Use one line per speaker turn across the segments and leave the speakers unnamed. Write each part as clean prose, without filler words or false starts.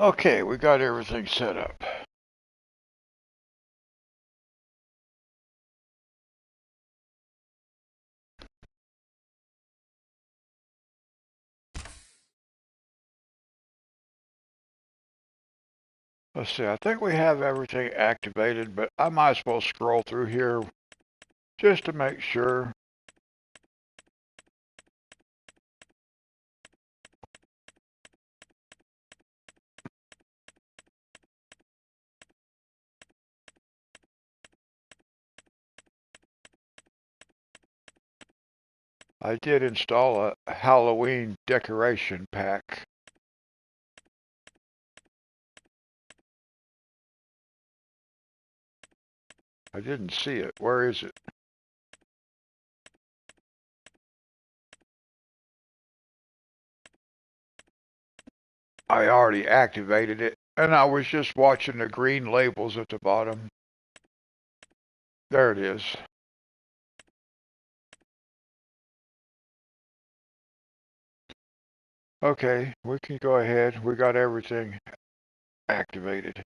Okay, we got everything set up. Let's see, I think we have everything activated, but I might as well scroll through here just to make sure. I did install a Halloween decoration pack. I didn't see it. Where is it? I already activated it, and I was just watching the green labels at the bottom. There it is. Okay, we can go ahead. We got everything activated.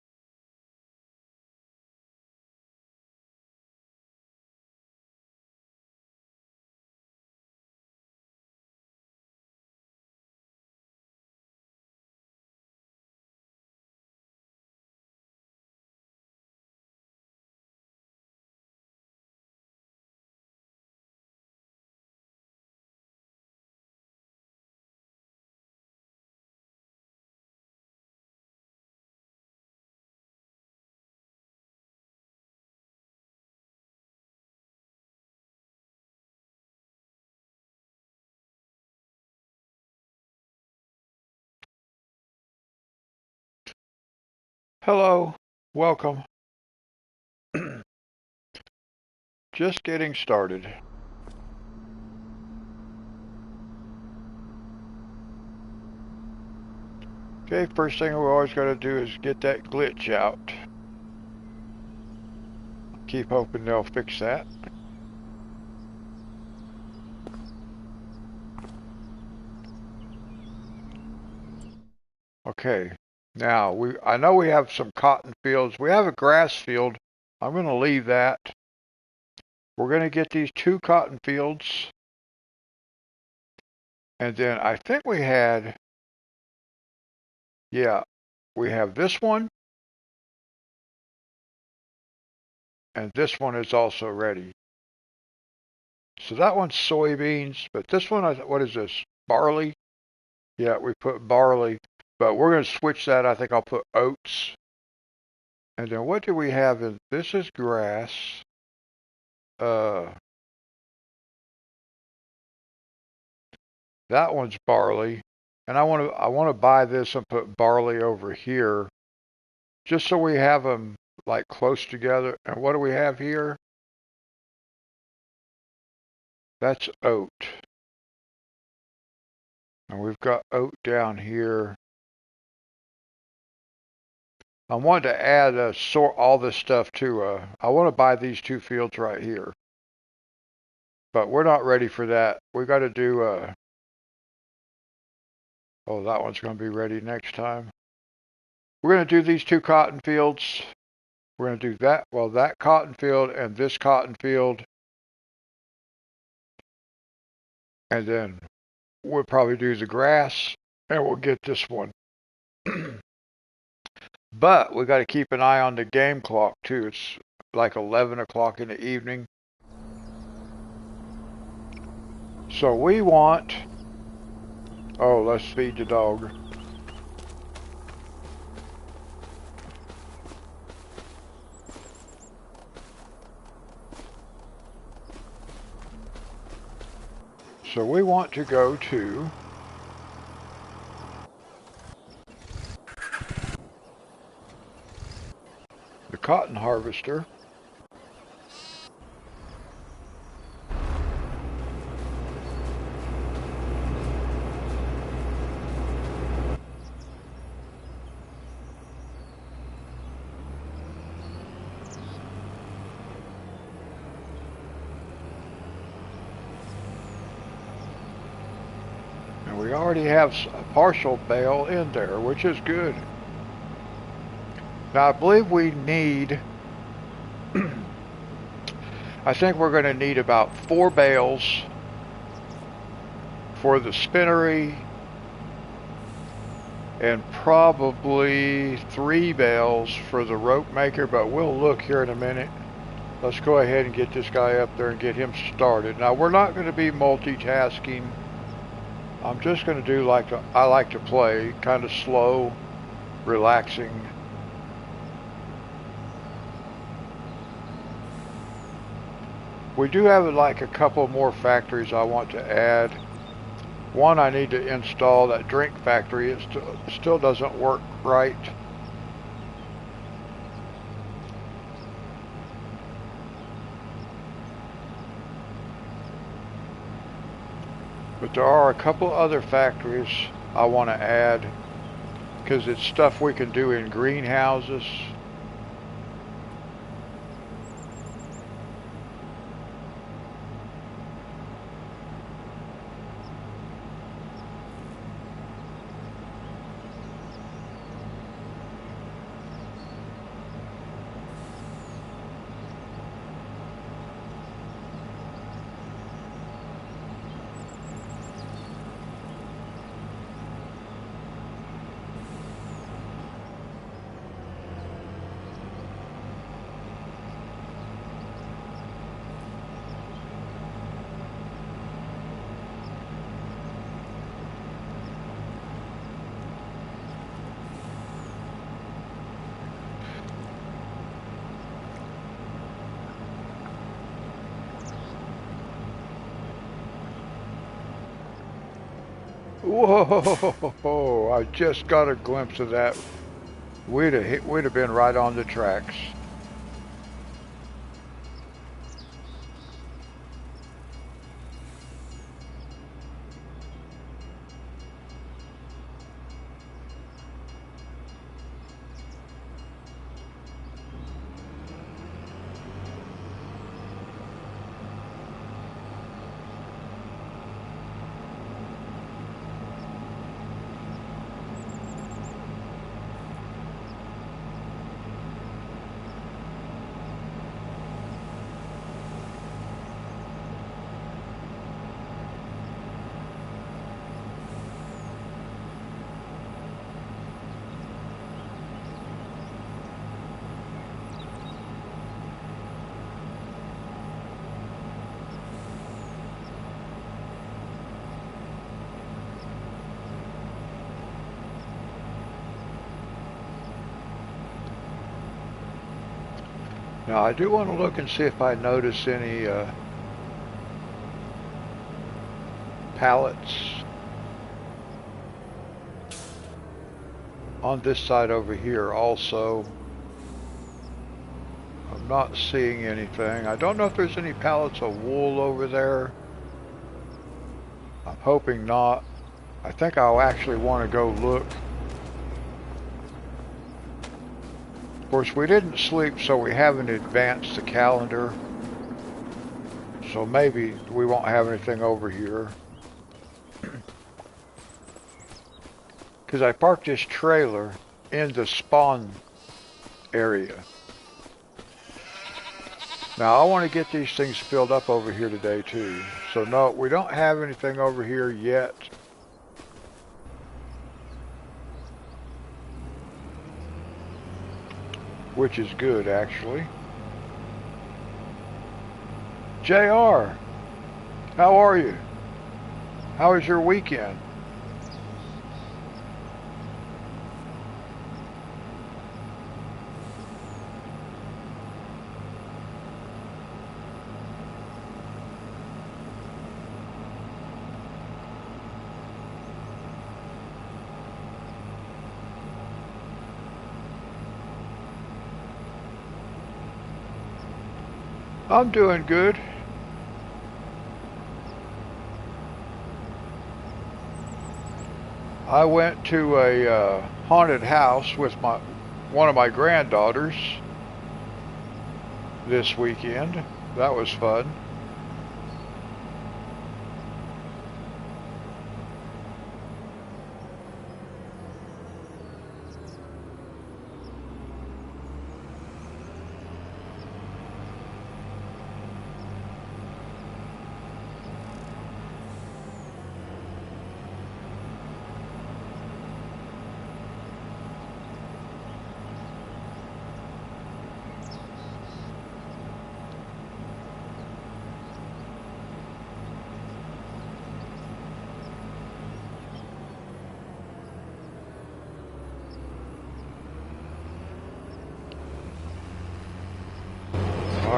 Hello, welcome. Just getting started. Okay, first thing we always got to do is get that glitch out. Keep hoping they'll fix that. Okay, now I know we have some cotton fields. We have a grass field. I'm going to leave that. We're going to get these 2 cotton fields. And then I think we had, yeah, we have this one. And this one is also ready. So that one's soybeans, but this one, what is this? Barley? Yeah, we put barley, but we're going to switch that. I think I'll put oats. And then what do we have in, this is grass. That one's barley. And I want to buy this and put barley over here just so we have them like close together. And what do we have here? That's oat. And we've got oat down here. I wanted to add sort all this stuff to, I want to buy these 2 fields right here. But we're not ready for that. We got to do, oh, that one's going to be ready next time. We're going to do these 2 cotton fields. We're going to do that, well, that cotton field and this cotton field. And then we'll probably do the grass and we'll get this one. But we got to keep an eye on the game clock too. It's like 11 o'clock in the evening. So we want, oh, let's feed the dog. So we want to go to the cotton harvester. And we already have a partial bale in there, which is good. Now I believe we need, I think we're going to need about 4 bales for the spinnery and probably 3 bales for the rope maker, but we'll look here in a minute. Let's go ahead and get this guy up there and get him started. Now we're not going to be multitasking. I'm just going to do like I like to play, kind of slow, relaxing. We do have like a couple more factories I want to add. One, I need to install that drink factory. It still doesn't work right. But there are a couple other factories I want to add because it's stuff we can do in greenhouses. Whoa, I just got a glimpse of that. We'd have been right on the tracks. Now I do want to look and see if I notice any pallets on this side over here also. I'm not seeing anything. I don't know if there's any pallets of wool over there. I'm hoping not. I think I'll actually want to go look. Of course, we didn't sleep, so we haven't advanced the calendar. So maybe we won't have anything over here. Because I parked this trailer in the spawn area. Now I want to get these things filled up over here today too. So no, we don't have anything over here yet. Which is good, actually. JR, how are you? How was your weekend? I'm doing good. I went to a haunted house with one of my granddaughters this weekend. That was fun.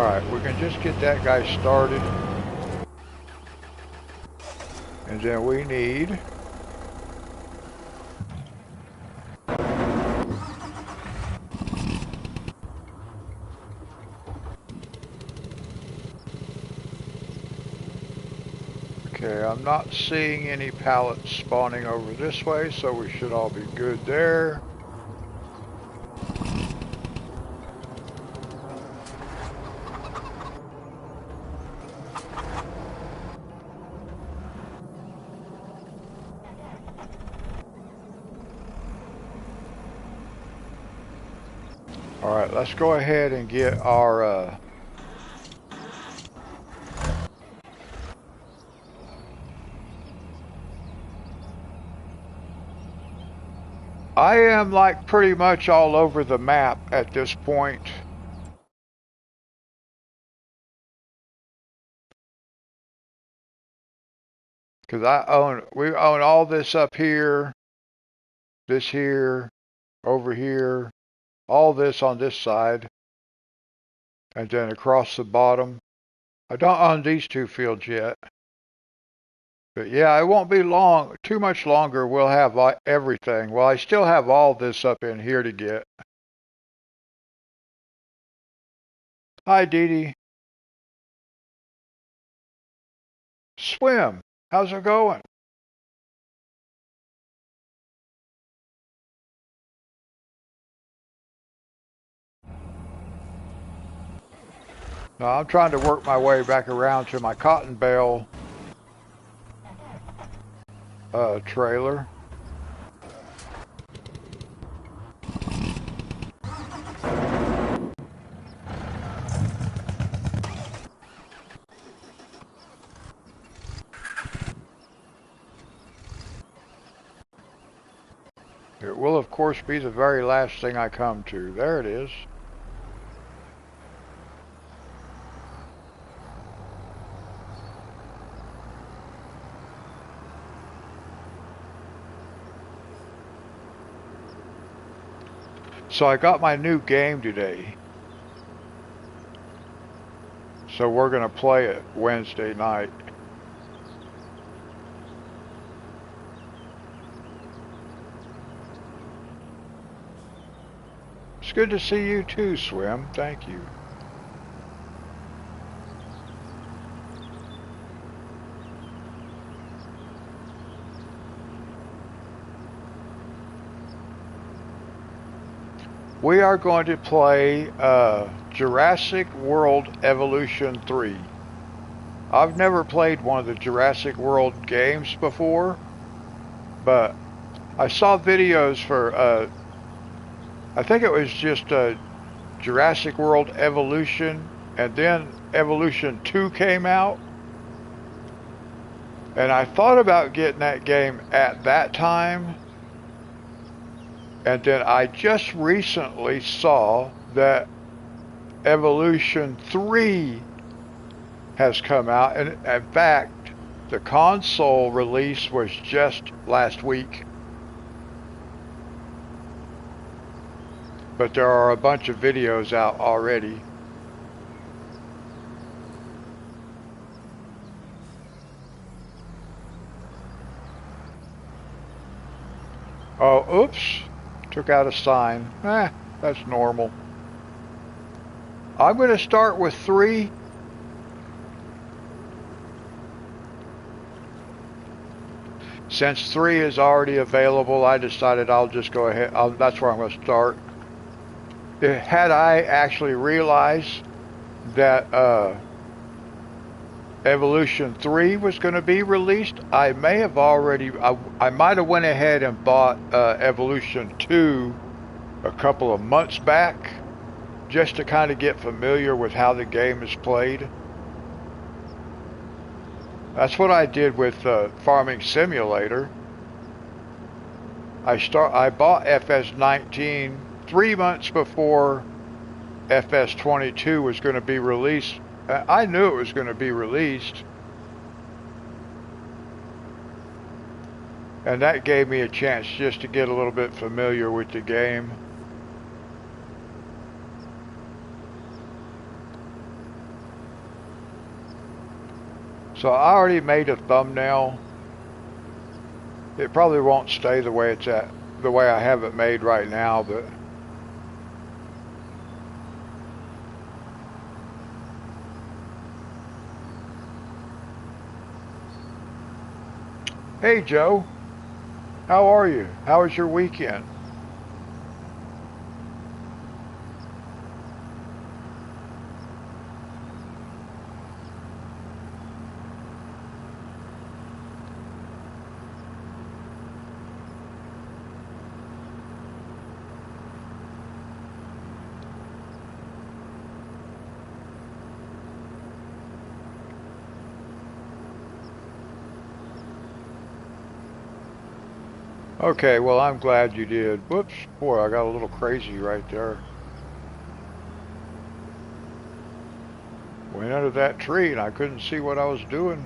Alright, we can just get that guy started. And then we need... Okay, I'm not seeing any pallets spawning over this way, so we should all be good there. Alright, let's go ahead and get our... I am like pretty much all over the map at this point. Because we own all this up here, this here, over here, all this on this side, and then across the bottom. I don't own these two fields yet. But yeah, it won't be long, too much longer. We'll have everything. Well, I still have all this up in here to get. Hi, Dee Dee. Swim. How's it going? Now, I'm trying to work my way back around to my cotton bale trailer. It will, of course, be the very last thing I come to. There it is. So I got my new game today. So we're going to play it Wednesday night. It's good to see you too, Swim. Thank you. We are going to play Jurassic World Evolution 3. I've never played one of the Jurassic World games before, but I saw videos for, I think it was just Jurassic World Evolution, and then Evolution 2 came out. And I thought about getting that game at that time. And then I just recently saw that Evolution 3 has come out. And in fact, the console release was just last week. But there are a bunch of videos out already. Oh, oops. Took out a sign. That's normal. I'm going to start with 3. Since 3 is already available, I decided I'll just go ahead. That's where I'm going to start. Had I actually realized that Evolution 3 was going to be released, I may have already, I might have went ahead and bought Evolution 2 a couple of months back, just to kind of get familiar with how the game is played. That's what I did with Farming Simulator. I bought FS19 3 months before FS22 was going to be released. I knew it was going to be released. And that gave me a chance just to get a little bit familiar with the game. So I already made a thumbnail. It probably won't stay the way it's at, the way I have it made right now, but hey Joe, how are you? How was your weekend? Okay, well I'm glad you did. Whoops, boy, I got a little crazy right there. Went under that tree and I couldn't see what I was doing.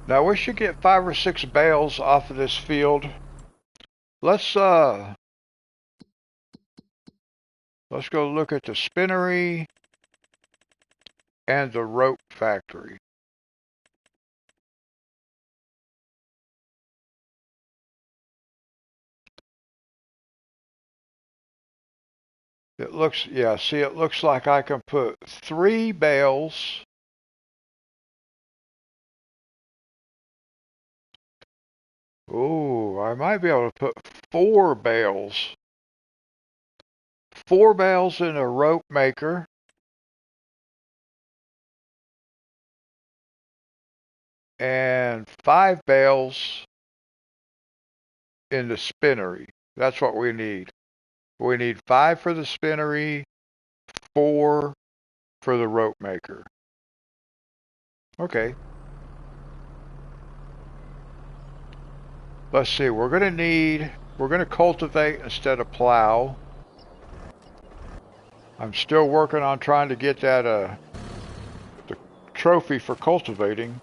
Now we should get 5 or 6 bales off of this field. Let's uh let's go look at the spinnery and the rope factory. It looks, yeah, see, it looks like I can put 3 bales. Ooh, I might be able to put 4 bales. 4 bales in a rope maker and 5 bales in the spinnery. That's what we need. We need 5 for the spinnery, 4 for the rope maker. Okay. Let's see, we're going to cultivate instead of plow. I'm still working on trying to get that the trophy for cultivating.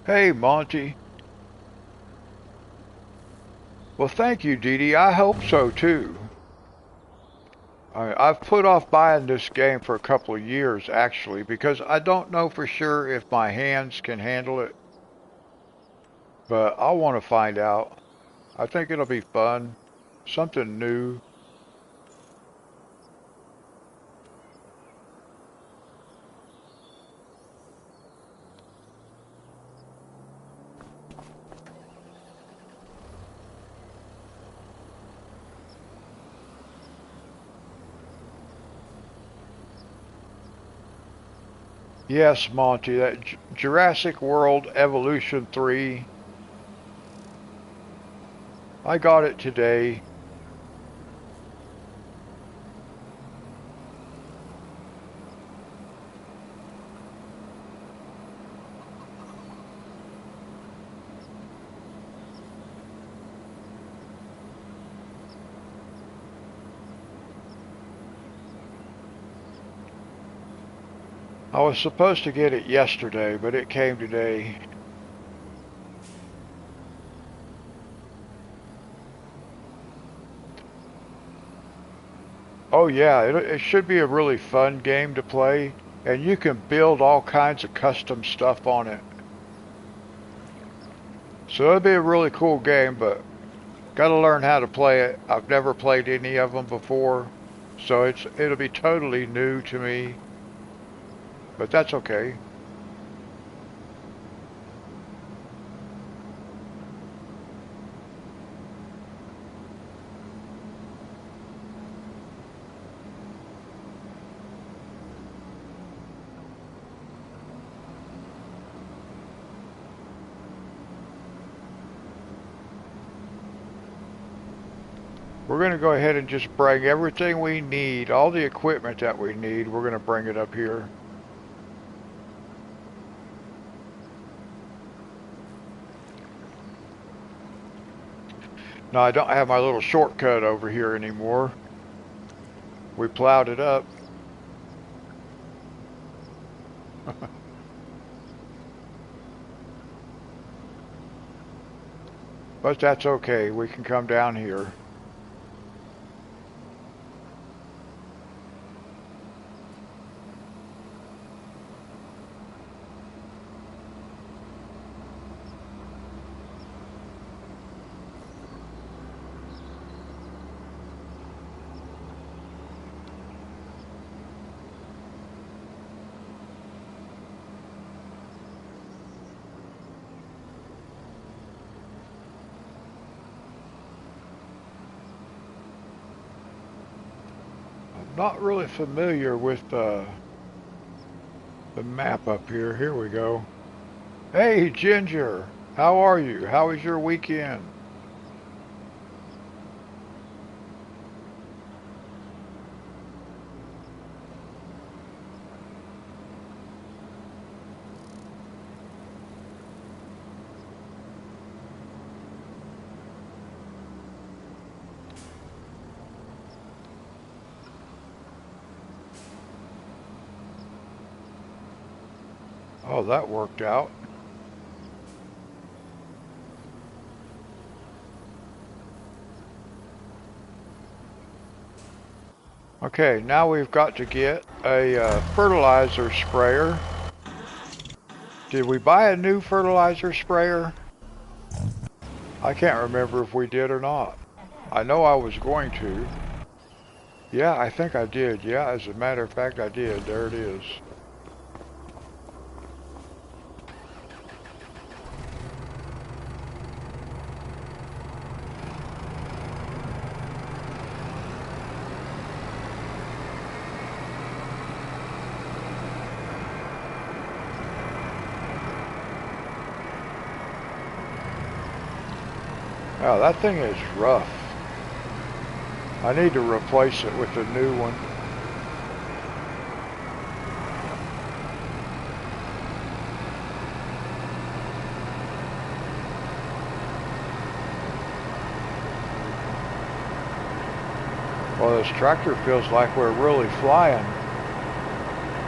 Hey, Monty. Well, thank you, Dee Dee. I hope so too. I've put off buying this game for a couple of years actually because I don't know for sure if my hands can handle it, but I want to find out. I think it'll be fun, something new. Yes, Monty, that Jurassic World Evolution 3, I got it today. I was supposed to get it yesterday, but it came today. Oh yeah, it should be a really fun game to play, and you can build all kinds of custom stuff on it. So it'll be a really cool game, but gotta learn how to play it. I've never played any of them before, so it'll be totally new to me, but that's okay. We're going to go ahead and just bring everything we need, all the equipment that we need, we're going to bring it up here. Now I don't have my little shortcut over here anymore. We plowed it up. But that's okay, we can come down here. Not really familiar with the map up here. Here we go. Hey, Ginger. How are you? How was your weekend? Oh, that worked out. Okay, now we've got to get a fertilizer sprayer. Did we buy a new fertilizer sprayer? I can't remember if we did or not. I know I was going to. Yeah, I think I did. Yeah, as a matter of fact, I did. There it is. Oh, that thing is rough. I need to replace it with a new one. Well, this tractor feels like we're really flying.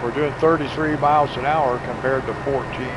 We're doing 33 miles an hour compared to 14.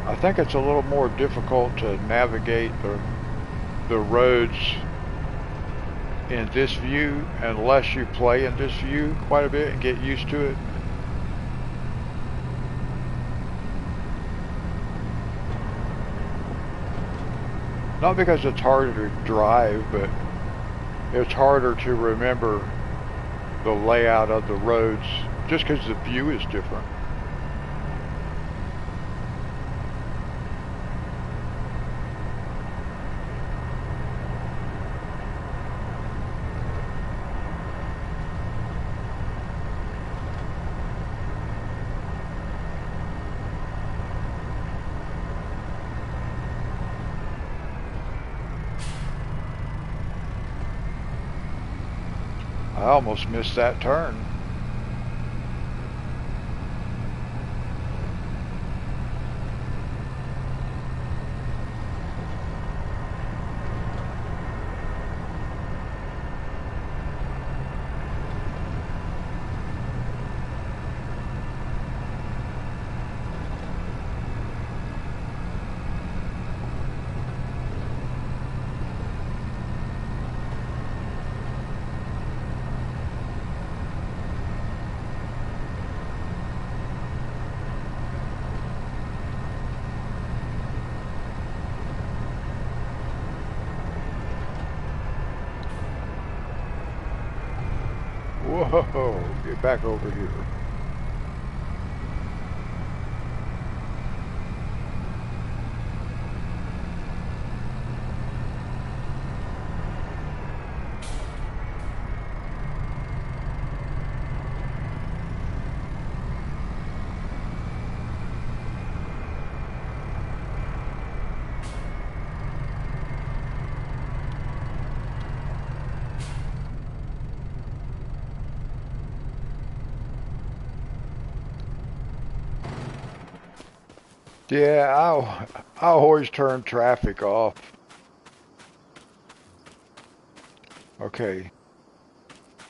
I think it's a little more difficult to navigate the roads in this view unless you play in this view quite a bit and get used to it. Not because it's harder to drive, but it's harder to remember the layout of the roads just because the view is different. I almost missed that turn. Whoa, get back over here. Yeah, I always turn traffic off. Okay.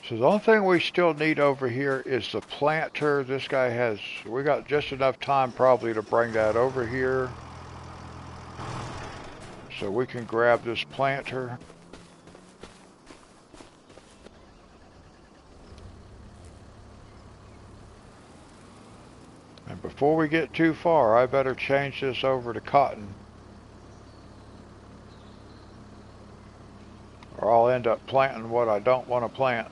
So the only thing we still need over here is the planter. This guy has, we got just enough time probably to bring that over here. So we can grab this planter. And before we get too far, I better change this over to cotton. Or I'll end up planting what I don't want to plant.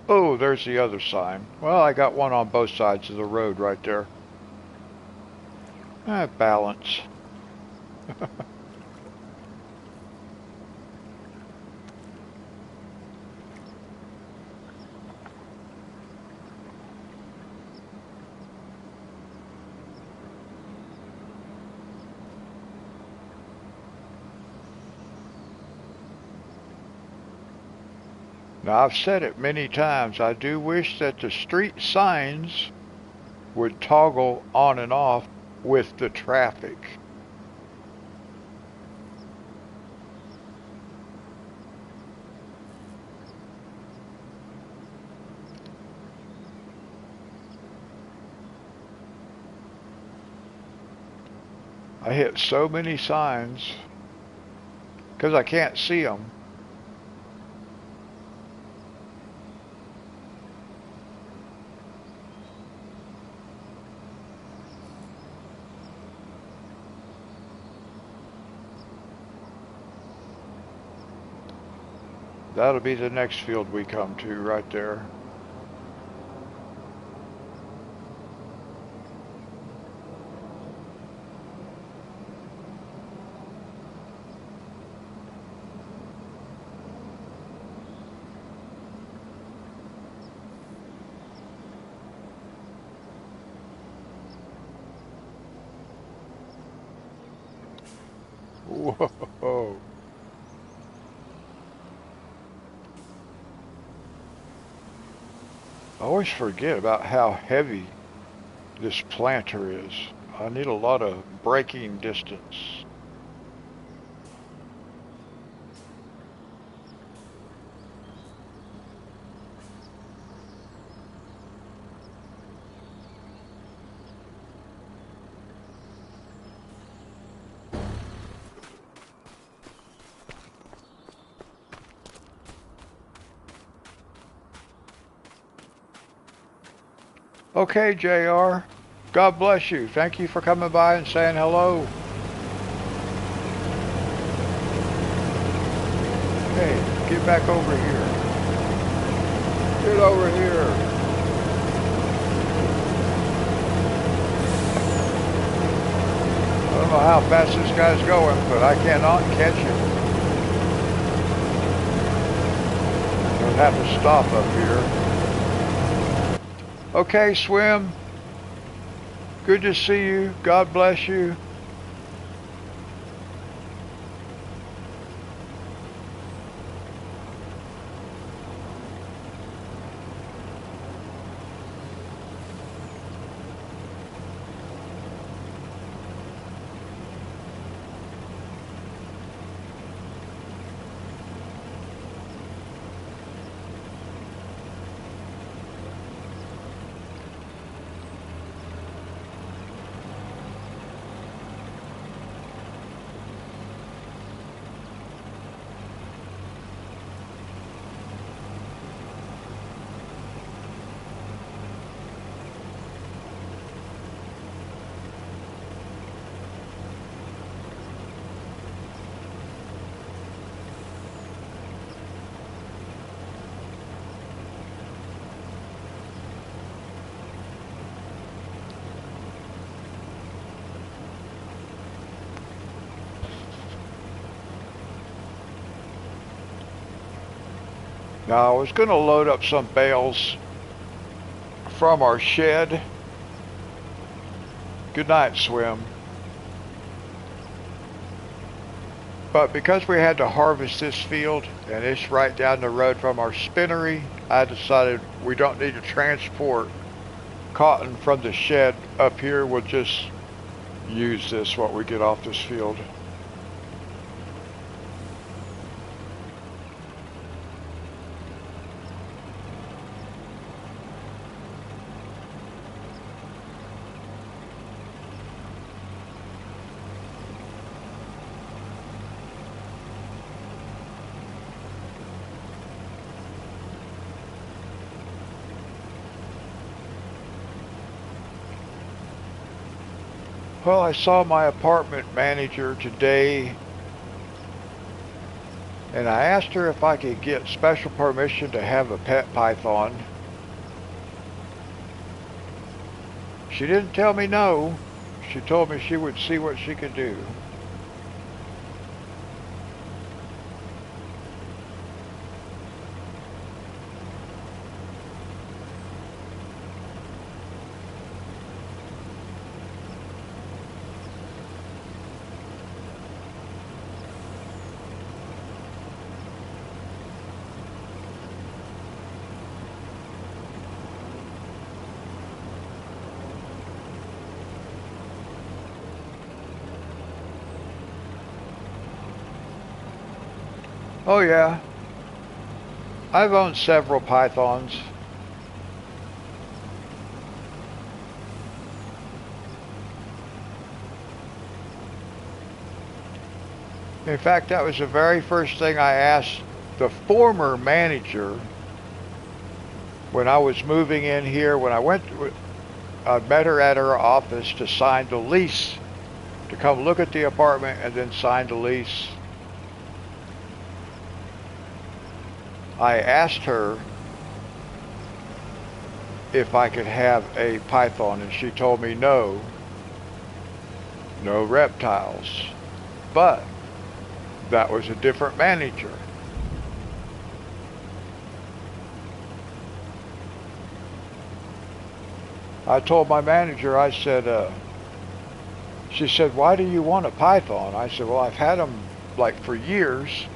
Oh, there's the other sign. Well, I got one on both sides of the road right there. Balance. Now, I've said it many times. I do wish that the street signs would toggle on and off with the traffic. I hit so many signs because I can't see them. That'll be the next field we come to right there. Whoa. I always forget about how heavy this planter is. I need a lot of braking distance. Okay, JR. God bless you. Thank you for coming by and saying hello. Hey, get back over here. Get over here. I don't know how fast this guy's going, but I cannot catch him. I'll have to stop up here. Okay, Swim. Good to see you. God bless you. Now I was going to load up some bales from our shed. Good night, Swim. But because we had to harvest this field and it's right down the road from our spinnery, I decided we don't need to transport cotton from the shed up here. We'll just use this what we get off this field. Well, I saw my apartment manager today and I asked her if I could get special permission to have a pet python. She didn't tell me no. She told me she would see what she could do. Oh yeah, I've owned several pythons. In fact, that was the very first thing I asked the former manager when I was moving in here. When I met her at her office to sign the lease, to come look at the apartment and then sign the lease. I asked her if I could have a python and she told me no reptiles. But that was a different manager. I told my manager, I said, she said, why do you want a python? I said, well, I've had them like for years.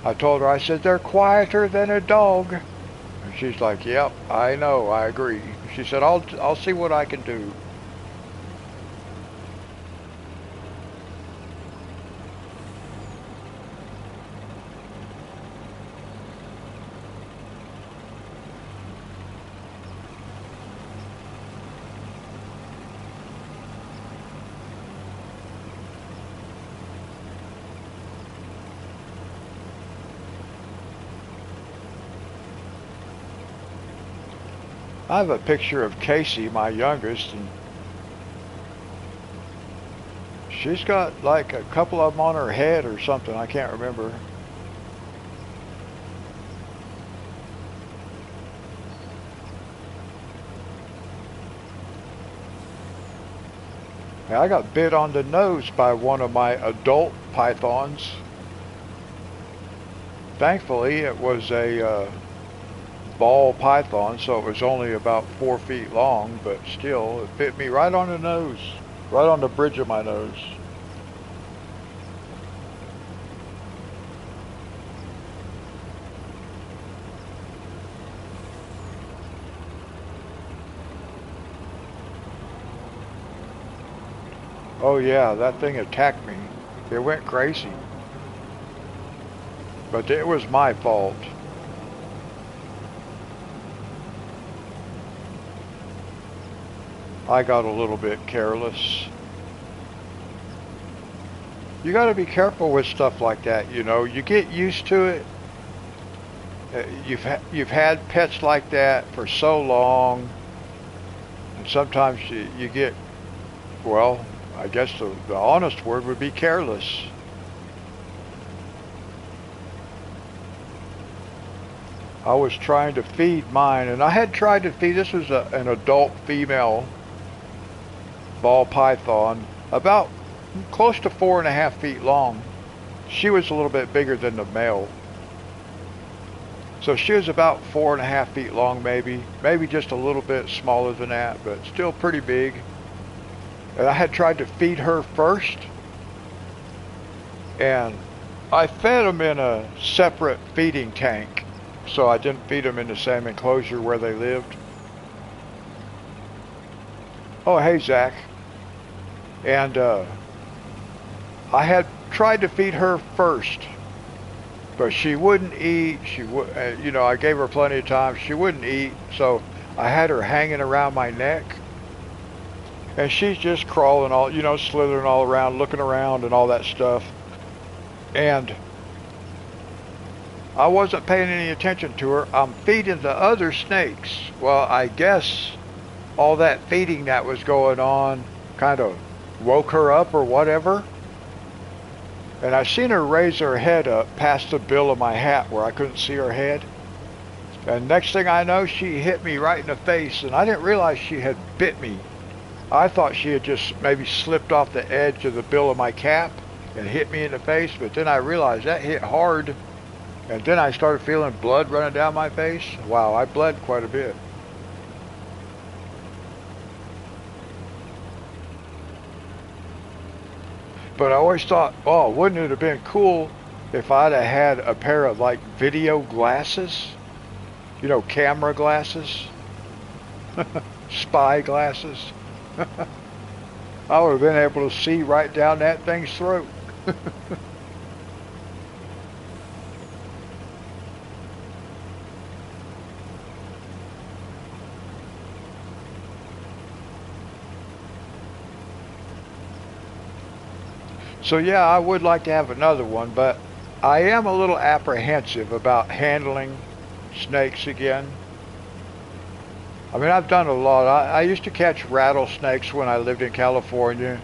I told her, I said, they're quieter than a dog. And she's like, yep, I know, I agree. She said, I'll see what I can do. I have a picture of Casey, my youngest, and she's got like a couple of them on her head or something. I can't remember. I got bit on the nose by one of my adult pythons. Thankfully, it was a ball python, so it was only about 4 feet long, but still, it bit me right on the nose, right on the bridge of my nose. Oh yeah, that thing attacked me. It went crazy. But it was my fault. I got a little bit careless. You got to be careful with stuff like that, you know. You get used to it. You've had pets like that for so long, and sometimes you get, well, I guess the honest word would be careless. I was trying to feed mine, and I had tried to feed, this was an adult female ball python, about close to 4.5 feet long. She was a little bit bigger than the male. So she was about 4.5 feet long, maybe just a little bit smaller than that, but still pretty big. And I had tried to feed her first, and I fed them in a separate feeding tank, so I didn't feed them in the same enclosure where they lived. Oh, hey, Zach. And I had tried to feed her first, but she wouldn't eat. I gave her plenty of time. She wouldn't eat, so I had her hanging around my neck, and she's just crawling all, slithering all around, looking around and all that stuff. And I wasn't paying any attention to her. I'm feeding the other snakes. Well, I guess all that feeding that was going on kind of woke her up or whatever. And I seen her raise her head up past the bill of my hat where I couldn't see her head. And next thing I know, she hit me right in the face, and I didn't realize she had bit me. I thought she had just maybe slipped off the edge of the bill of my cap and hit me in the face, but then I realized that hit hard, and then I started feeling blood running down my face. Wow, I bled quite a bit. But I always thought, oh, wouldn't it have been cool if I'd have had a pair of like video glasses? Camera glasses? Spy glasses? I would have been able to see right down that thing's throat. So yeah, I would like to have another one, but I am a little apprehensive about handling snakes again. I mean, I've done a lot. I used to catch rattlesnakes when I lived in California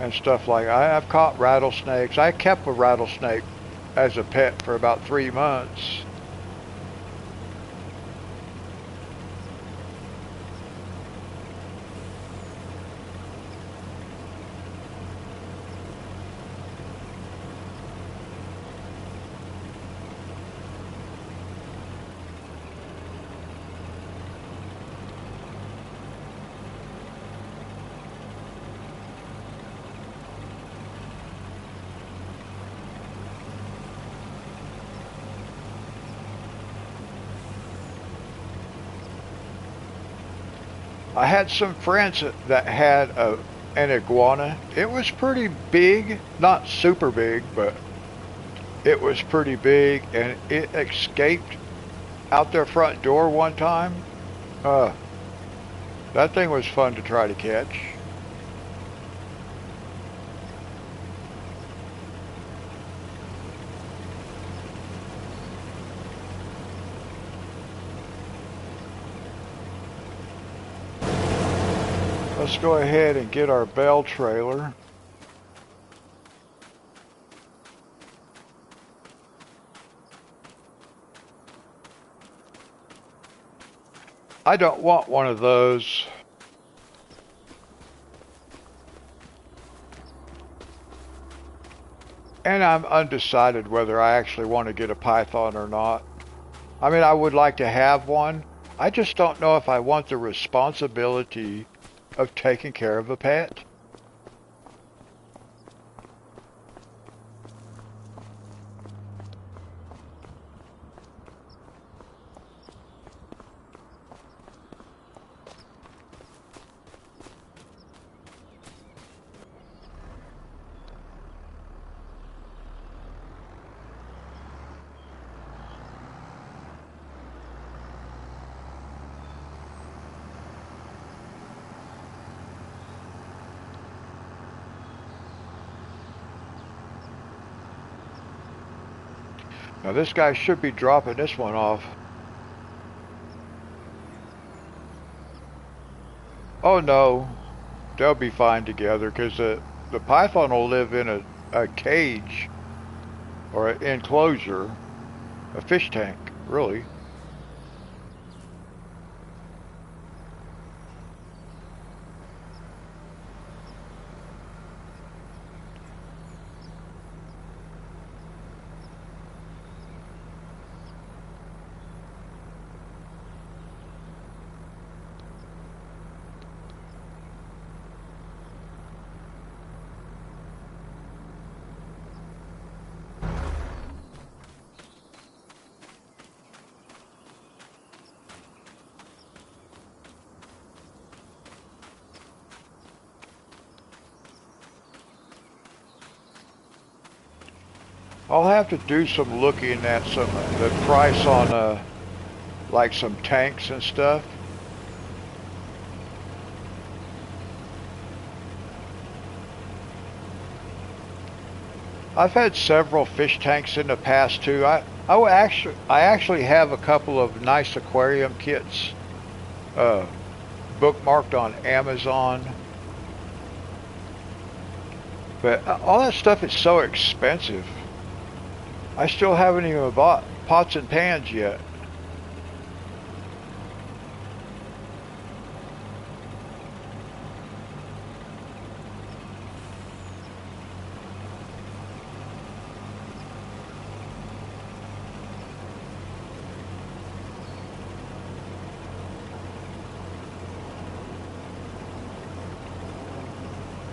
and stuff like that. I've caught rattlesnakes. I kept a rattlesnake as a pet for about 3 months. I had some friends that had an iguana. It was pretty big, not super big, but it was pretty big, and it escaped out their front door one time. Uh, that thing was fun to try to catch. Let's go ahead and get our bell trailer. I don't want one of those. And I'm undecided whether I actually want to get a python or not. I mean, I would like to have one. I just don't know if I want the responsibility of taking care of a pet. Now this guy should be dropping this one off. Oh no, they'll be fine together because the python will live in a cage or an enclosure, a fish tank, really. I'll have to do some looking at the price on like some tanks and stuff. I've had several fish tanks in the past too. I actually have a couple of nice aquarium kits uh, bookmarked on Amazon, but all that stuff is so expensive. I still haven't even bought pots and pans yet.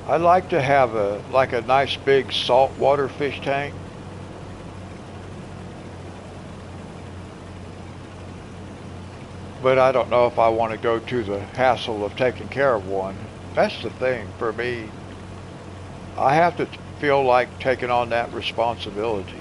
I'd like to have a nice big saltwater fish tank. But I don't know if I want to go to the hassle of taking care of one. That's the thing for me. I have to feel like taking on that responsibility.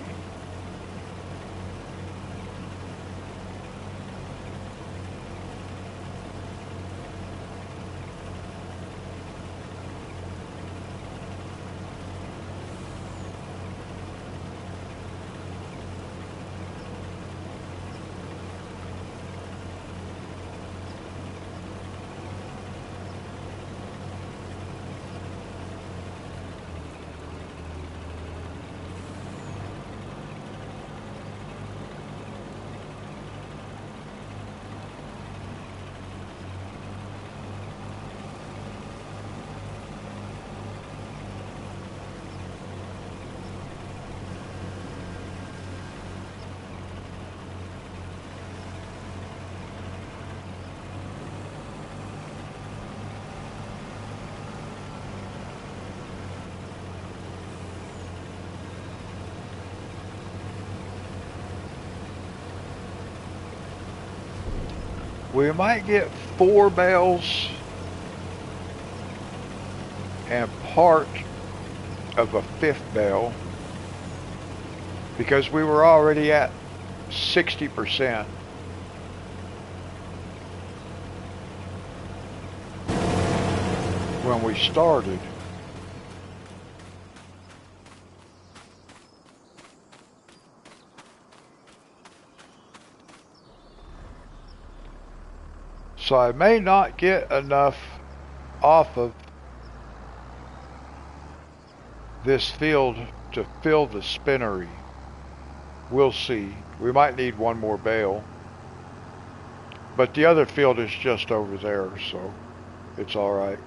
We might get 4 bales and part of a 5th bale because we were already at 60% when we started. So I may not get enough off of this field to fill the spinnery. We'll see. We might need one more bale. But the other field is just over there, so it's alright.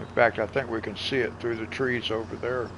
In fact, I think we can see it through the trees over there.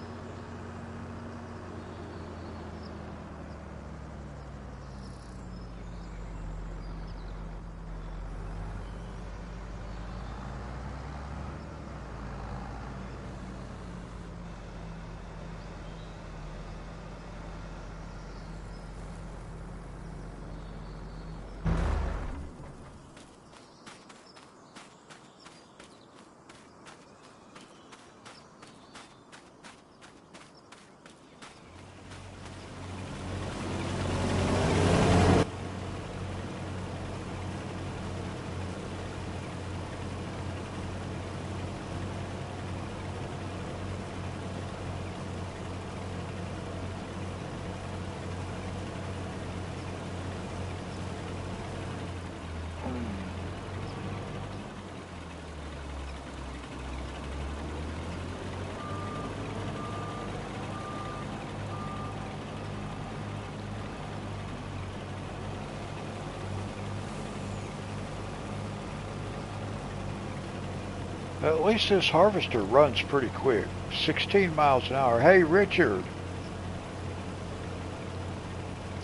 At least this harvester runs pretty quick. 16 miles an hour. Hey, Richard.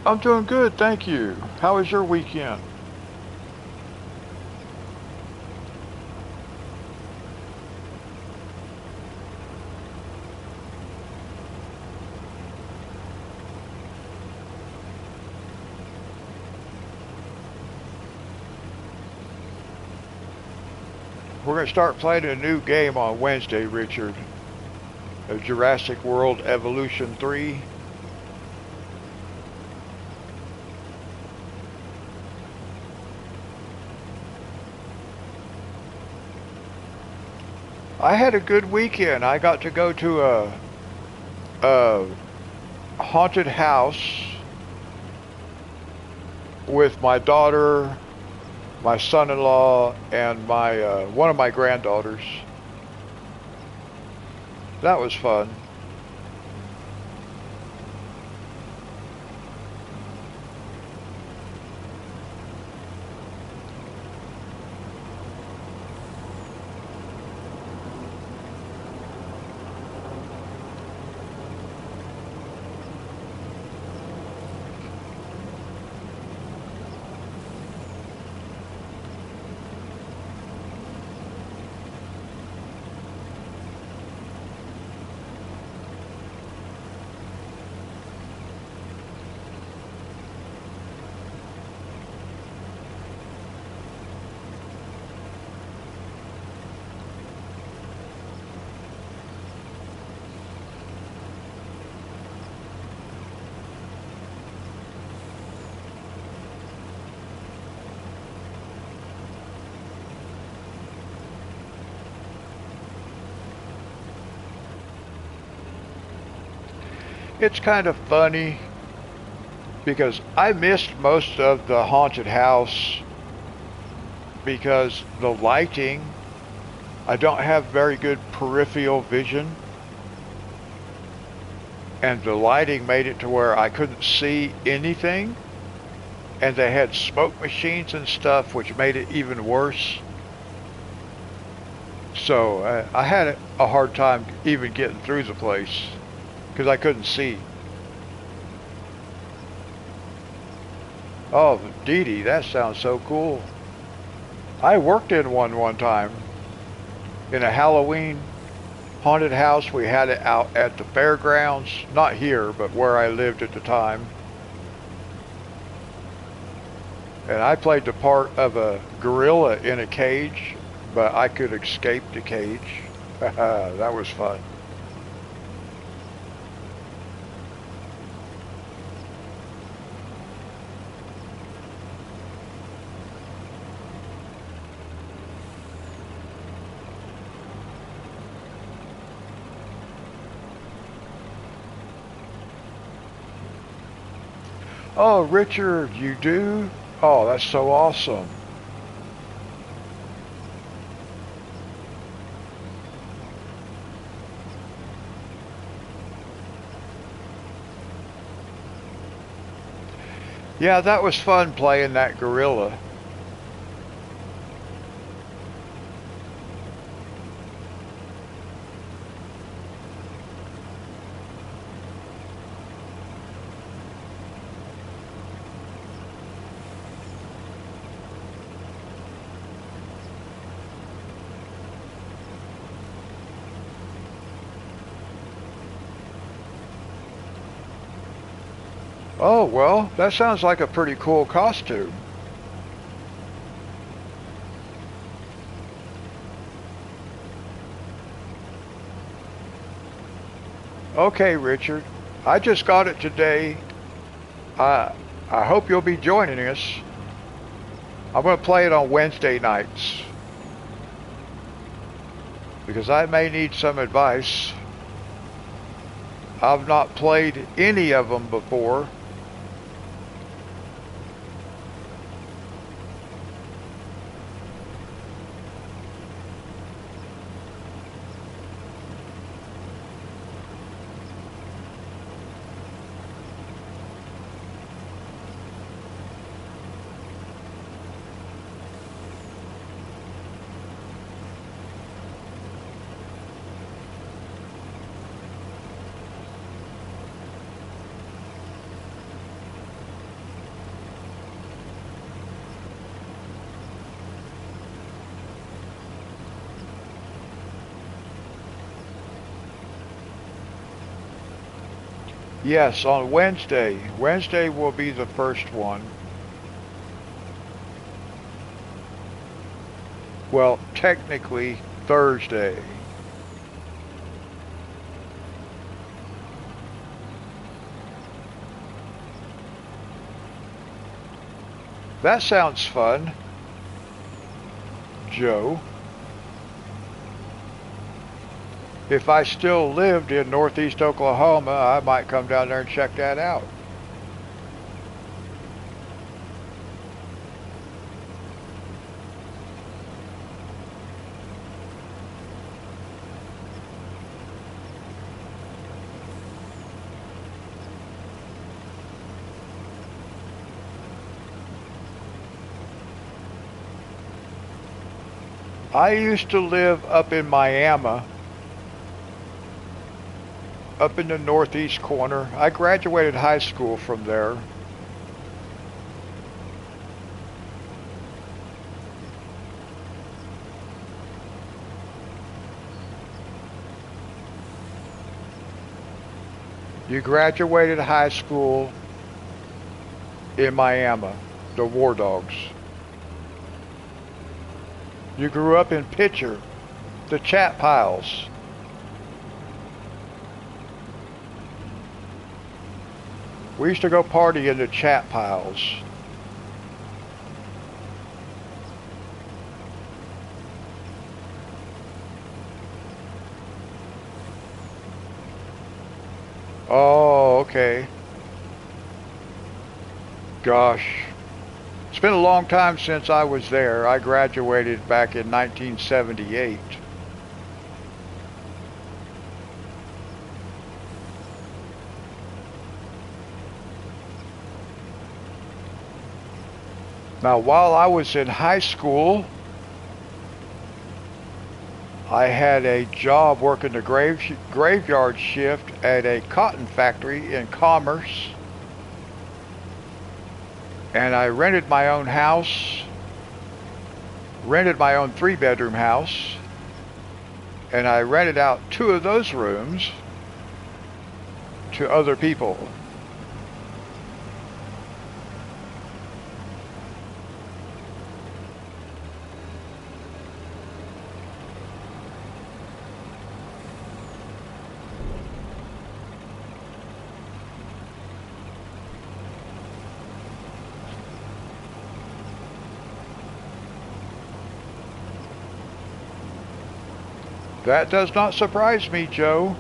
I'm doing good, thank you. How was your weekend? We're going to start playing a new game on Wednesday, Richard. Jurassic World Evolution 3. I had a good weekend. I got to go to a haunted house with my daughter, my son-in-law, and my one of my granddaughters. That was fun. It's kind of funny because I missed most of the haunted house because the lighting, I don't have very good peripheral vision, and the lighting made it to where I couldn't see anything, and they had smoke machines and stuff which made it even worse. So I had a hard time even getting through the place because I couldn't see. Oh, Dee Dee, that sounds so cool. I worked in one time in a Halloween haunted house. We had it out at the fairgrounds, not here, but where I lived at the time. And I played the part of a gorilla in a cage, but I could escape the cage. That was fun. Oh, Richard, you do? Oh, that's so awesome. Yeah, that was fun playing that gorilla. Oh, well, that sounds like a pretty cool costume. Okay, Richard. I just got it today. I I hope you'll be joining us. I'm going to play it on Wednesday nights because I may need some advice. I've not played any of them before. Yes, on Wednesday. Wednesday will be the first one. Well, technically Thursday. That sounds fun, Joe. If I still lived in northeast Oklahoma, I might come down there and check that out. I used to live up in Miami, up in the northeast corner. I graduated high school from there. You graduated high school in Miami, the War Dogs. You grew up in Pitcher, the Chat Piles. We used to go party in the Chat Piles. Oh, okay. Gosh. It's been a long time since I was there. I graduated back in 1978. Now, while I was in high school, I had a job working the graveyard shift at a cotton factory in Commerce. And I rented my own house, rented my own 3-bedroom house, and I rented out 2 of those rooms to other people. That does not surprise me, Joe.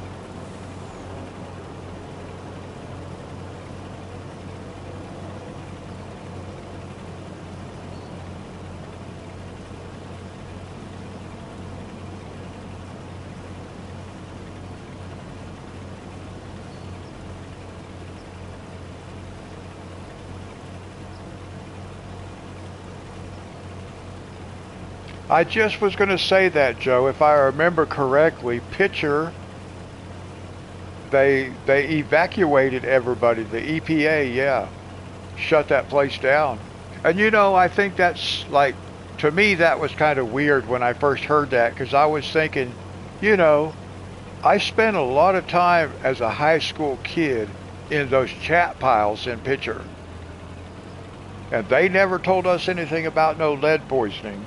I just was going to say that, Joe. If I remember correctly, Pitcher, they evacuated everybody. The EPA, yeah, shut that place down. And I think that's like, to me, that was kind of weird when I first heard that, because I was thinking, you know, I spent a lot of time as a high school kid in those chat piles in Pitcher, and they never told us anything about no lead poisoning.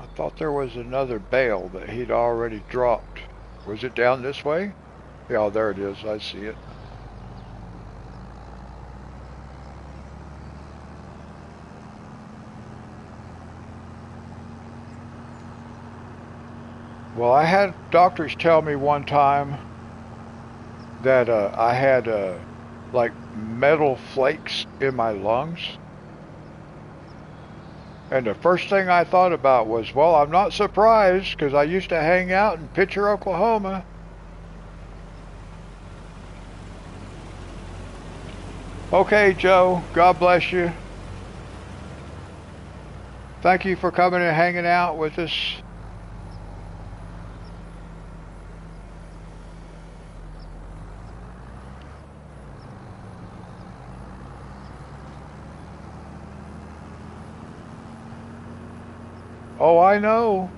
I thought there was another bale that he'd already dropped. Was it down this way? Yeah, there it is. I see it. Well, I had doctors tell me one time that I had like metal flakes in my lungs. And the first thing I thought about was, well, I'm not surprised because I used to hang out in Pitcher, Oklahoma. Okay, Joe, God bless you. Thank you for coming and hanging out with us. Oh, I know.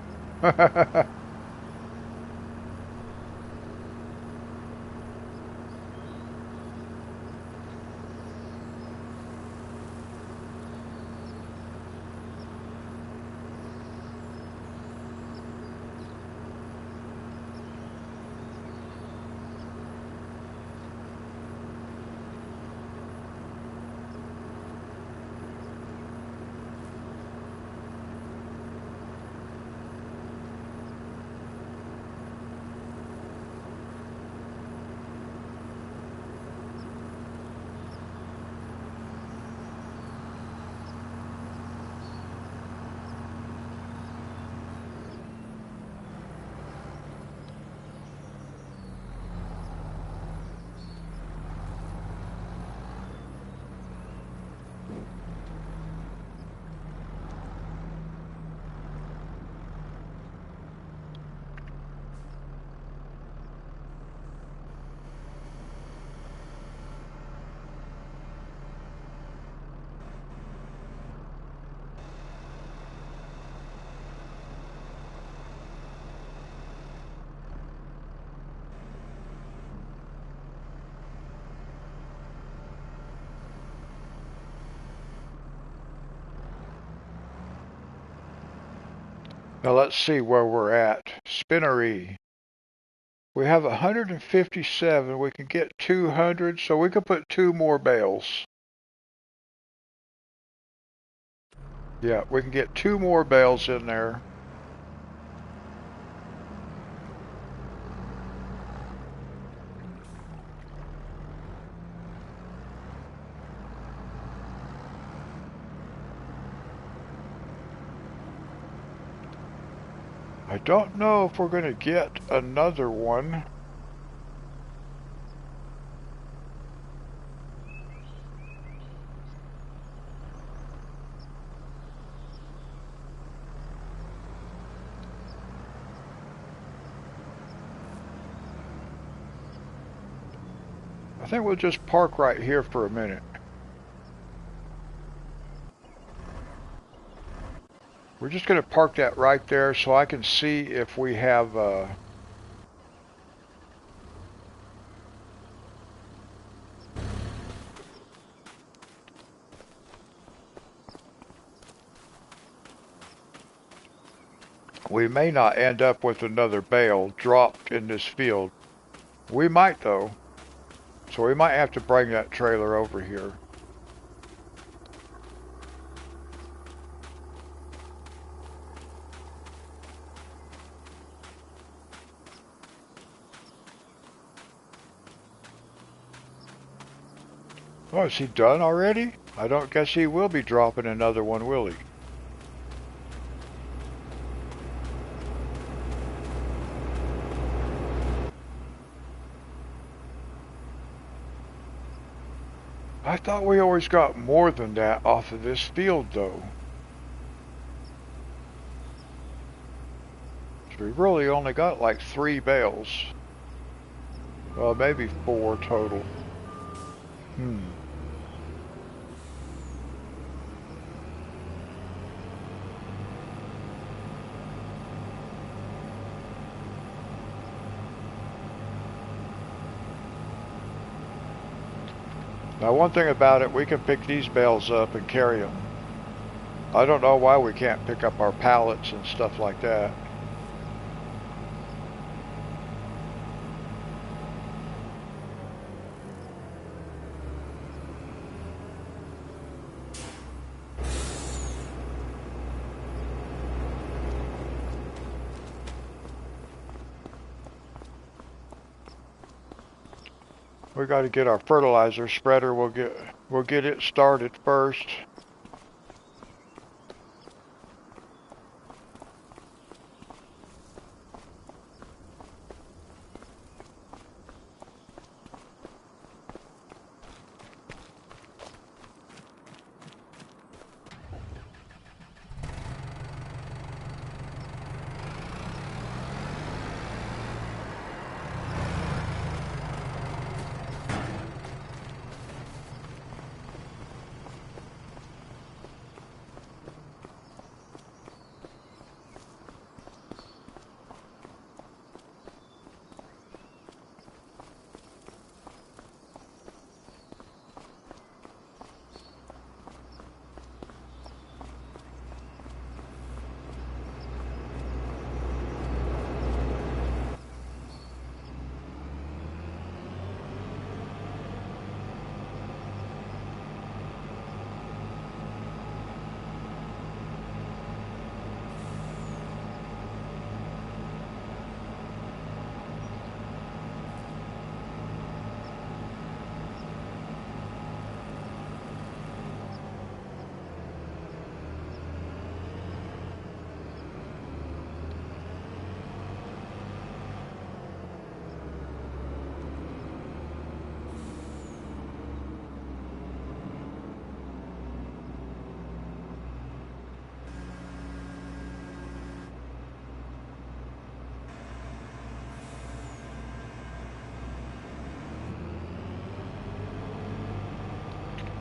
Now let's see where we're at. Spinnery. We have 157. We can get 200, so we can put 2 more bales. Yeah, we can get 2 more bales in there. I don't know if we're going to get another one. I think we'll just park right here for a minute. We're just going to park that right there so I can see if we have we may not end up with another bale dropped in this field. We might though. So we might have to bring that trailer over here. Oh, is he done already? I don't guess he will be dropping another one, will he? I thought we always got more than that off of this field, though. So we really only got like 3 bales. Well, maybe 4 total. Now, one thing about it, we can pick these bales up and carry them. I don't know why we can't pick up our pallets and stuff like that. We got to get our fertilizer spreader. We'll get it started first.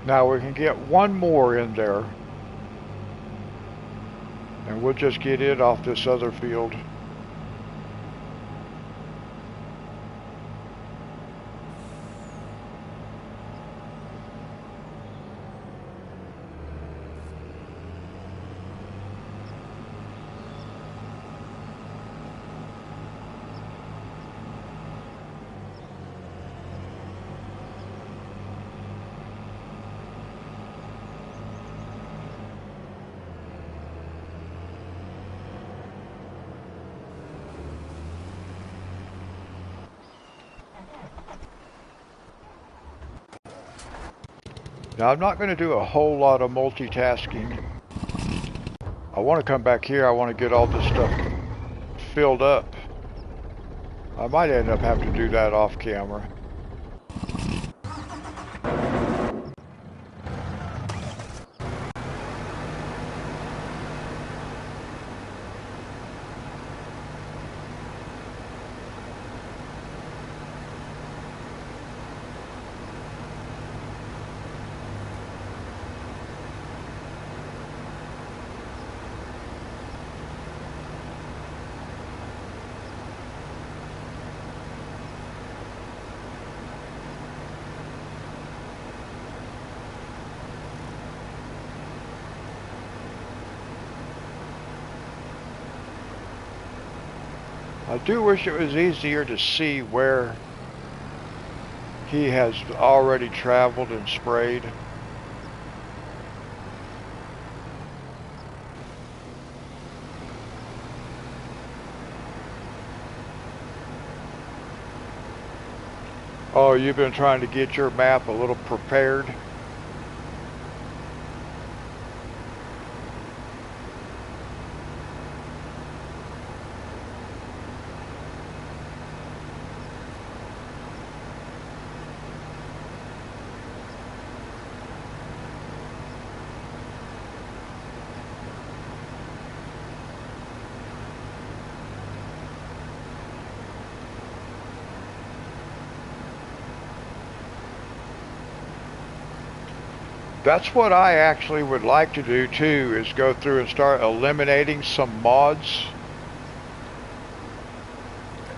Now we can get one more in there, and we'll just get it off this other field. Now I'm not going to do a whole lot of multitasking. I want to come back here. I want to get all this stuff filled up. I might end up having to do that off camera. I do wish it was easier to see where he has already traveled and sprayed. Oh, you've been trying to get your map a little prepared? That's what I actually would like to do too, is go through and start eliminating some mods.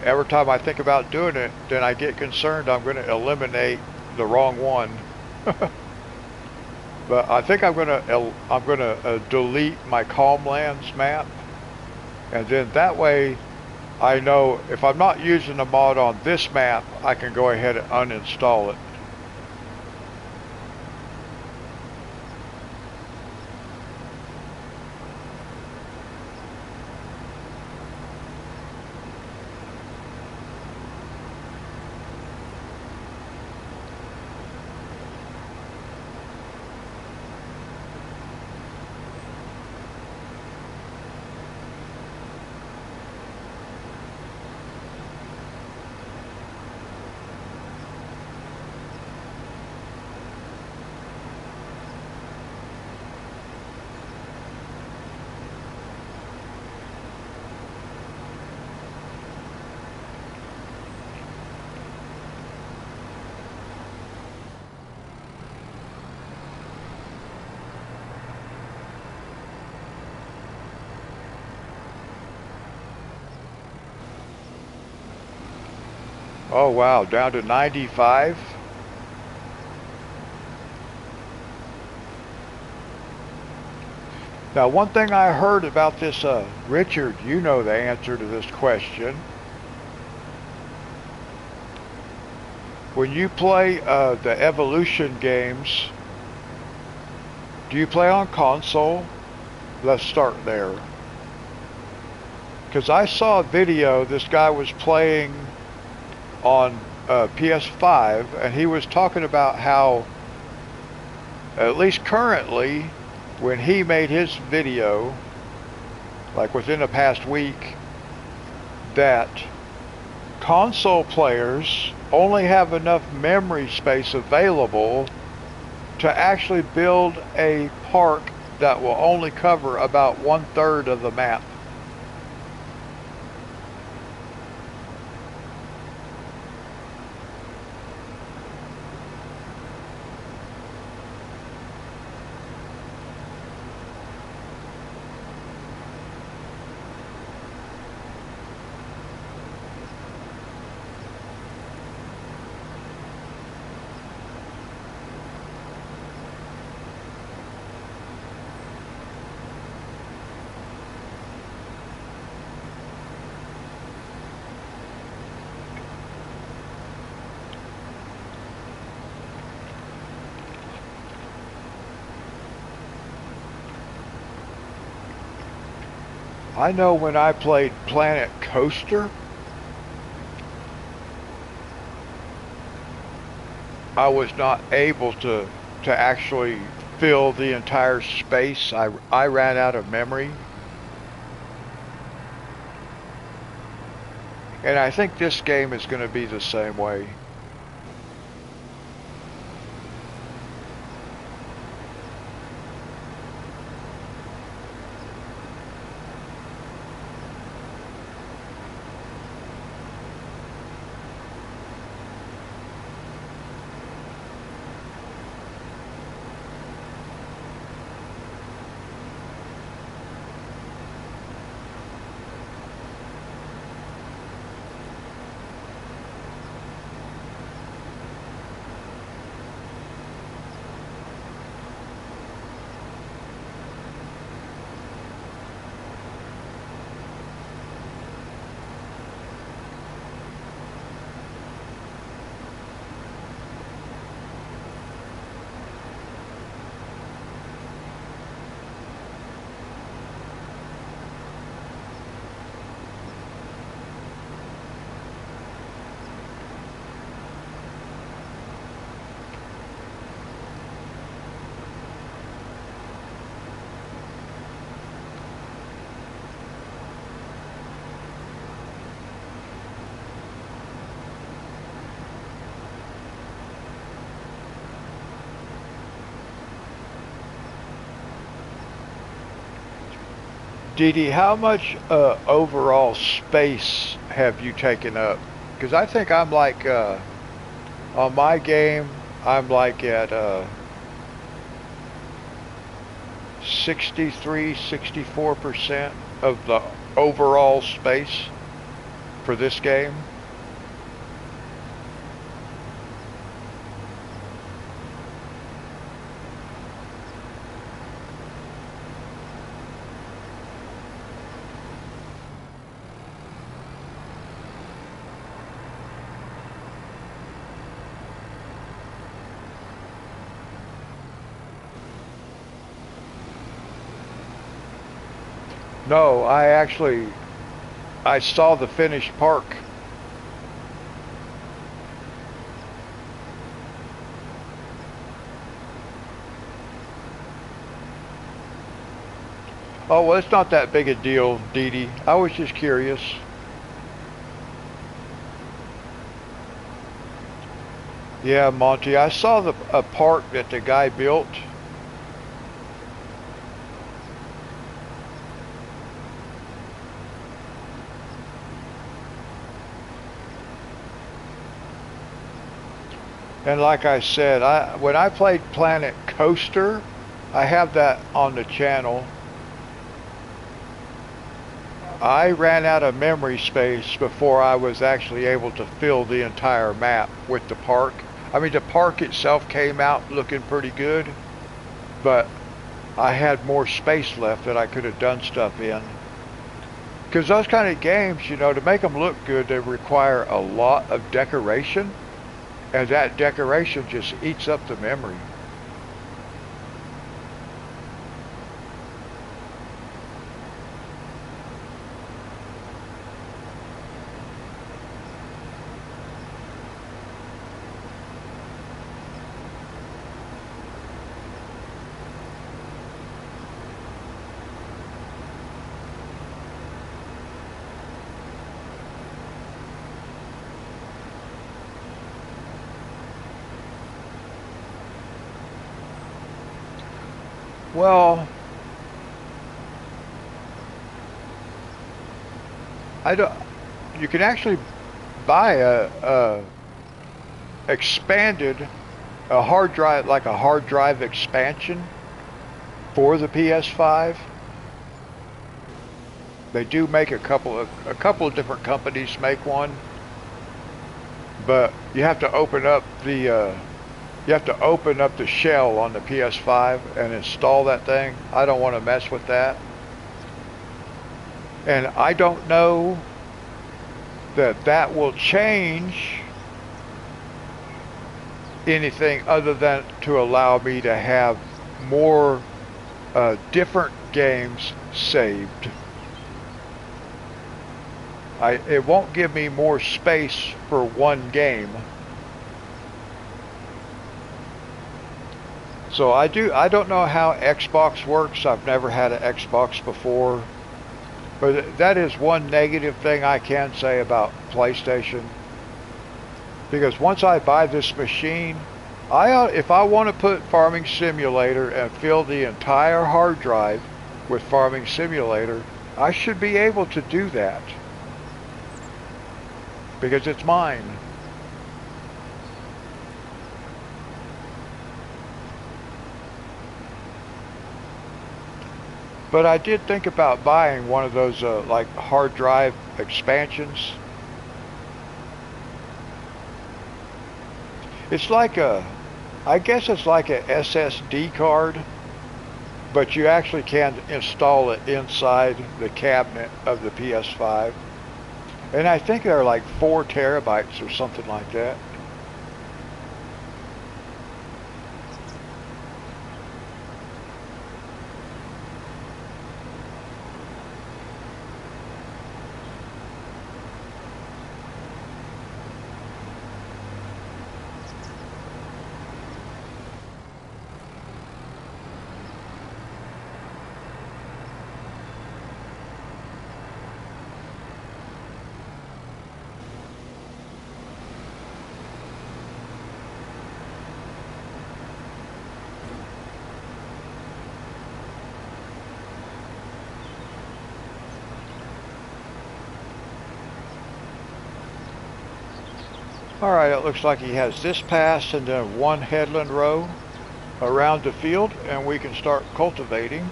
Every time I think about doing it, then I get concerned I'm going to eliminate the wrong one. But I think I'm going to delete my Calmlands map, and then that way I know if I'm not using a mod on this map, I can go ahead and uninstall it. Oh wow, down to 95? Now one thing I heard about this, Richard, you know the answer to this question. When you play the Evolution games, do you play on console? Let's start there. Because I saw a video, this guy was playing on PS5, and he was talking about how, at least currently, when he made his video, like within the past week, that console players only have enough memory space available to actually build a park that will only cover about 1/3 of the map. I know when I played Planet Coaster, I was not able to actually fill the entire space. I ran out of memory. And I think this game is going to be the same way. Dee Dee, how much overall space have you taken up? Because I think I'm like, on my game, I'm like at 63, 64% of the overall space for this game. No, I saw the finished park. Oh, well, it's not that big a deal, Dee Dee. I was just curious. Yeah, Monty, I saw the a park that the guy built. And like I said, when I played Planet Coaster, I have that on the channel. I ran out of memory space before I was actually able to fill the entire map with the park. I mean, the park itself came out looking pretty good, but I had more space left that I could have done stuff in. Because those kind of games, to make them look good, they require a lot of decoration, and that decoration just eats up the memory. Well, I don't. You can actually buy a expanded a hard drive, like a hard drive expansion for the PS5. They do make a couple of different companies make one, but you have to open up the shell on the PS5 and install that thing. I don't want to mess with that. And I don't know that that will change anything other than to allow me to have more different games saved. it won't give me more space for one game. So I don't know how Xbox works. I've never had an Xbox before. But that is one negative thing I can say about PlayStation. Because once I buy this machine, if I want to put Farming Simulator and fill the entire hard drive with Farming Simulator, I should be able to do that. Because it's mine. But I did think about buying one of those like hard drive expansions. It's like I guess it's like a SSD card, but you actually can install it inside the cabinet of the PS5. And I think they're like 4 terabytes or something like that. Alright, it looks like he has this pass and then one headland row around the field, and we can start cultivating.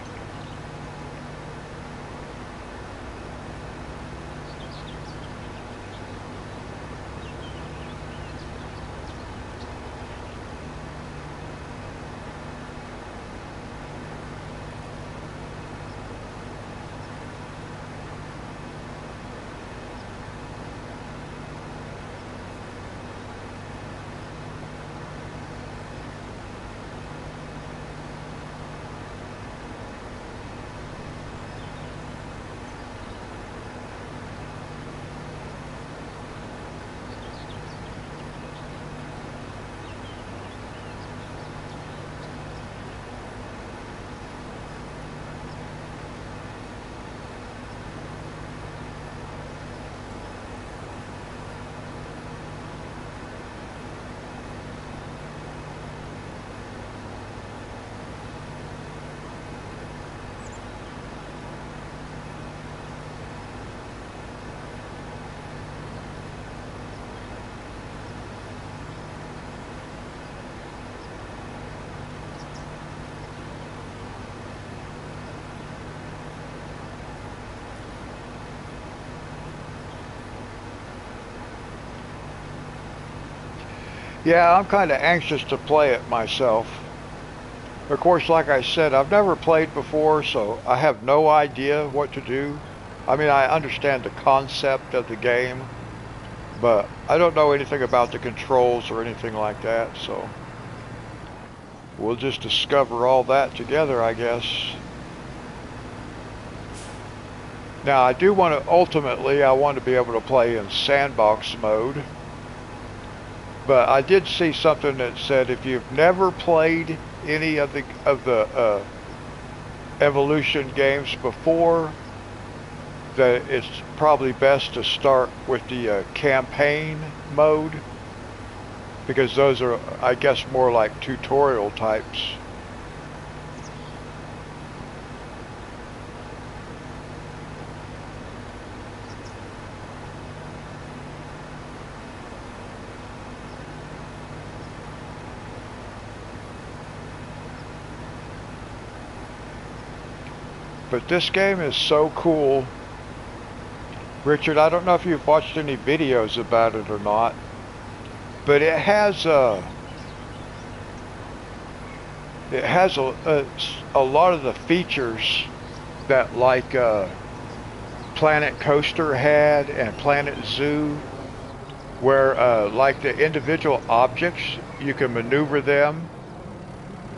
Yeah, I'm kind of anxious to play it myself. Of course, like I said, I've never played before, so I have no idea what to do. I mean, I understand the concept of the game, but I don't know anything about the controls or anything like that, so we'll just discover all that together, I guess. Now, I do want to, ultimately, I want to be able to play in sandbox mode. But I did see something that said if you've never played any of the Evolution games before, that it's probably best to start with the campaign mode, because those are, I guess, more like tutorial types. But this game is so cool. Richard, I don't know if you've watched any videos about it or not, but it has a lot of the features that like Planet Coaster had and Planet Zoo, where like the individual objects, you can maneuver them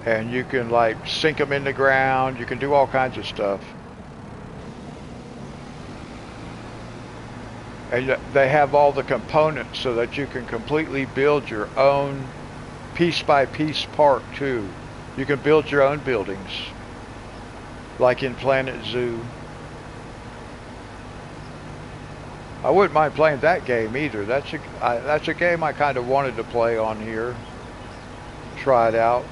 and you can like sink them in the ground. You can do all kinds of stuff. And they have all the components so that you can completely build your own piece by piece park too. You can build your own buildings, like in Planet Zoo. I wouldn't mind playing that game either. That's a game I kind of wanted to play on here. Try it out.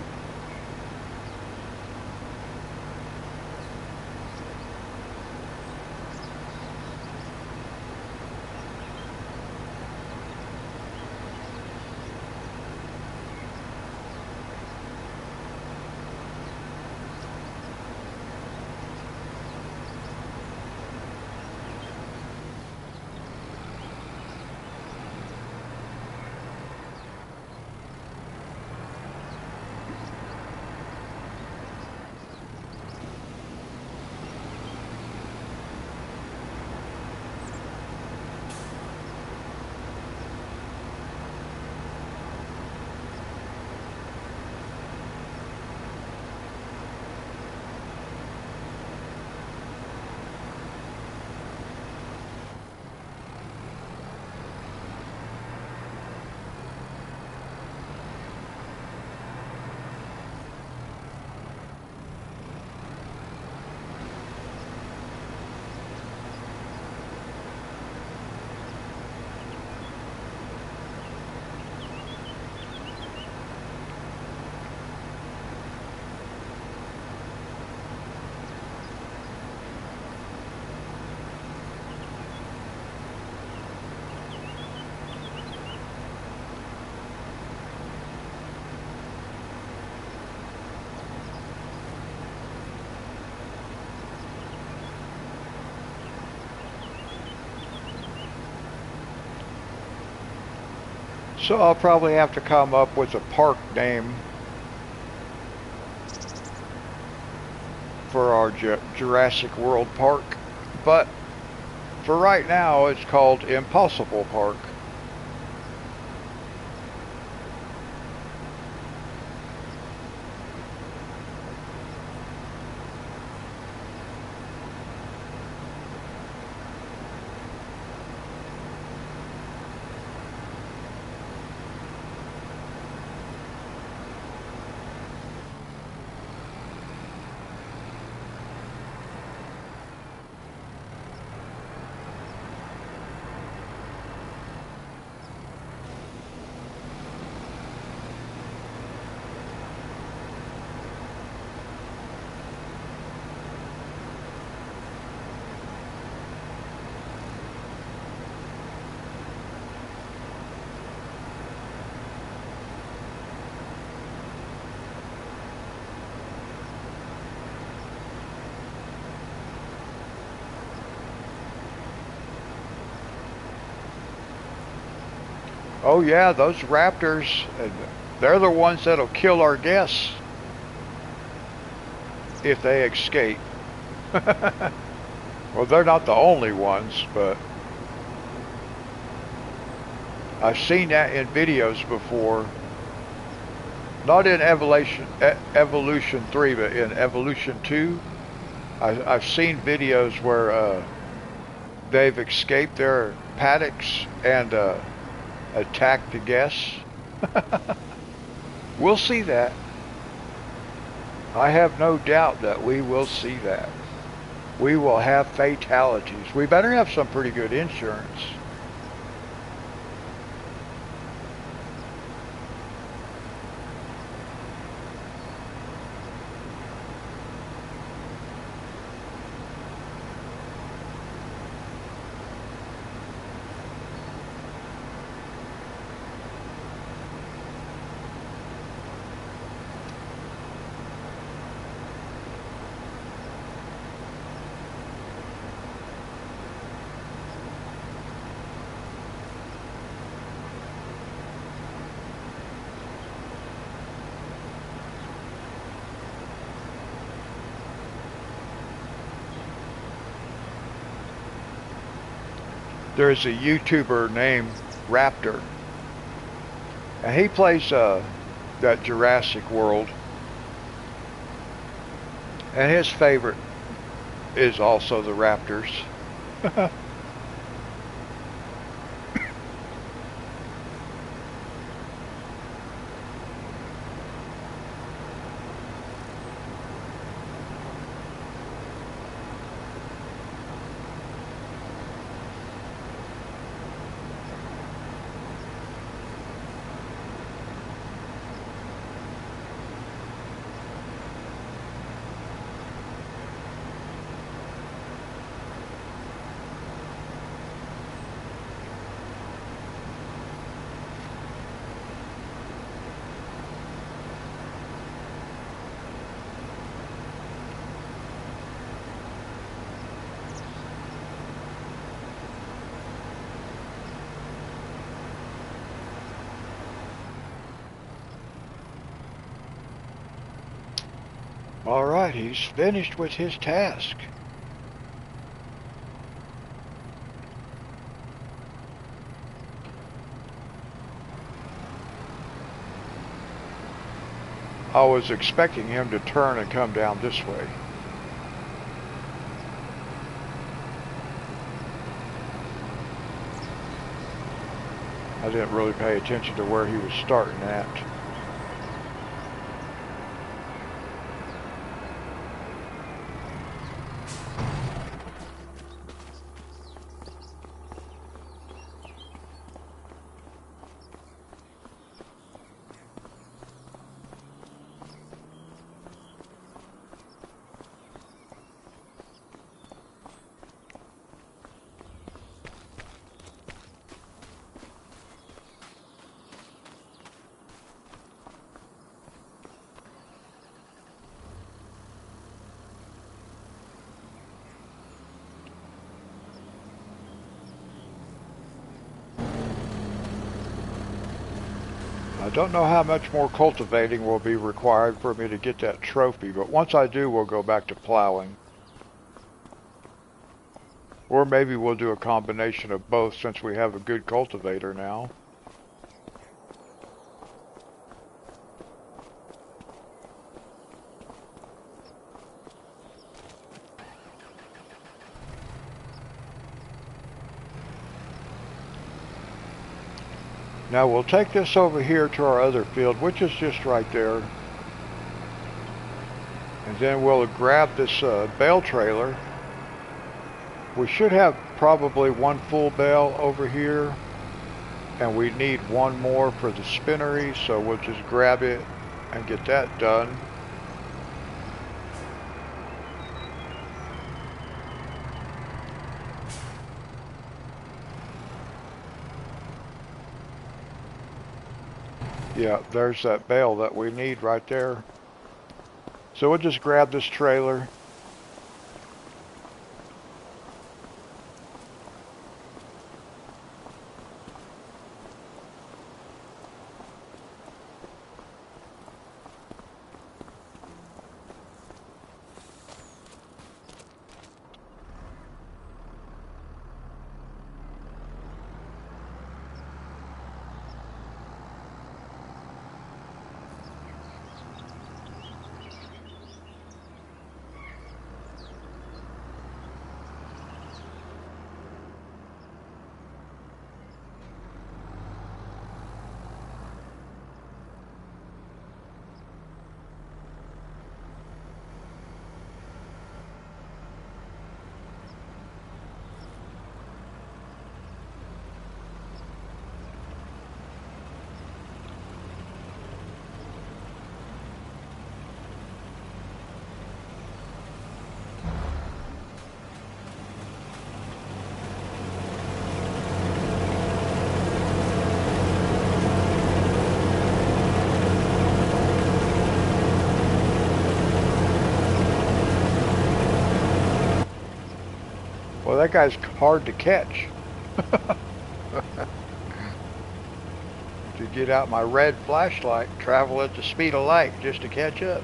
So I'll probably have to come up with a park name for our Jurassic World Park. But for right now, it's called Impossible Park. Oh yeah, those raptors, they're the ones that'll kill our guests if they escape. Well, they're not the only ones, but I've seen that in videos before. Not in Evolution 3, but in Evolution 2. I've seen videos where they've escaped their paddocks and attacked the guests. We'll see that. I have no doubt that we will see that. We will have fatalities. We better have some pretty good insurance. There's a YouTuber named Raptor, and he plays that Jurassic World, and his favorite is also the Raptors. All right, he's finished with his task. I was expecting him to turn and come down this way. I didn't really pay attention to where he was starting at. I don't know how much more cultivating will be required for me to get that trophy, but once I do, we'll go back to plowing. Or maybe we'll do a combination of both since we have a good cultivator now. Now we'll take this over here to our other field, which is just right there. And then we'll grab this bale trailer. We should have probably one full bale over here. And we need one more for the spinnery, so we'll just grab it and get that done. Yeah, there's that bale that we need right there. So we'll just grab this trailer. Well, that guy's hard to catch. To get out my red flashlight, travel at the speed of light just to catch up.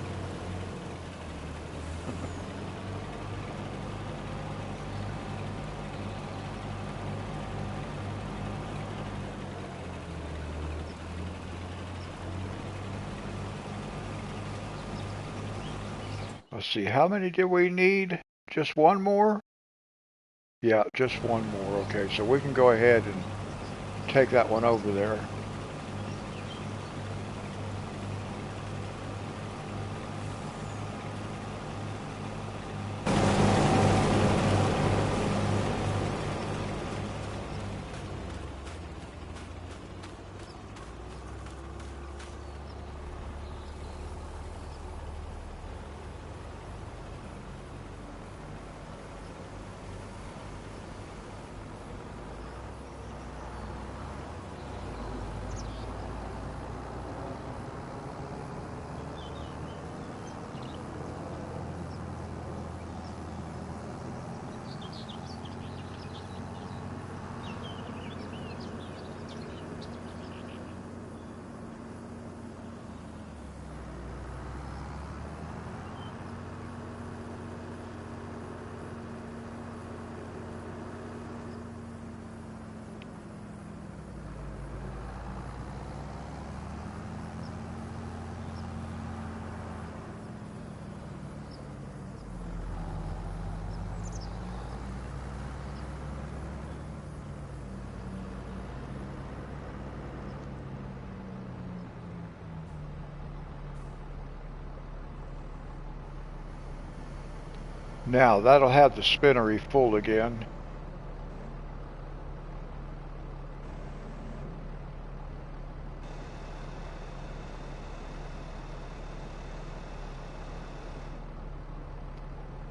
Let's see, how many did we need? Just one more? Yeah, just one more. Okay, so we can go ahead and take that one over there. Now that'll have the spinnery full again.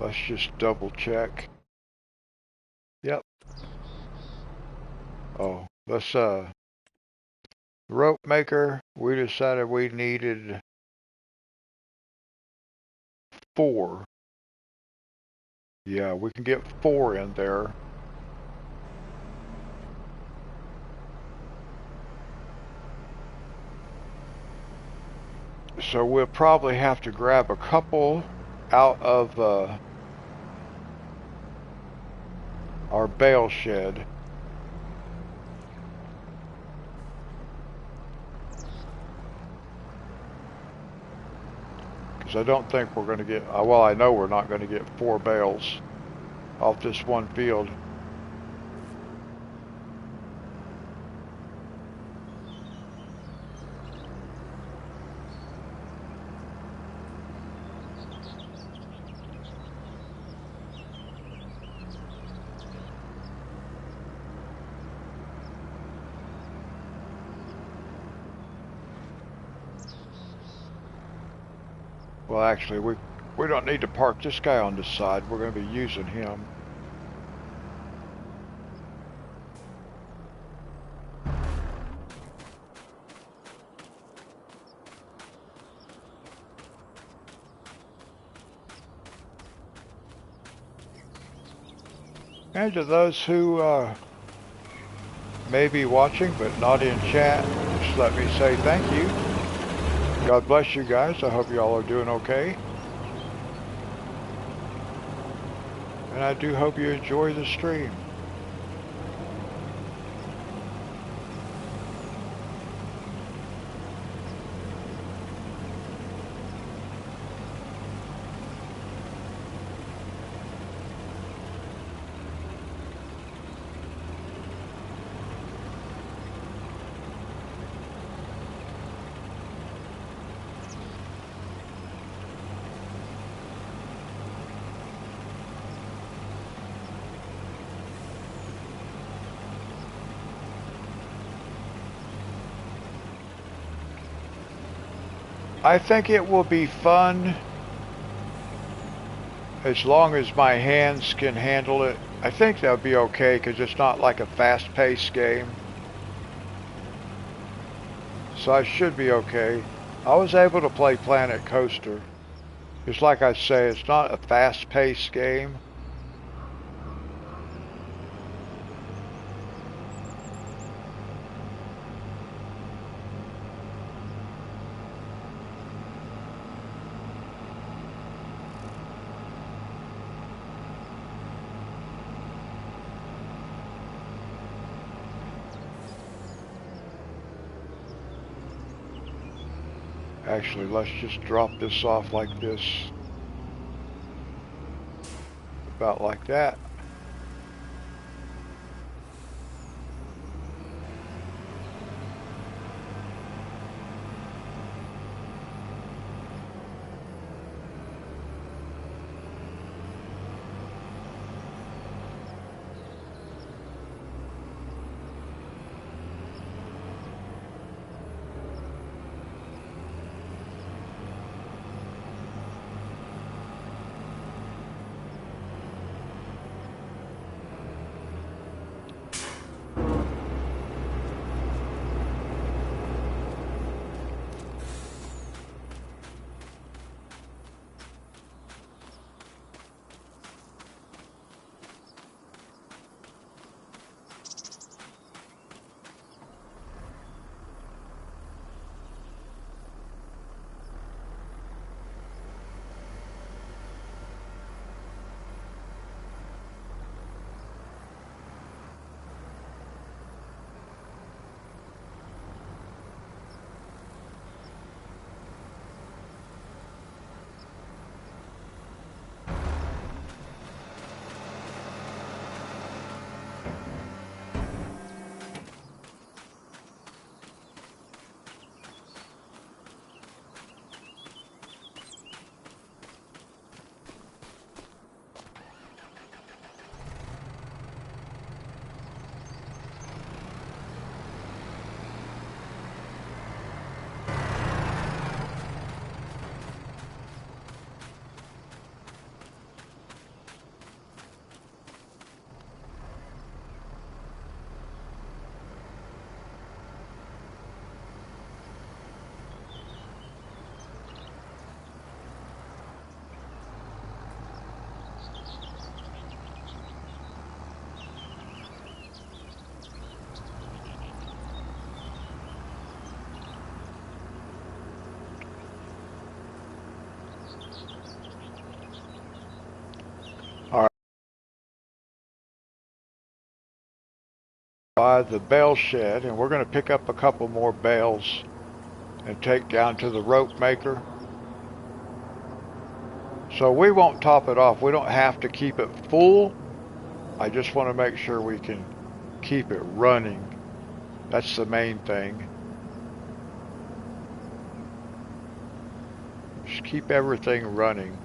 Let's just double check. Yep. Oh, let's rope maker, we decided we needed 4. Yeah, we can get 4 in there. So we'll probably have to grab a couple out of our bale shed. Because I don't think we're going to get, well, I know we're not going to get 4 bales off this one field. Well, actually, we don't need to park this guy on this side. We're going to be using him. And to those who may be watching but not in chat, just let me say thank you. God bless you guys. I hope you all are doing okay. And I do hope you enjoy the stream. I think it will be fun as long as my hands can handle it. I think that'll be okay because it's not like a fast-paced game. So I should be okay. I was able to play Planet Coaster. Just like I say, it's not a fast-paced game. Actually, let's just drop this off like this. About like that. by the bale shed, and we're going to pick up a couple more bales and take down to the rope maker. So we won't top it off. We don't have to keep it full. I just want to make sure we can keep it running. That's the main thing. Just keep everything running.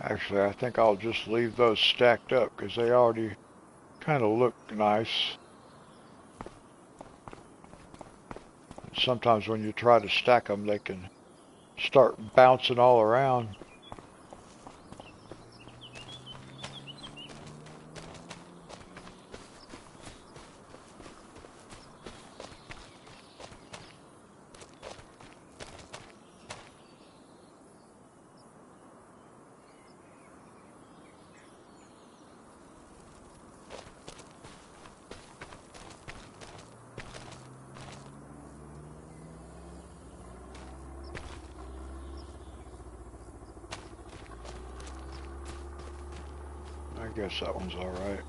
Actually, I think I'll just leave those stacked up because they already kind of look nice. Sometimes when you try to stack them, they can start bouncing all around. I guess that one's all right.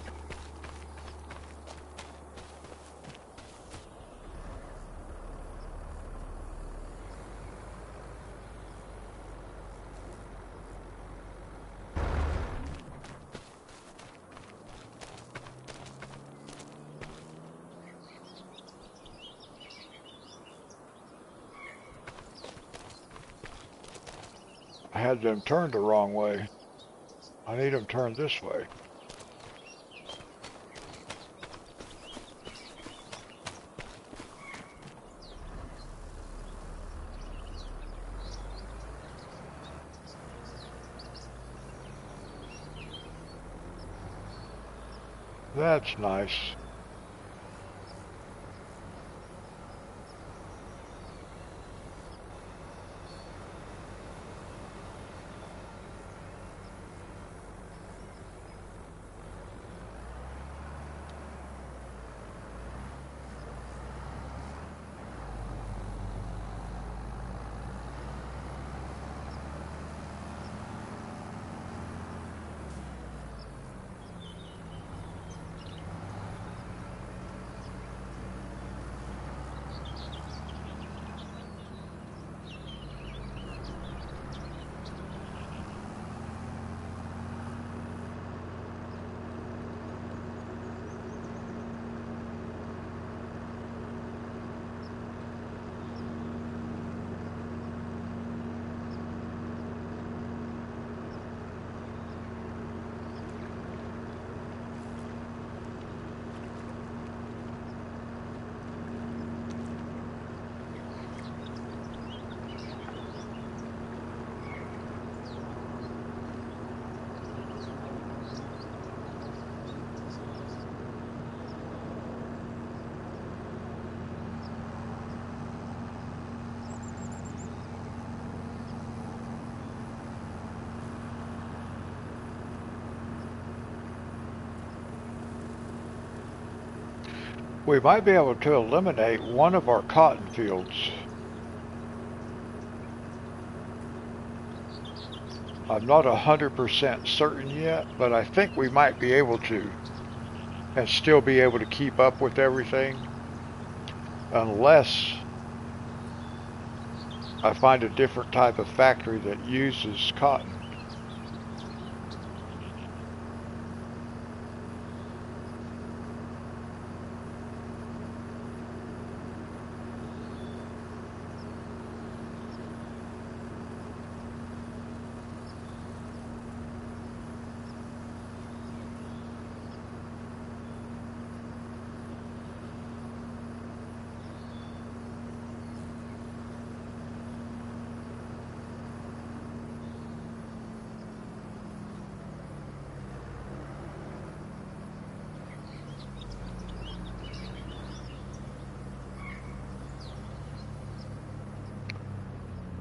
I had them turned the wrong way. I need them turned this way. That's nice. We might be able to eliminate one of our cotton fields. I'm not 100% certain yet, but I think we might be able to, and still be able to keep up with everything, unless I find a different type of factory that uses cotton.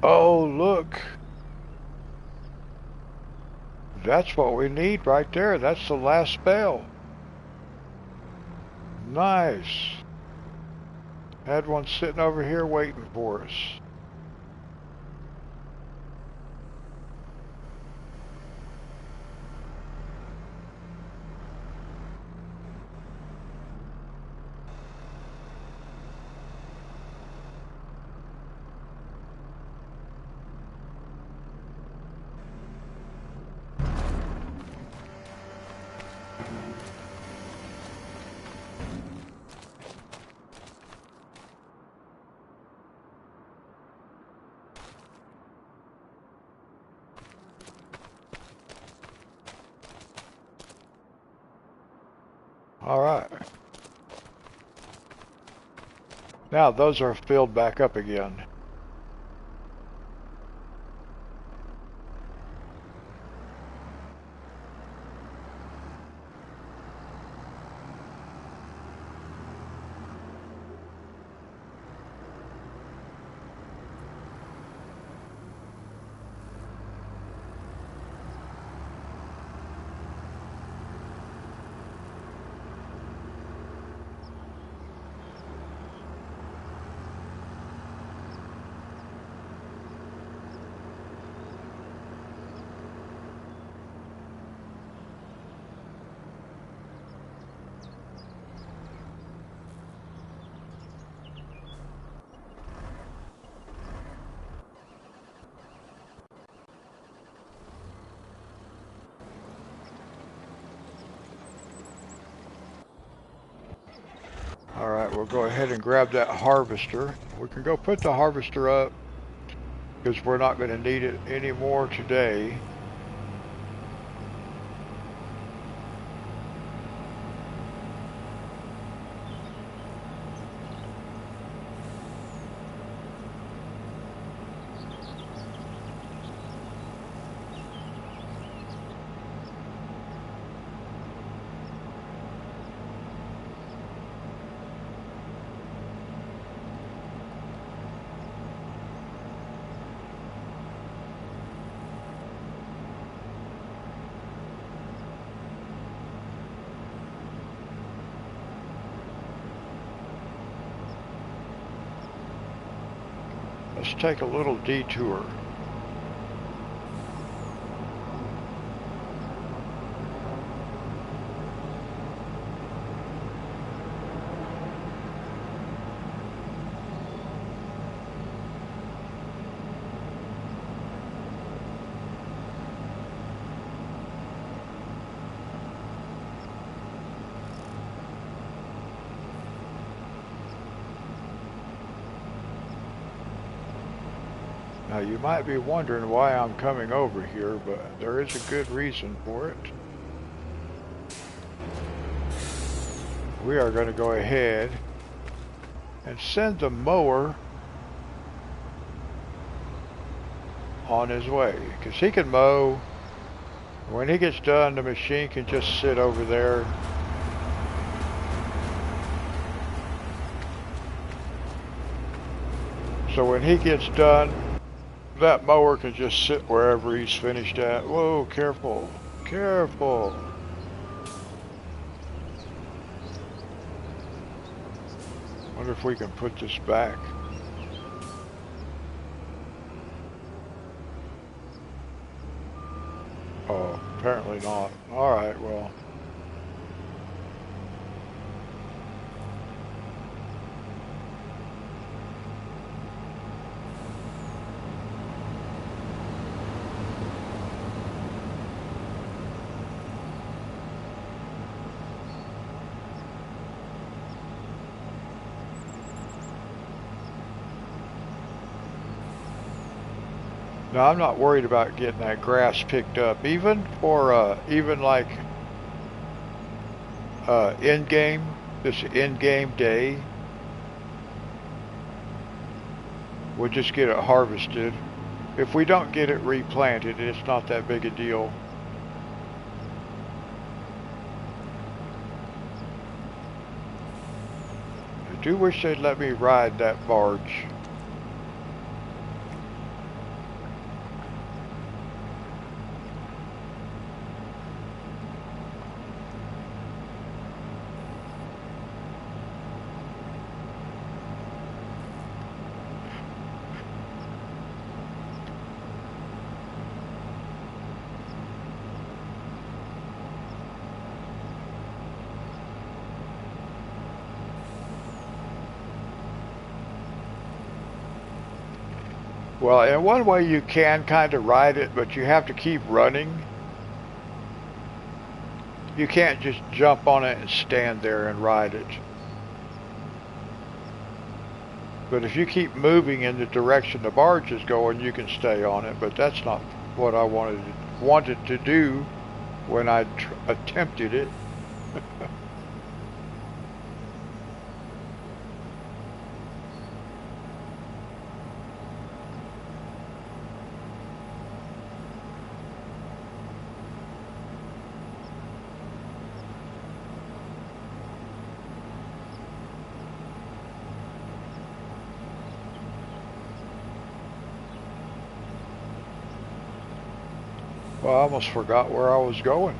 Oh, look. That's what we need right there. That's the last bale. Nice. Had one sitting over here waiting for us. All right. Now those are filled back up again. All right, we'll go ahead and grab that harvester. We can go put the harvester up because we're not going to need it anymore today. Let's take a little detour. Now you might be wondering why I'm coming over here, but there is a good reason for it. We are going to go ahead and send the mower on his way, because he can mow. When he gets done, the machine can just sit over there. So when he gets done, that mower can just sit wherever he's finished at. Whoa, careful, careful. if we can put this back. Oh, apparently not. Alright, well. No, I'm not worried about getting that grass picked up. Even for, even like, in-game, this in-game day, we'll just get it harvested. If we don't get it replanted, it's not that big a deal. I do wish they'd let me ride that barge. Well, in one way you can kind of ride it, but you have to keep running. You can't just jump on it and stand there and ride it. But if you keep moving in the direction the barge is going, you can stay on it. But that's not what I wanted to do when I attempted it. Well, I almost forgot where I was going.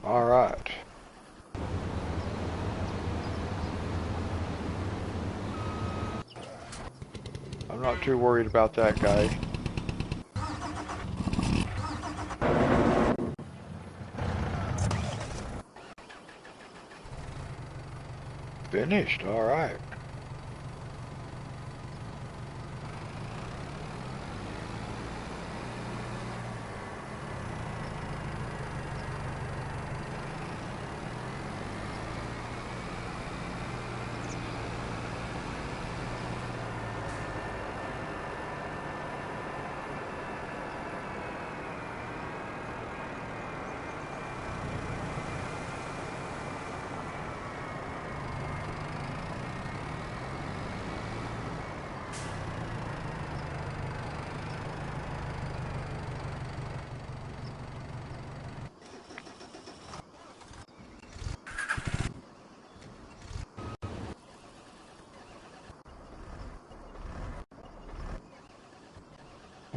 All right. I'm not too worried about that guy. Finished, all right.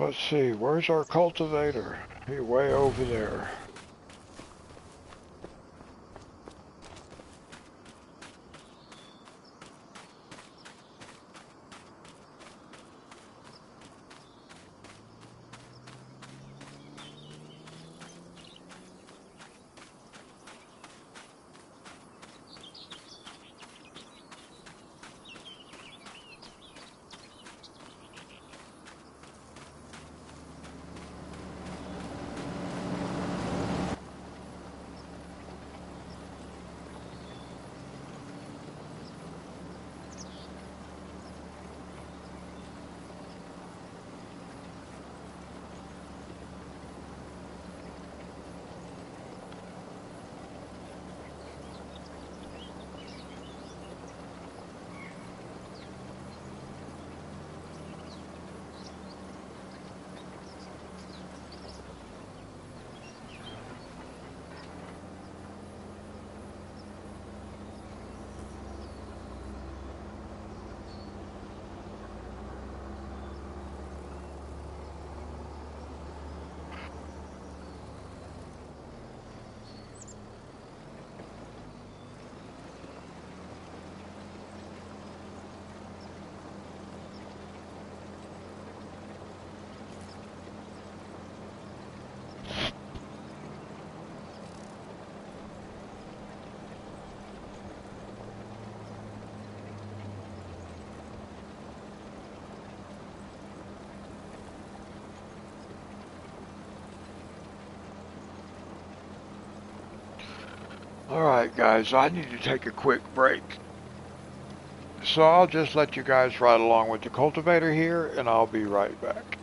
Let's see, where's our cultivator? He's way over there. Alright guys, I need to take a quick break. So I'll just let you guys ride along with the cultivator here and I'll be right back.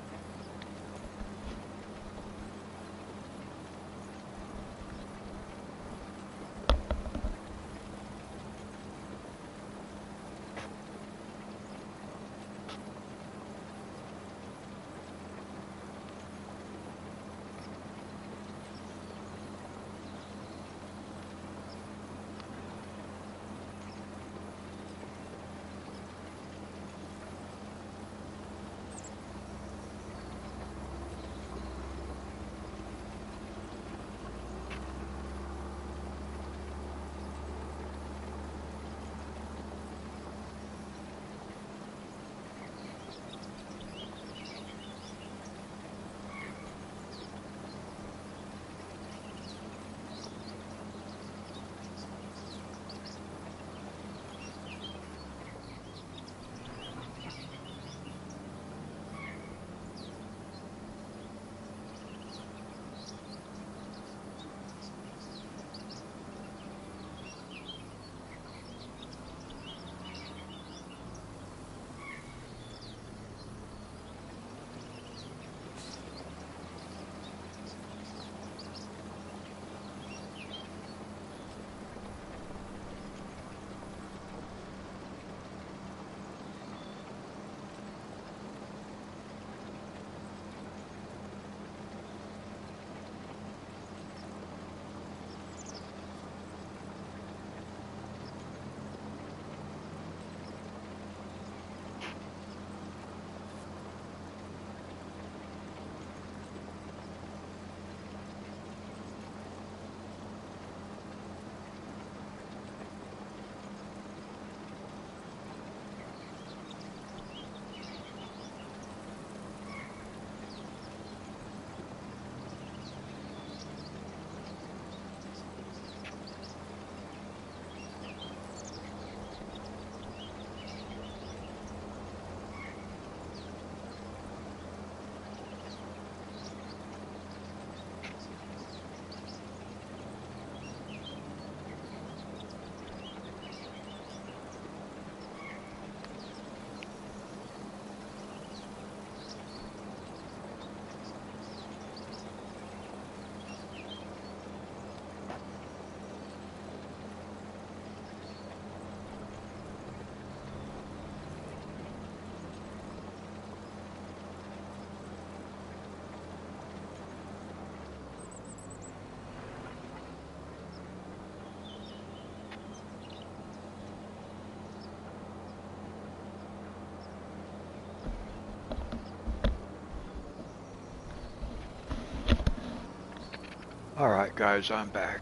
Alright guys, I'm back.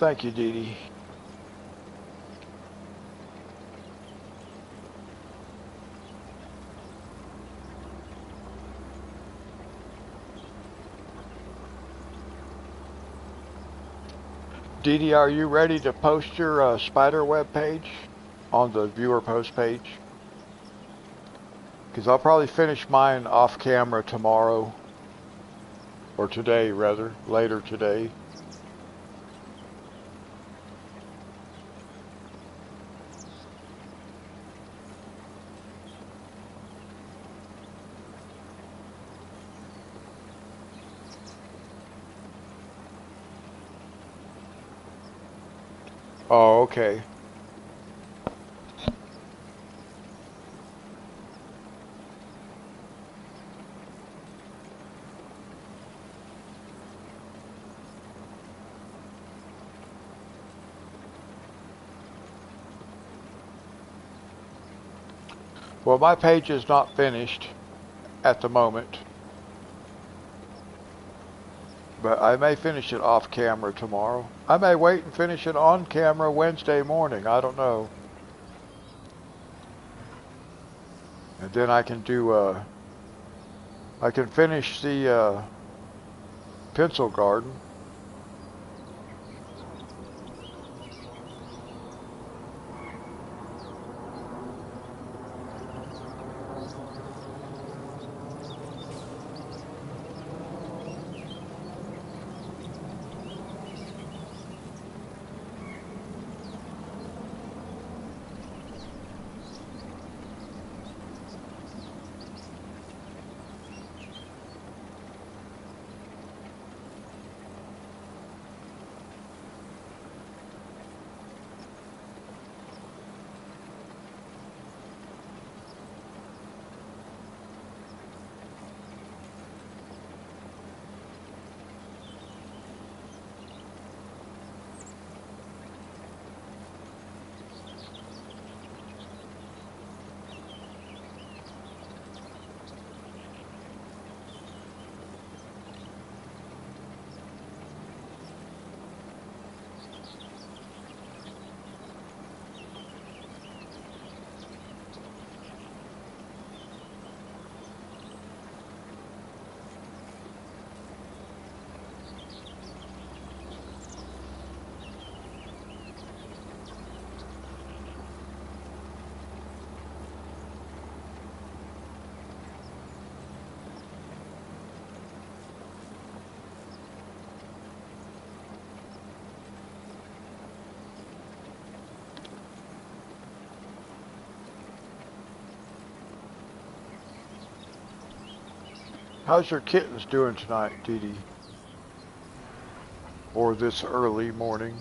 Thank you, Dee Dee. Dee Dee, are you ready to post your spider web page on the viewer post page? Because I'll probably finish mine off camera tomorrow. Or today, rather. Later today. Oh, okay. Well, my page is not finished at the moment. But I may finish it off camera tomorrow. I may wait and finish it on camera Wednesday morning. I don't know. And then I can do, I can finish the pencil garden. How's your kittens doing tonight, Dee Dee? Or this early morning?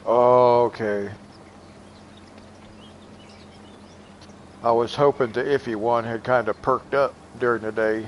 Okay. I was hoping the iffy one had kind of perked up during the day.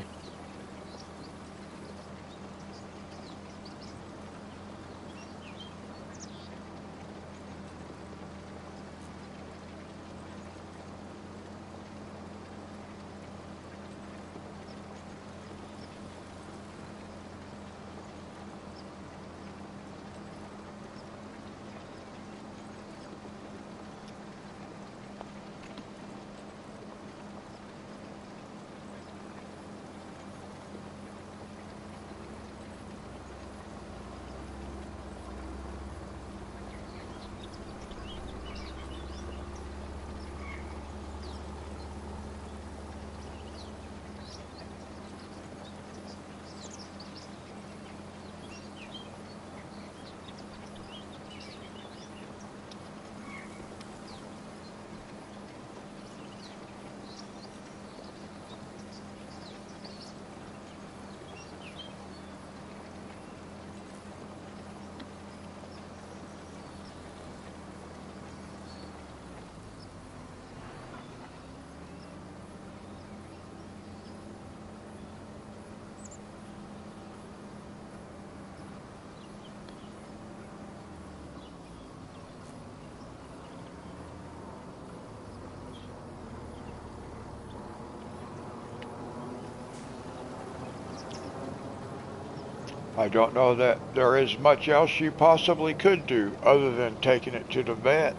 I don't know that there is much else you possibly could do other than taking it to the vet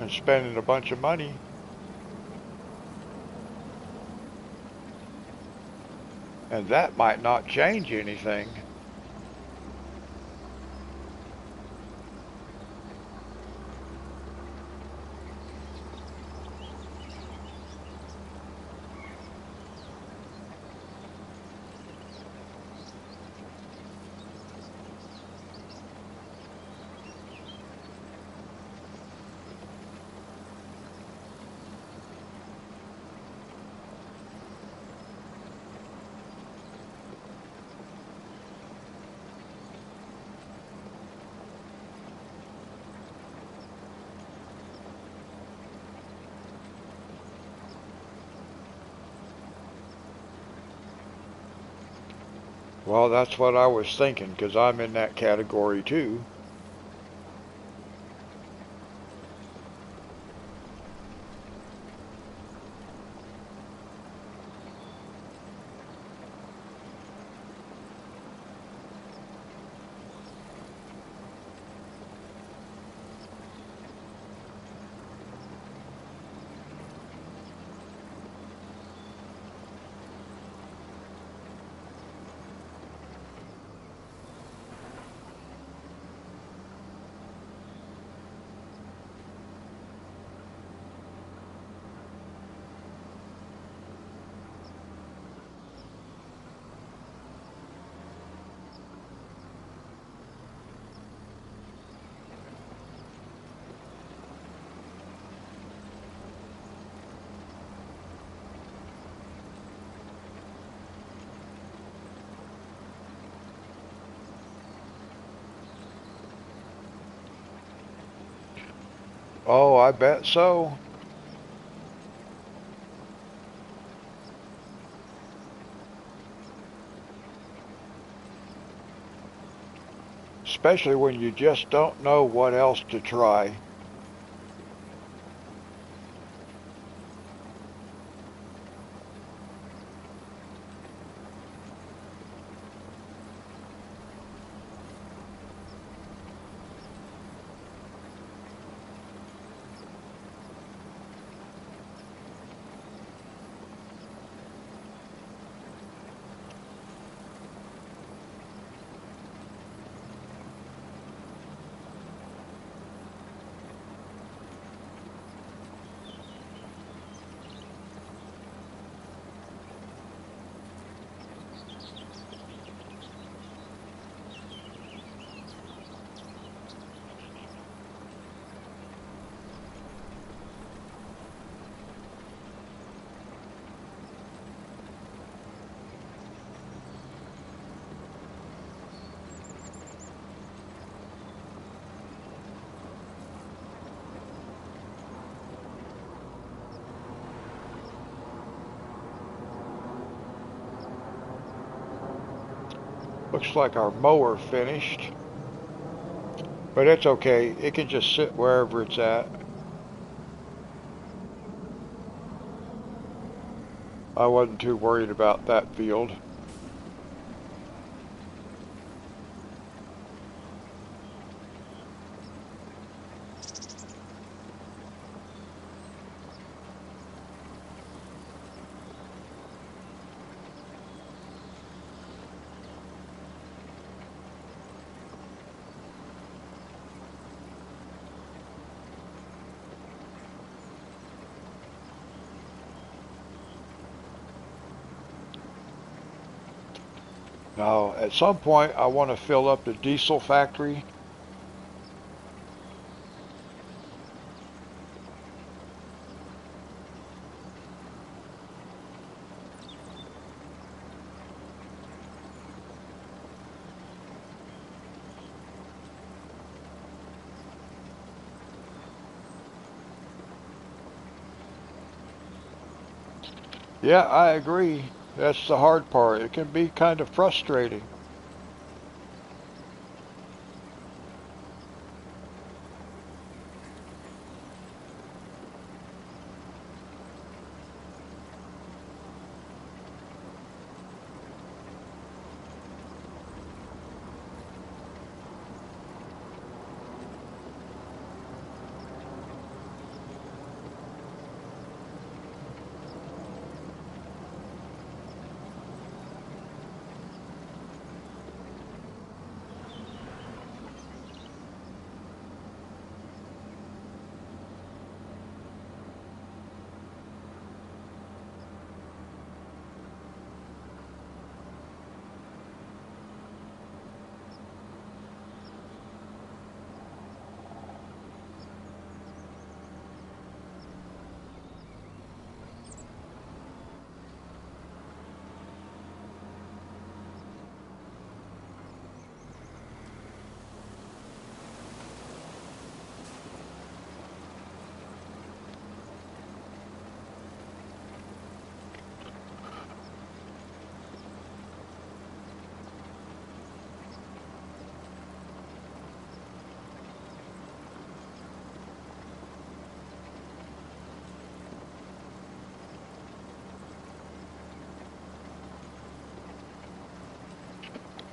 and spending a bunch of money. And that might not change anything. Well, that's what I was thinking, because I'm in that category too. Oh, I bet so. Especially when you just don't know what else to try. Looks like our mower finished, but it's okay. It can just sit wherever it's at. I wasn't too worried about that field. Now, at some point, I want to fill up the diesel factory. Yeah, I agree. That's the hard part. It can be kind of frustrating.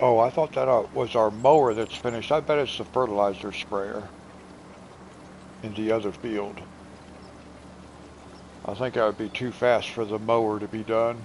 Oh, I thought that was our mower that's finished. I bet it's the fertilizer sprayer in the other field. I think that would be too fast for the mower to be done.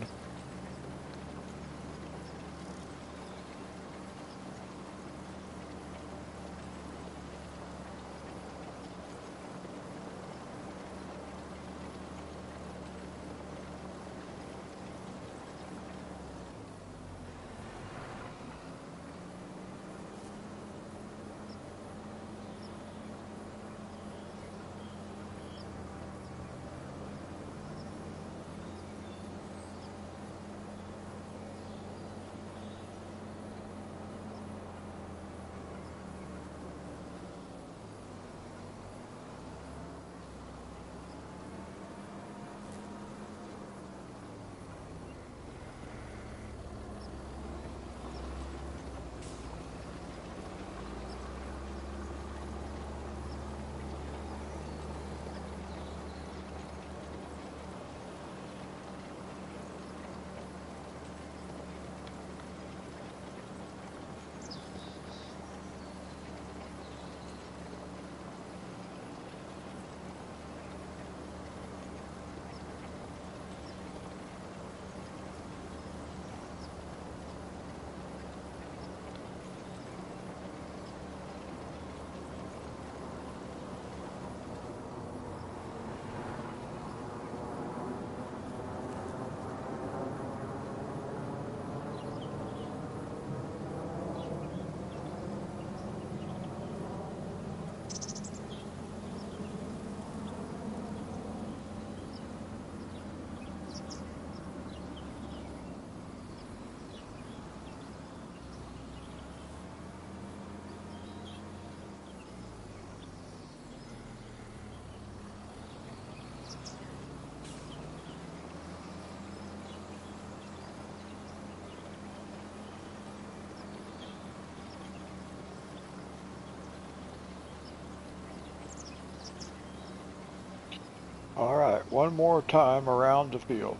All right, one more time around the field.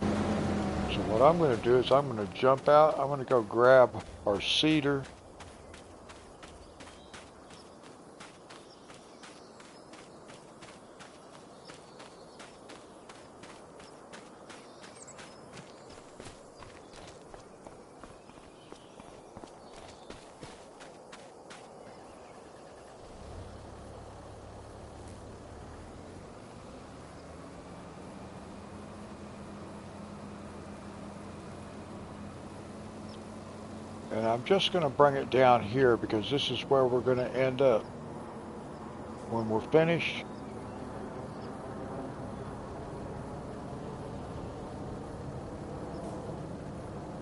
So what I'm going to do is I'm going to jump out. I'm going to go grab our seeder. And I'm just going to bring it down here because this is where we're going to end up when we're finished.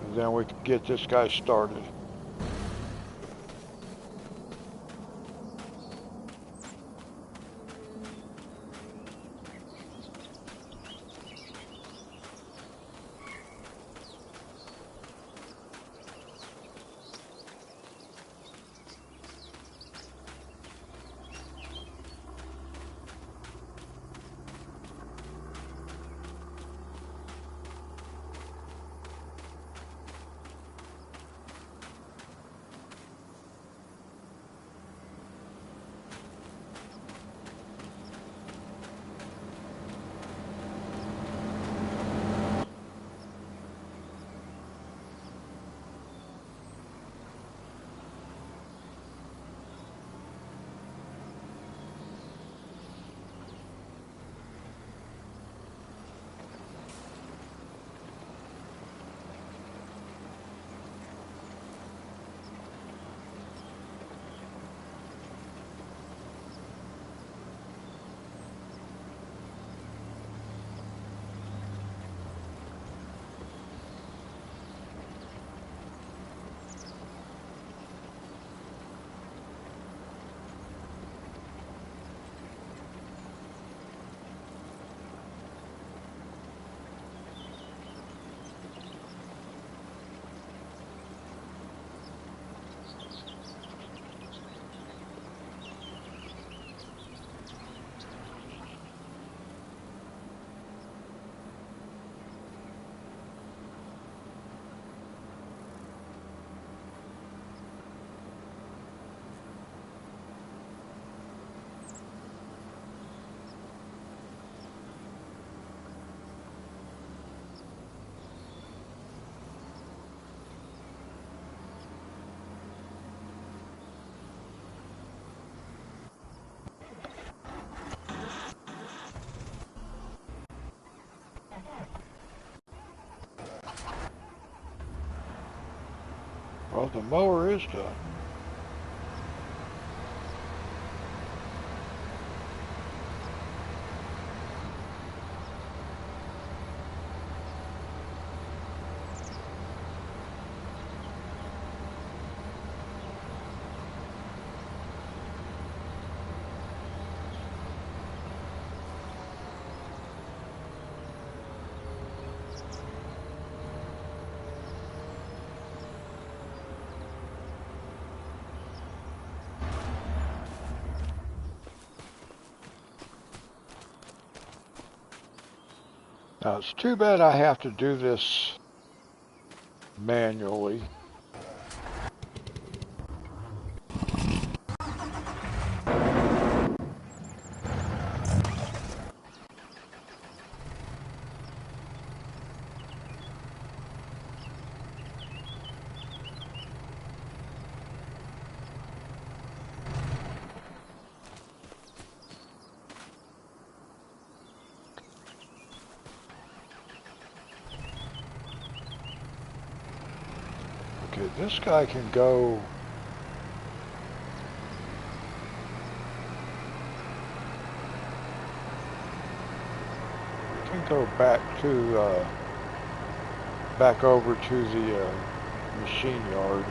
And then we can get this guy started. Well, the mower is done. Now, it's too bad I have to do this manually. Okay, this guy can go. Can go back over to the machine yard.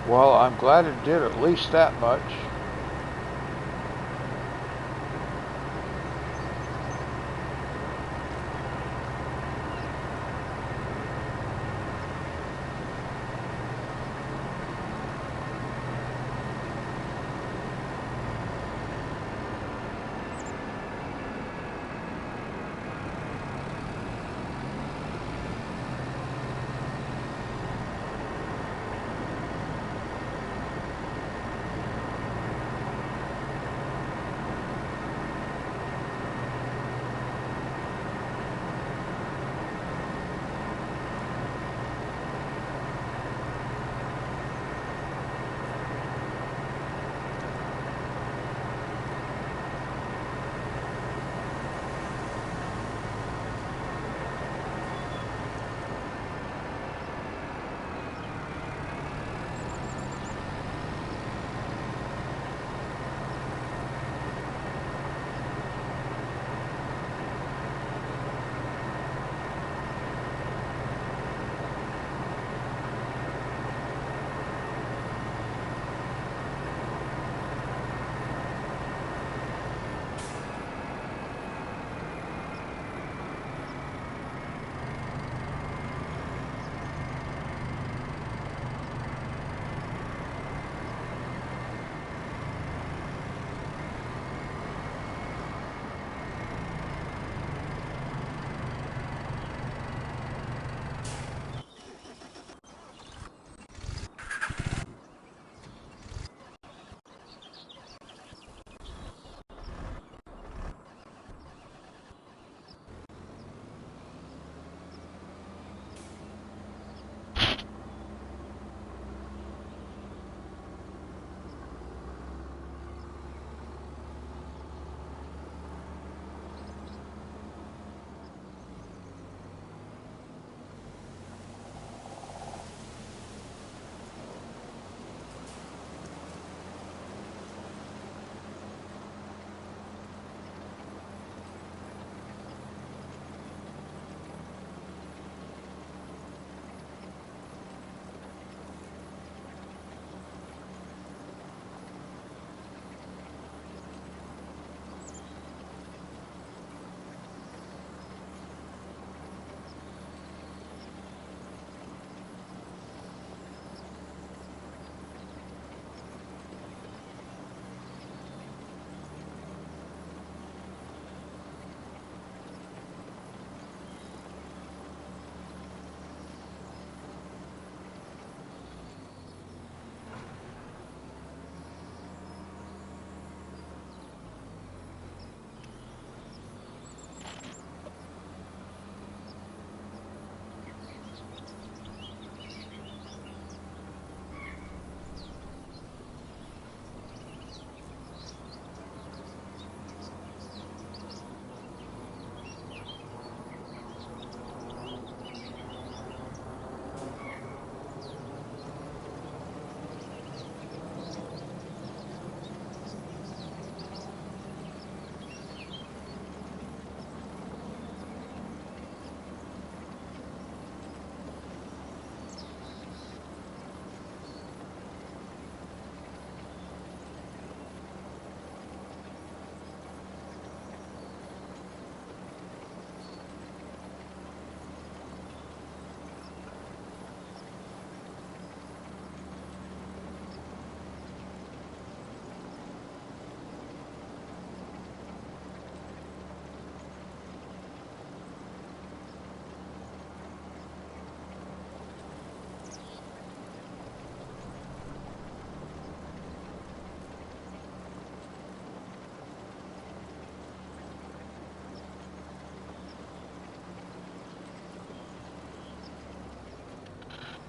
Well, I'm glad it did at least that much.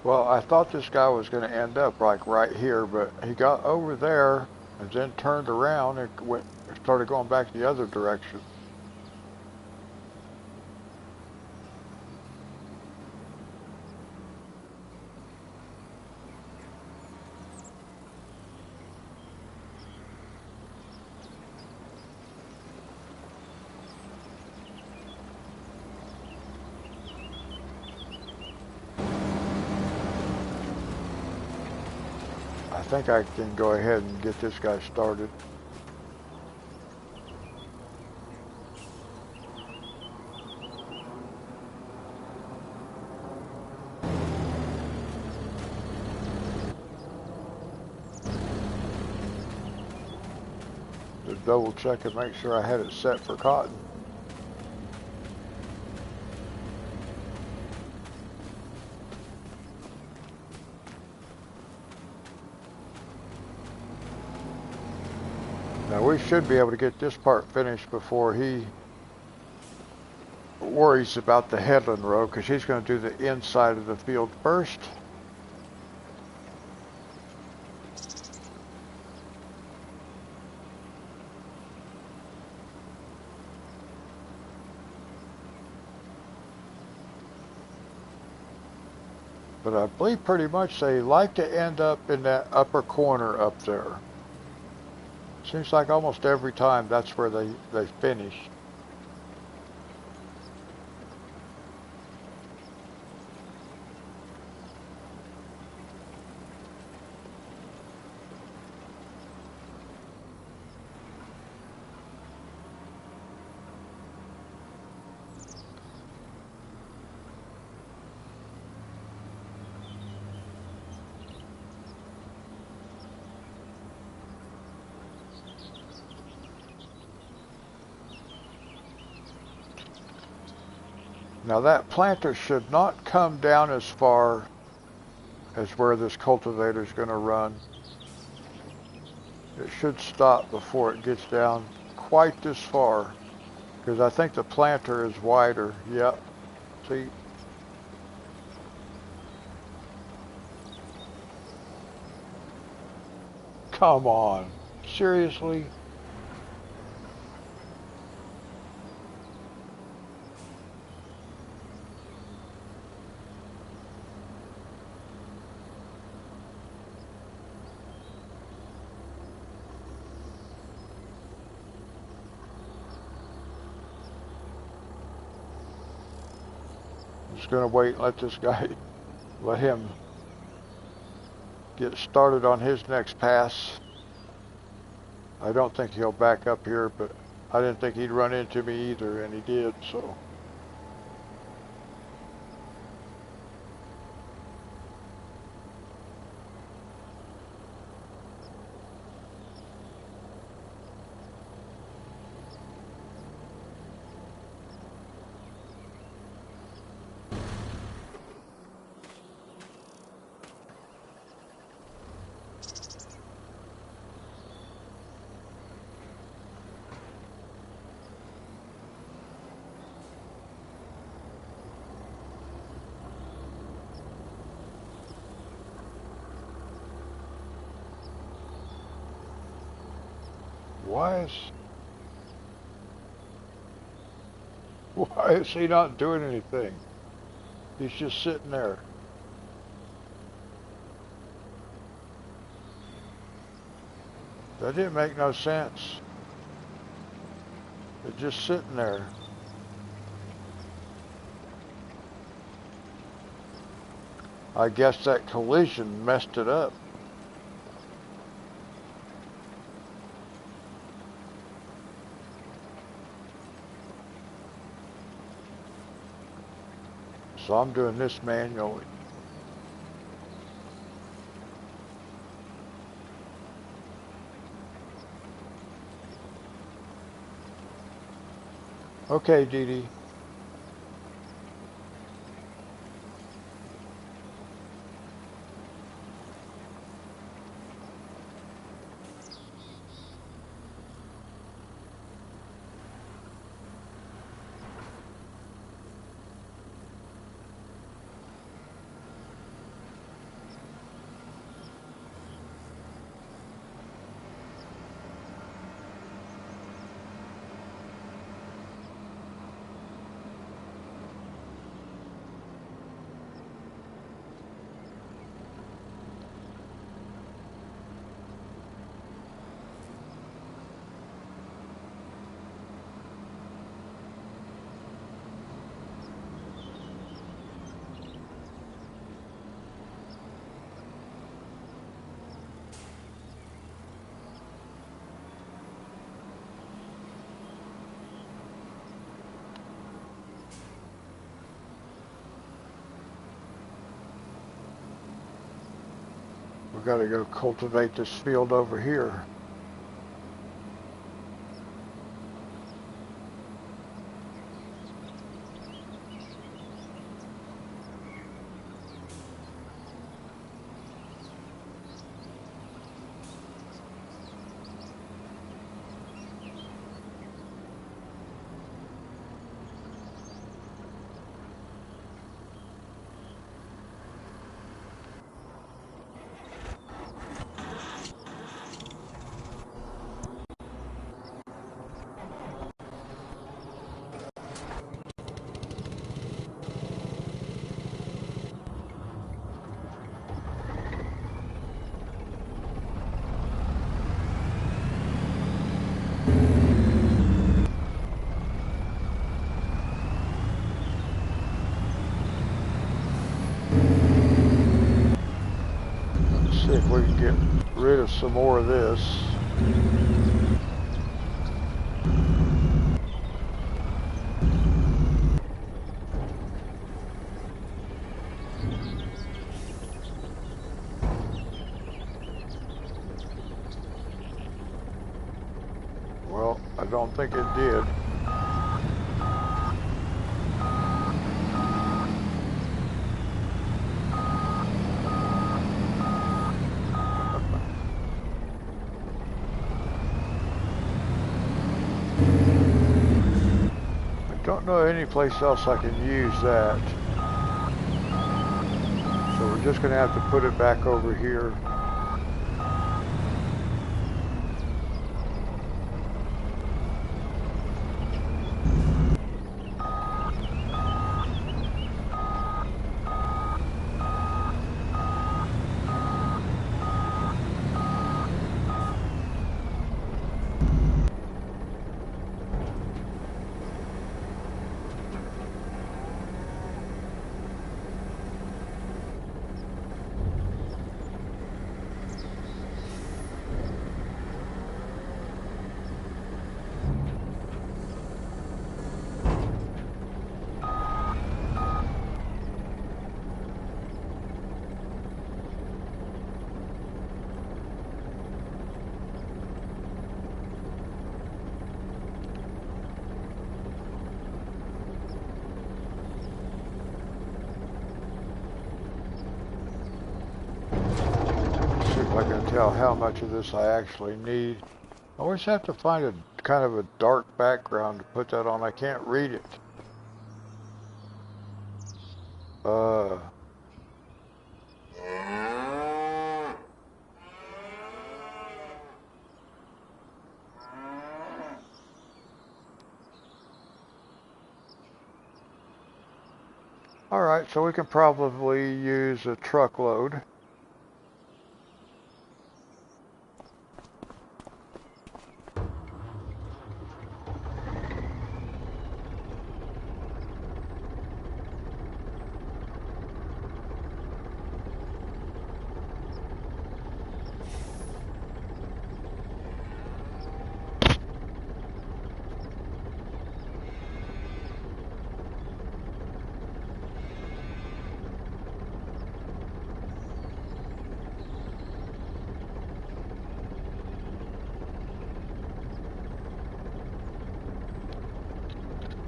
Well, I thought this guy was going to end up like right here, but he got over there and then turned around and started going back the other direction. think I can go ahead and get this guy started. Just double check and make sure I had it set for cotton. Now we should be able to get this part finished before he worries about the headland row, because he's going to do the inside of the field first. But I believe pretty much they like to end up in that upper corner up there. Seems like almost every time that's where they finish. Now that planter should not come down as far as where this cultivator is going to run. It should stop before it gets down quite this far, because I think the planter is wider. Yep. See? Come on. Seriously? Just gonna wait and let this guy, let him get started on his next pass. I don't think he'll back up here, but I didn't think he'd run into me either, and he did, so. Why is he not doing anything? He's just sitting there. That didn't make no sense. It's just sitting there. I guess that collision messed it up. So I'm doing this manually. Okay, Dee Dee. got to go cultivate this field over here. See if we can get rid of some more of this. Well, I don't think it did. Don't know any place else I can use that. So we're just going to have to put it back over here. I can tell how much of this I actually need. I always have to find a kind of a dark background to put that on. I can't read it. Alright, so we can probably use a truckload.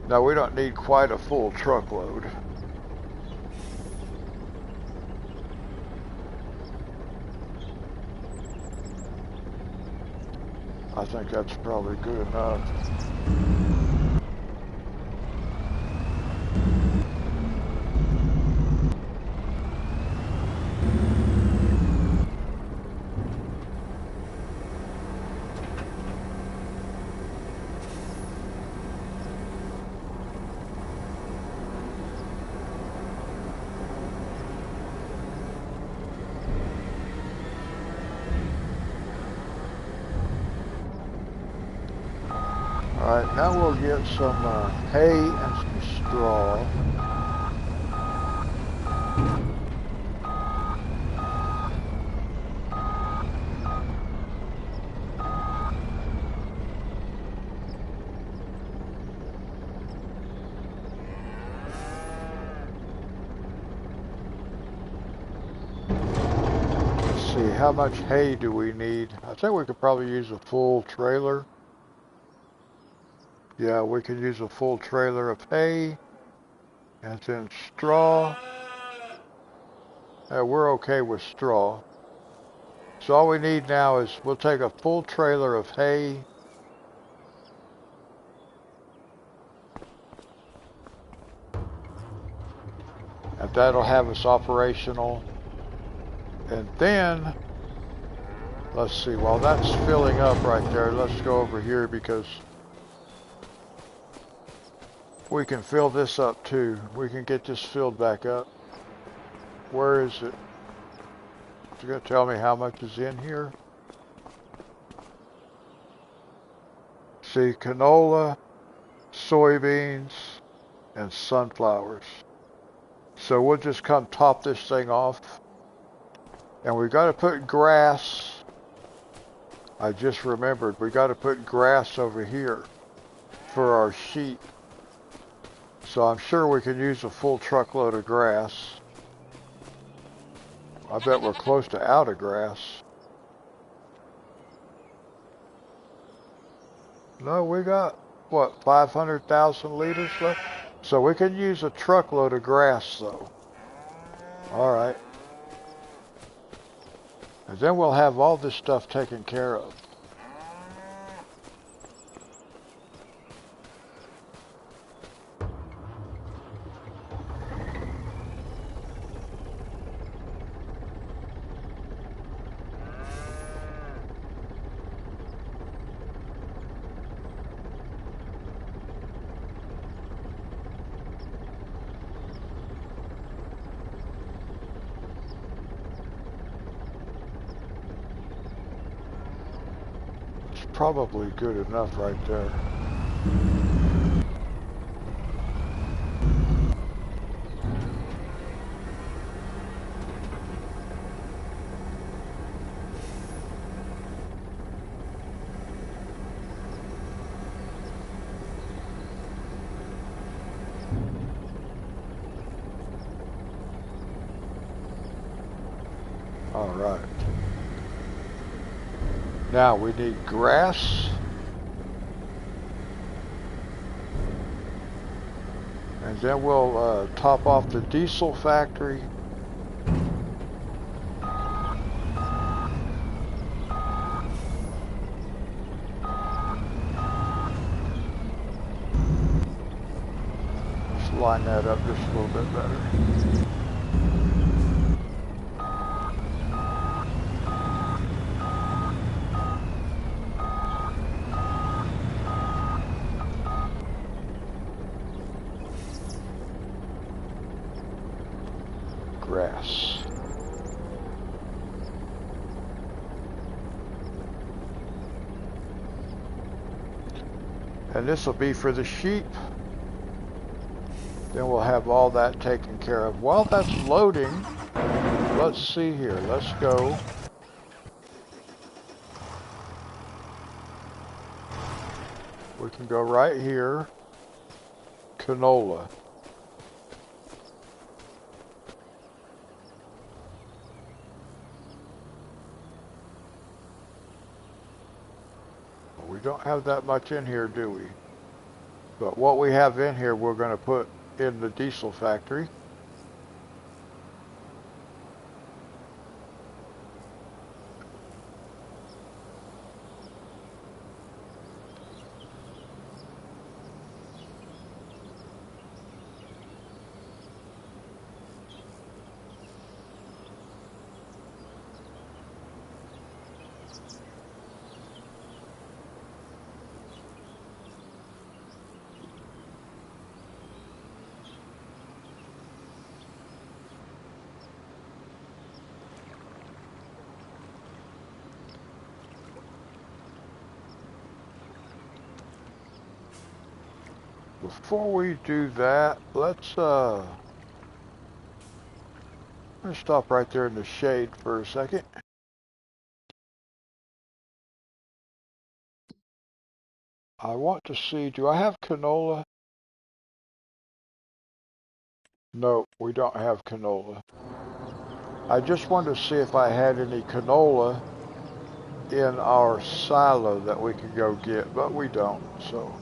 Now we don't need quite a full truckload. I think that's probably good enough. Alright, now we'll get some hay and some straw. Let's see, how much hay do we need? I think we could probably use a full trailer. Yeah, we could use a full trailer of hay. And then straw. We're okay with straw. So all we need now is we'll take a full trailer of hay. And that'll have us operational. And then, let's see, while that's filling up right there, let's go over here because we can fill this up too. We can get this filled back up. Where is it? You gonna tell me how much is in here? See, canola, soybeans, and sunflowers. So we'll just come top this thing off. And we got to put grass. I just remembered, we got to put grass over here for our sheep. So I'm sure we can use a full truckload of grass. I bet we're close to out of grass. No, we got, what, 500,000 liters left? So we can use a truckload of grass, though. All right. And then we'll have all this stuff taken care of. Probably good enough right there. All right. Now we need grass. And then we'll top off the diesel factory. Let's line that up just a little bit better. Grass. And this will be for the sheep. Then we'll have all that taken care of. While that's loading, let's see here. Let's go. We can go right here. Canola. We don't have that much in here, do we? But what we have in here, we're going to put in the diesel factory. Before we do that, let's stop right there in the shade for a second. I want to see, do I have canola? No, we don't have canola. I just wanted to see if I had any canola in our silo that we could go get, but we don't, so.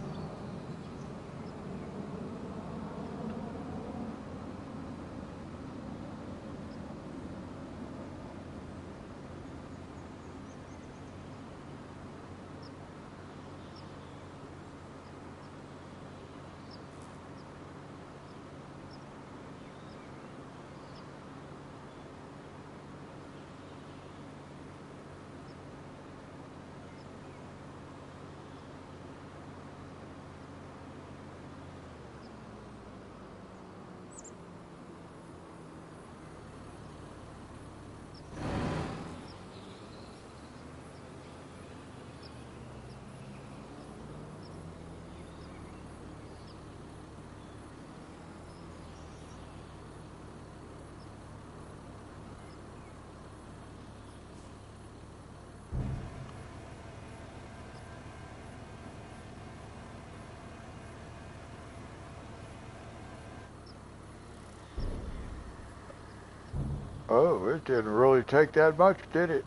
Oh, it didn't really take that much, did it?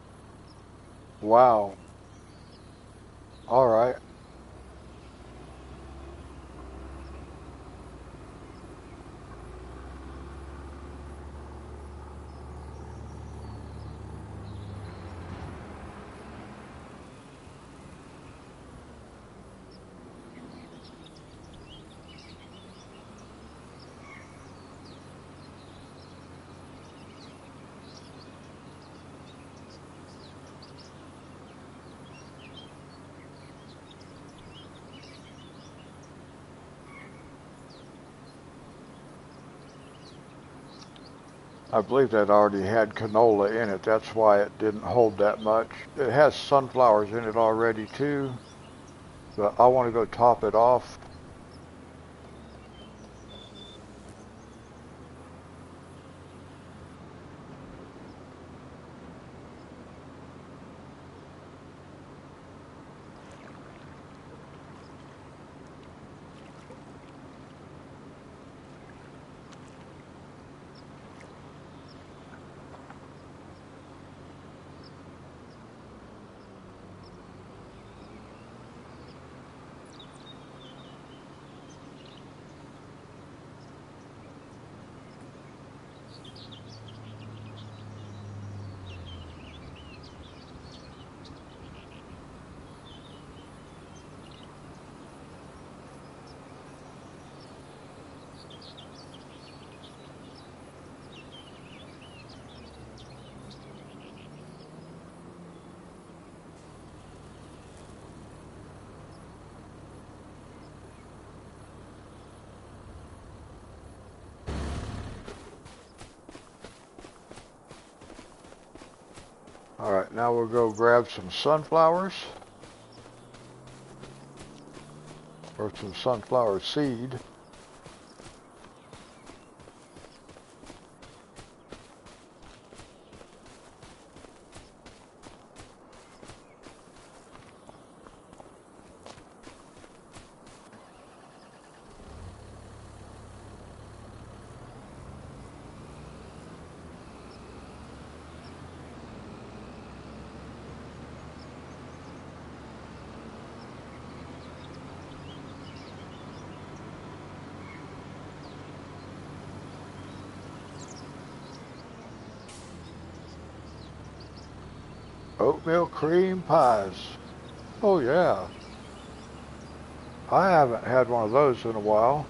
Wow. All right. I believe that already had canola in it. That's why it didn't hold that much. It has sunflowers in it already too, but I want to go top it off. All right, now we'll go grab some sunflowers or some sunflower seed. Oatmeal cream pies. Oh yeah, I haven't had one of those in a while.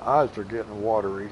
eyes are getting watery.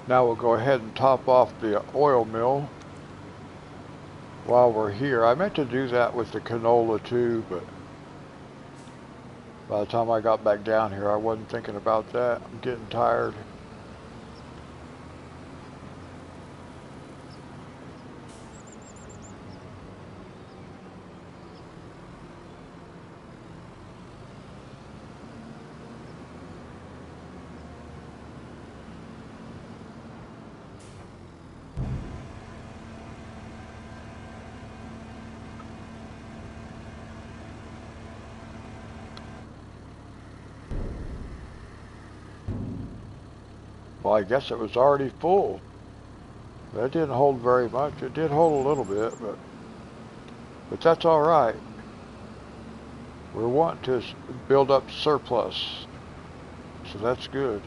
Now we'll go ahead and top off the oil mill while we're here. I meant to do that with the canola too, but by the time I got back down here, I wasn't thinking about that. I'm getting tired. Well, I guess it was already full. That didn't hold very much. It did hold a little bit, but that's all right. We're wanting to build up surplus, so that's good.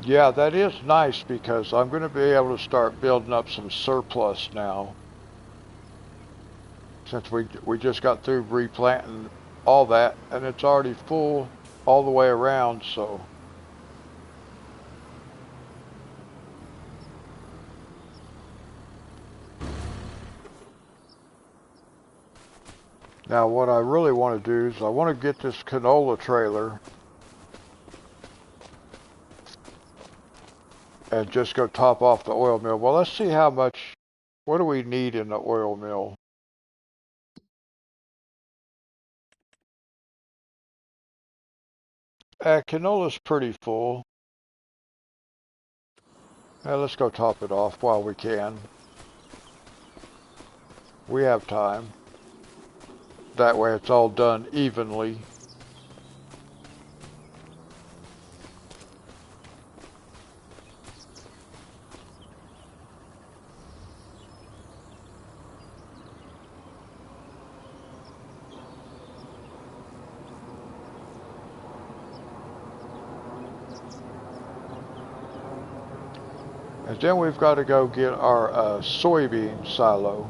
Yeah, that is nice because I'm going to be able to start building up some surplus now. Since we just got through replanting all that, and it's already full all the way around, so. Now what I really want to do is I want to get this canola trailer and just go top off the oil mill. Well, let's see how much, what do we need in the oil mill? Canola's pretty full. Let's go top it off while we can. We have time. That way it's all done evenly. And then we've got to go get our soybean silo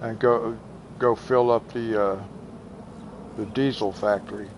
and go fill up the diesel factory.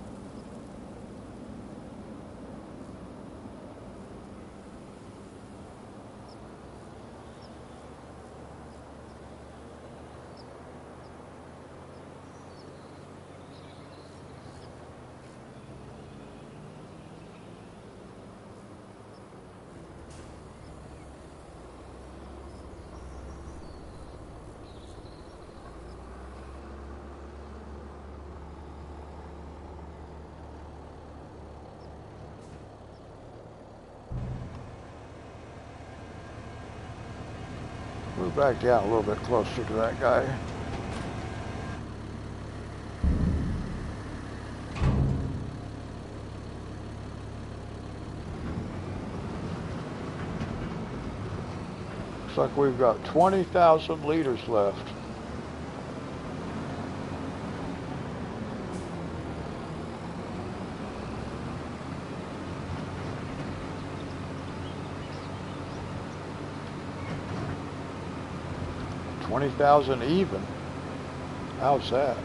Move back down a little bit closer to that guy. Looks like we've got 20,000 liters left. $20,000 even. How's that?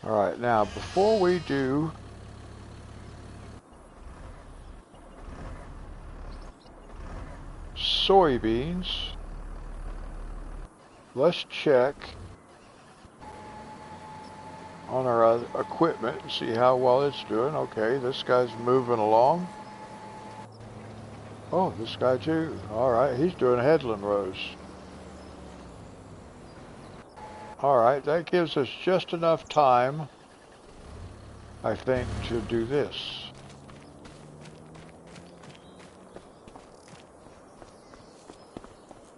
All right, now before we do soybeans, let's check on our equipment and see how well it's doing. Okay, this guy's moving along. Oh, this guy too. All right, he's doing headland rows. All right, that gives us just enough time, I think, to do this.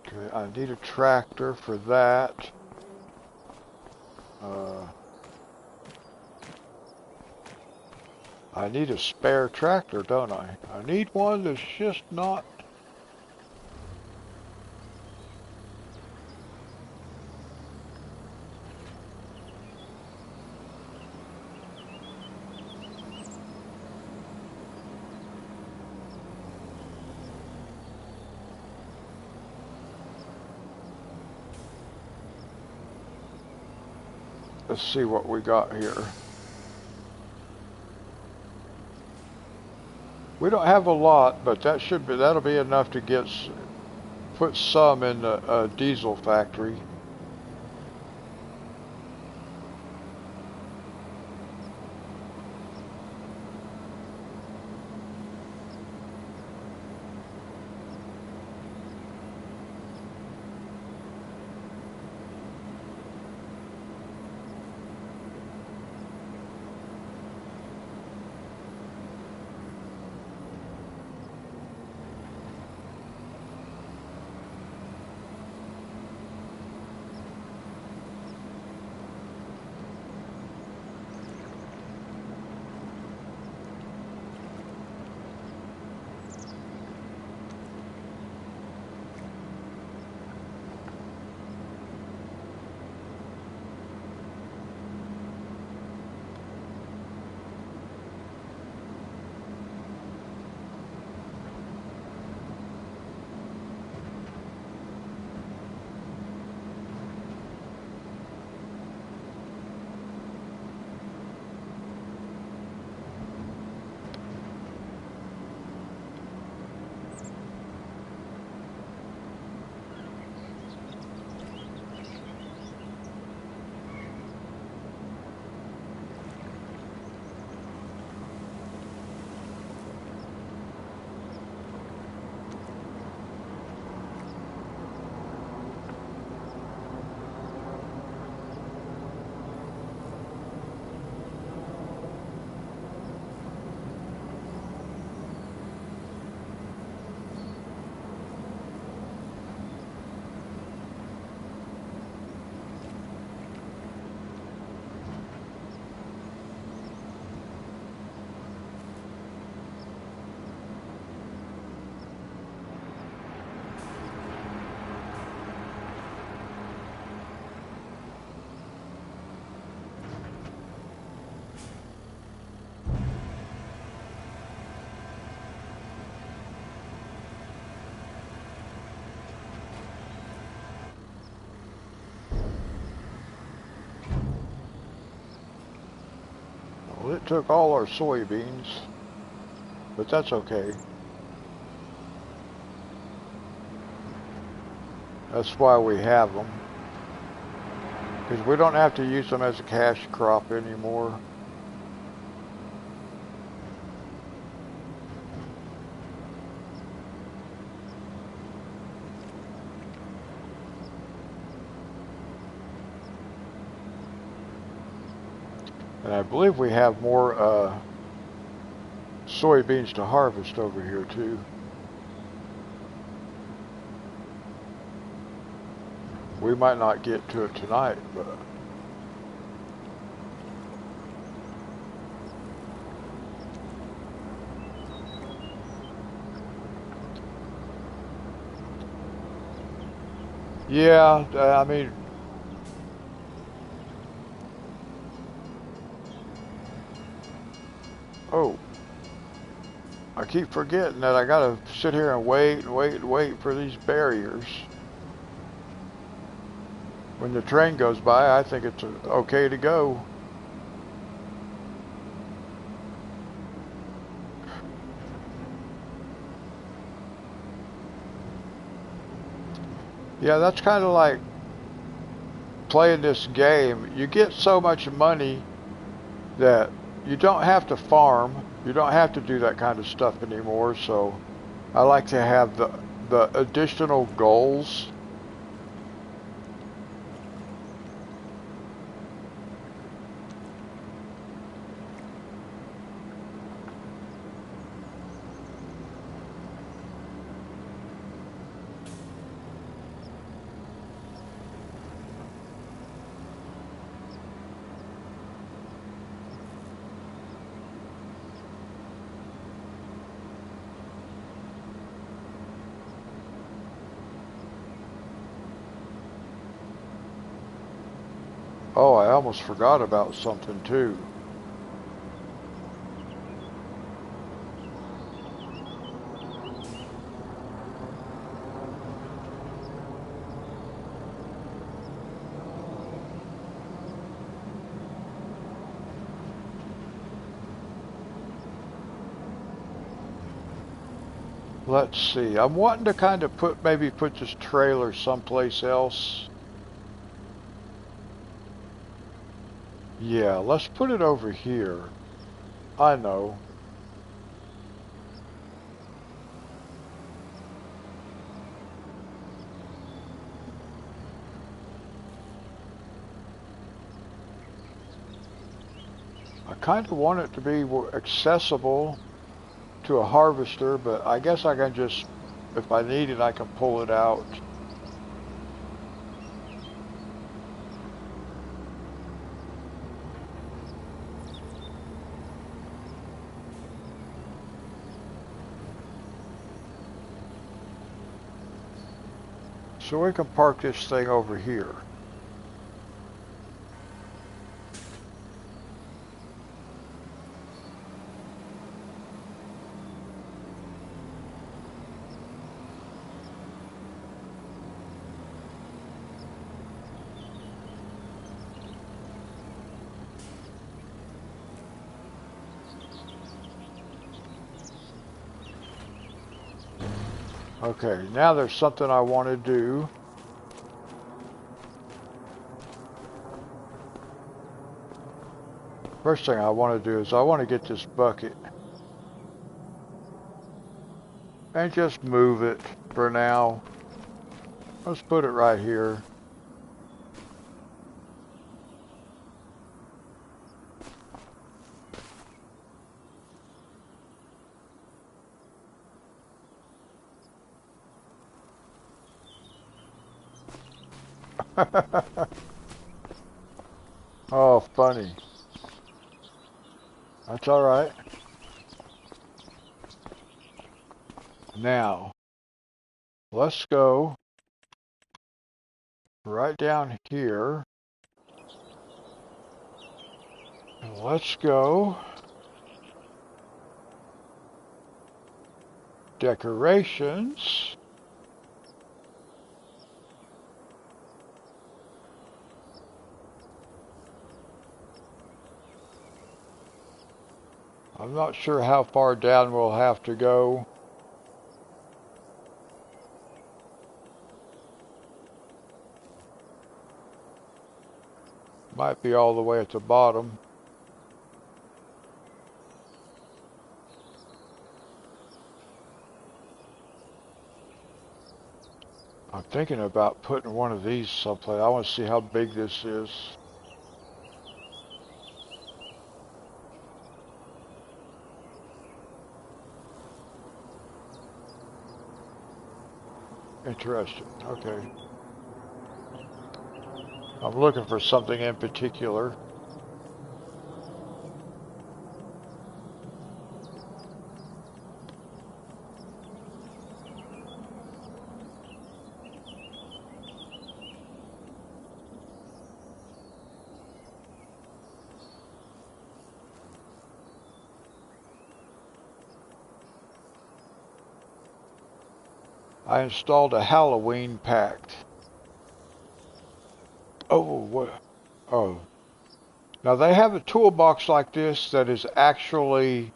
Okay, I need a tractor for that. I need a spare tractor, don't I? I need one that's just not... Let's see what we got here. We don't have a lot, but that'll be enough to put some in the diesel factory. Well, it took all our soybeans, but that's okay. That's why we have them. Because we don't have to use them as a cash crop anymore. And I believe we have more soybeans to harvest over here too. We might not get to it tonight, but yeah, I mean, oh, I keep forgetting that I gotta sit here and wait and wait and wait for these barriers. When the train goes by, I think it's okay to go. Yeah, that's kind of like playing this game. You get so much money that you don't have to farm. You don't have to do that kind of stuff anymore. So I like to have the additional goals. Oh, I almost forgot about something too. Let's see. I'm wanting to kind of maybe put this trailer someplace else. Yeah, let's put it over here. I know. I kind of want it to be accessible to a harvester, but I guess I can just, if I need it, I can pull it out. So we can park this thing over here. Okay, now there's something I want to do. First thing I want to do is I want to get this bucket and just move it for now. Let's put it right here. Oh, funny. That's all right. Now, let's go right down here. And let's go decorations. I'm not sure how far down we'll have to go. Might be all the way at the bottom. I'm thinking about putting one of these someplace. I want to see how big this is. Interesting. Okay. I'm looking for something in particular. I installed a Halloween pack. Oh, what? Oh. Now they have a toolbox like this that is actually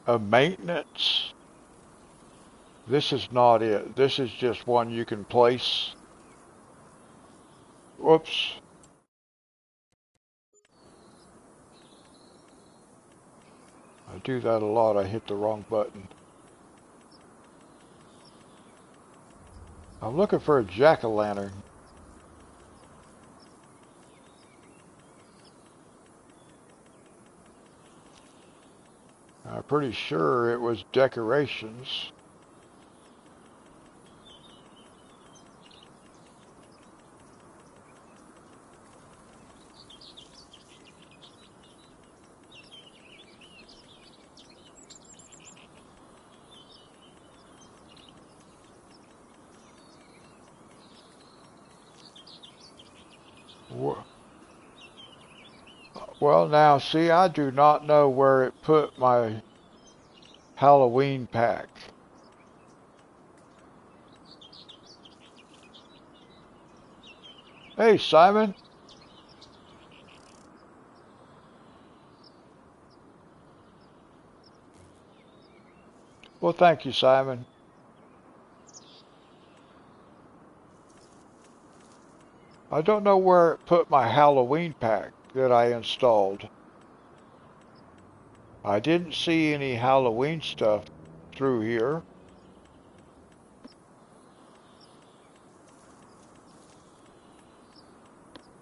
a maintenance. This is not it. This is just one you can place. Whoops. I do that a lot. I hit the wrong button. I'm looking for a jack-o'-lantern. I'm pretty sure it was decorations. Well, now, see, I do not know where it put my Halloween pack. Hey, Simon. Well, thank you, Simon. I don't know where it put my Halloween pack that I installed. I didn't see any Halloween stuff through here.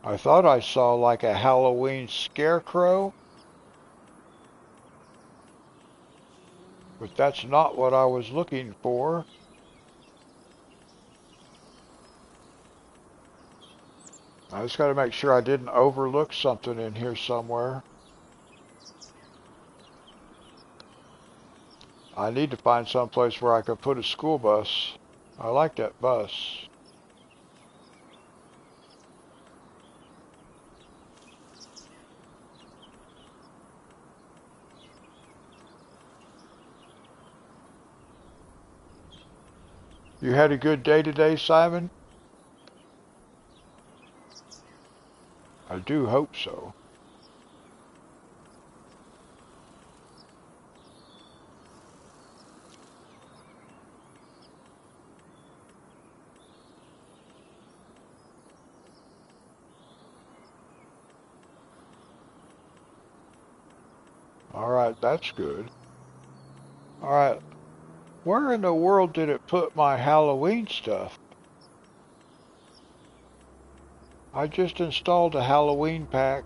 I thought I saw like a Halloween scarecrow, but that's not what I was looking for. I just got to make sure I didn't overlook something in here somewhere. I need to find some place where I can put a school bus. I like that bus. You had a good day today, Simon? I do hope so. All right, that's good. All right, where in the world did it put my Halloween stuff? I just installed a Halloween pack.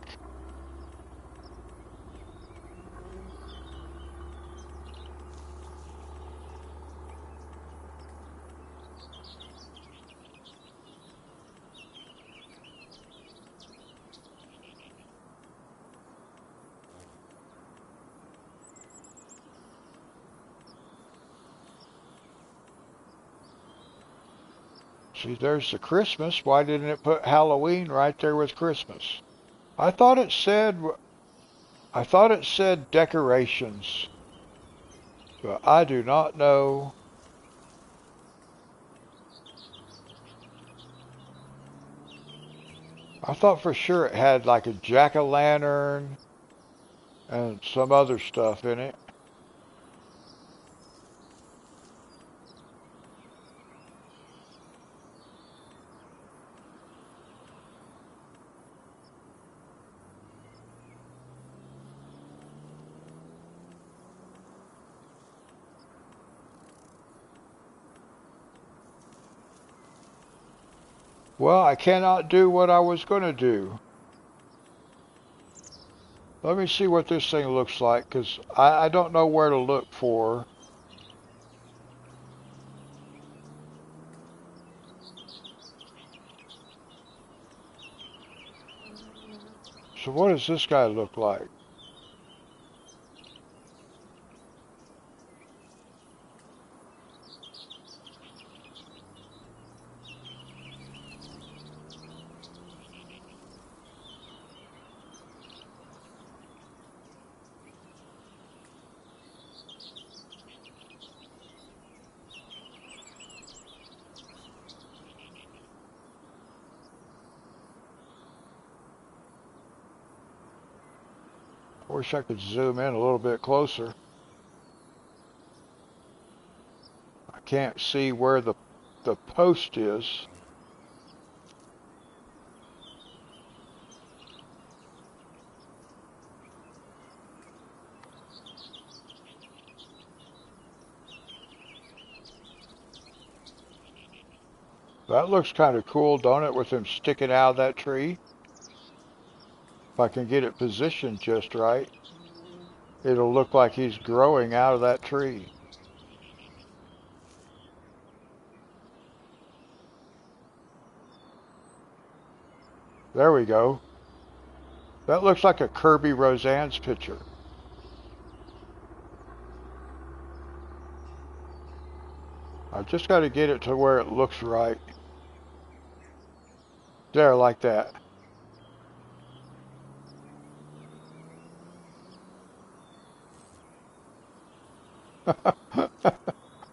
See, there's the Christmas. Why didn't it put Halloween right there with Christmas? I thought it said I thought it said decorations, but I do not know. I thought for sure it had like a jack-o'-lantern and some other stuff in it. Well, I cannot do what I was going to do. Let me see what this thing looks like, because I don't know where to look for. So what does this guy look like? I wish I could zoom in a little bit closer. I can't see where the post is. That looks kind of cool, don't it, with him sticking out of that tree? If I can get it positioned just right, it'll look like he's growing out of that tree. There we go. That looks like a Kirby Roseanne's picture. I've just got to get it to where it looks right. There, like that.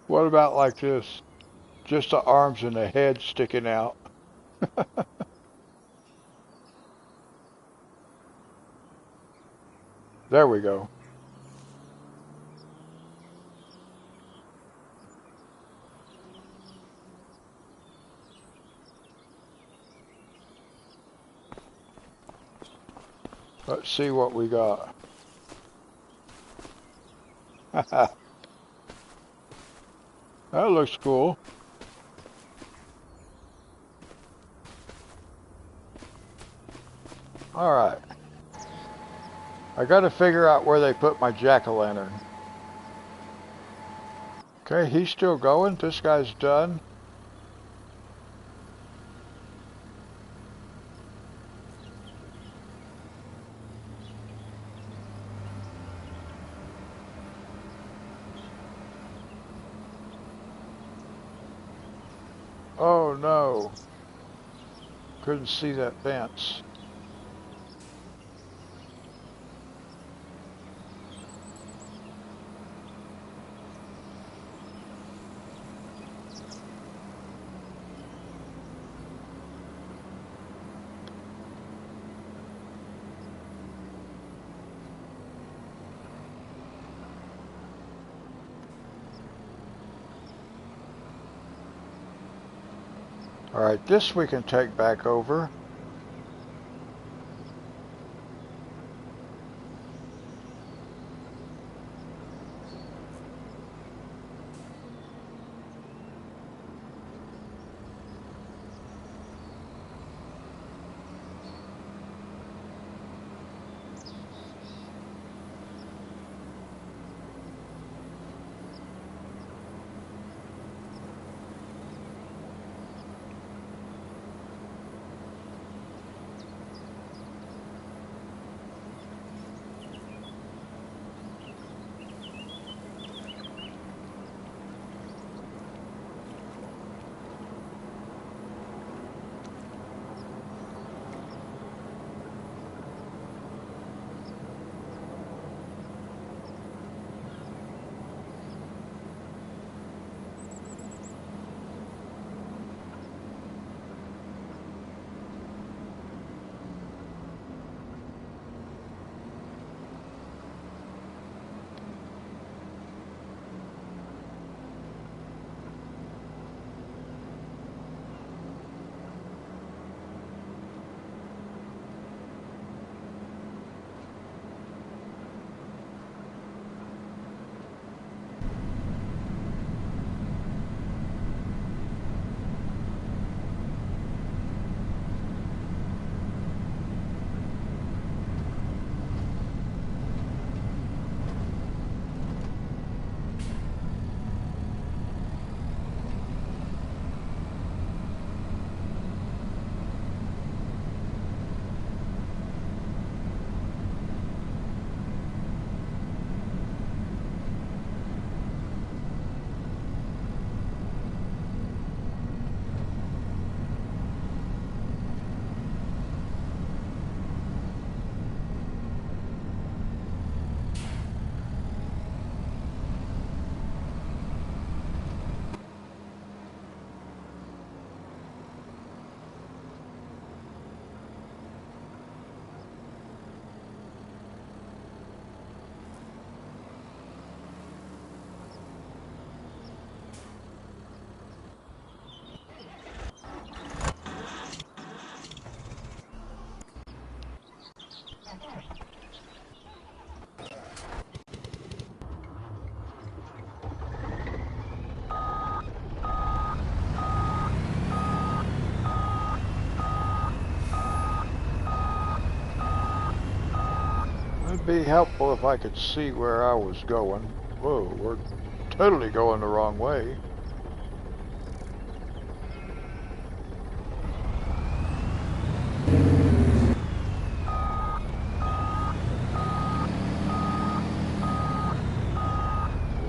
What about like this? Just the arms and the head sticking out. There we go. Let's see what we got. That looks cool. Alright. I gotta figure out where they put my jack-o'-lantern. Okay, he's still going. This guy's done. Oh no. Couldn't see that fence. Alright, this we can take back over. be helpful if I could see where I was going. Whoa, we're totally going the wrong way.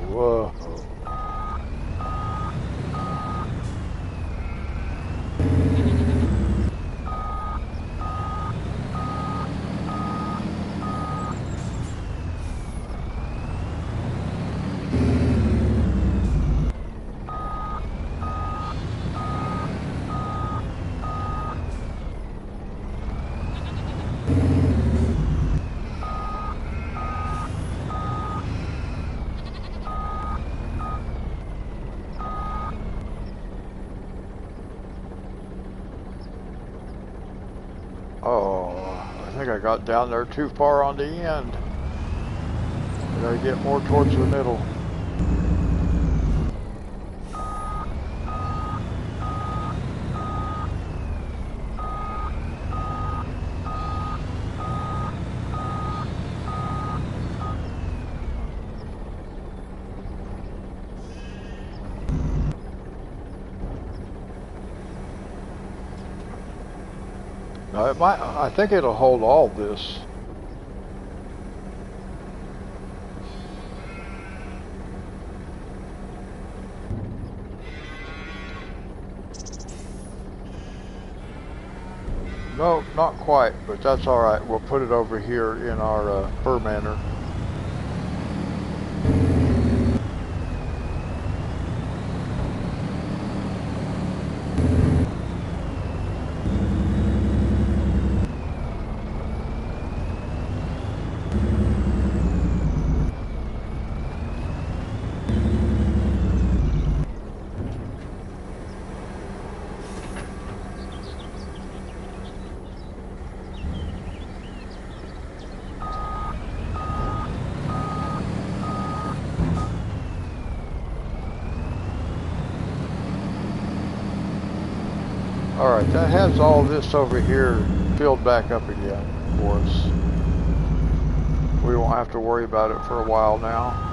Whoa. Oh, I think I got down there too far on the end. I gotta get more towards the middle. No, it might. I think it'll hold all this. No, not quite, but that's all right. We'll put it over here in our fur manor. Alright, that has all this over here filled back up again for us. We won't have to worry about it for a while now.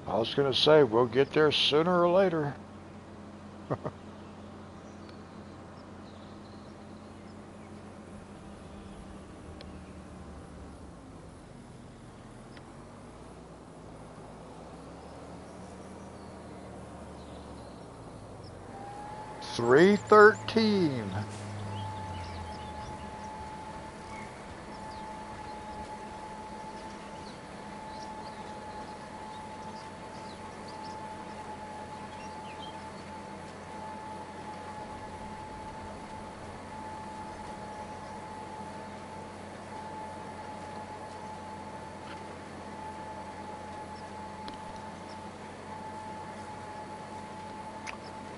I was going to say, we'll get there sooner or later. $313.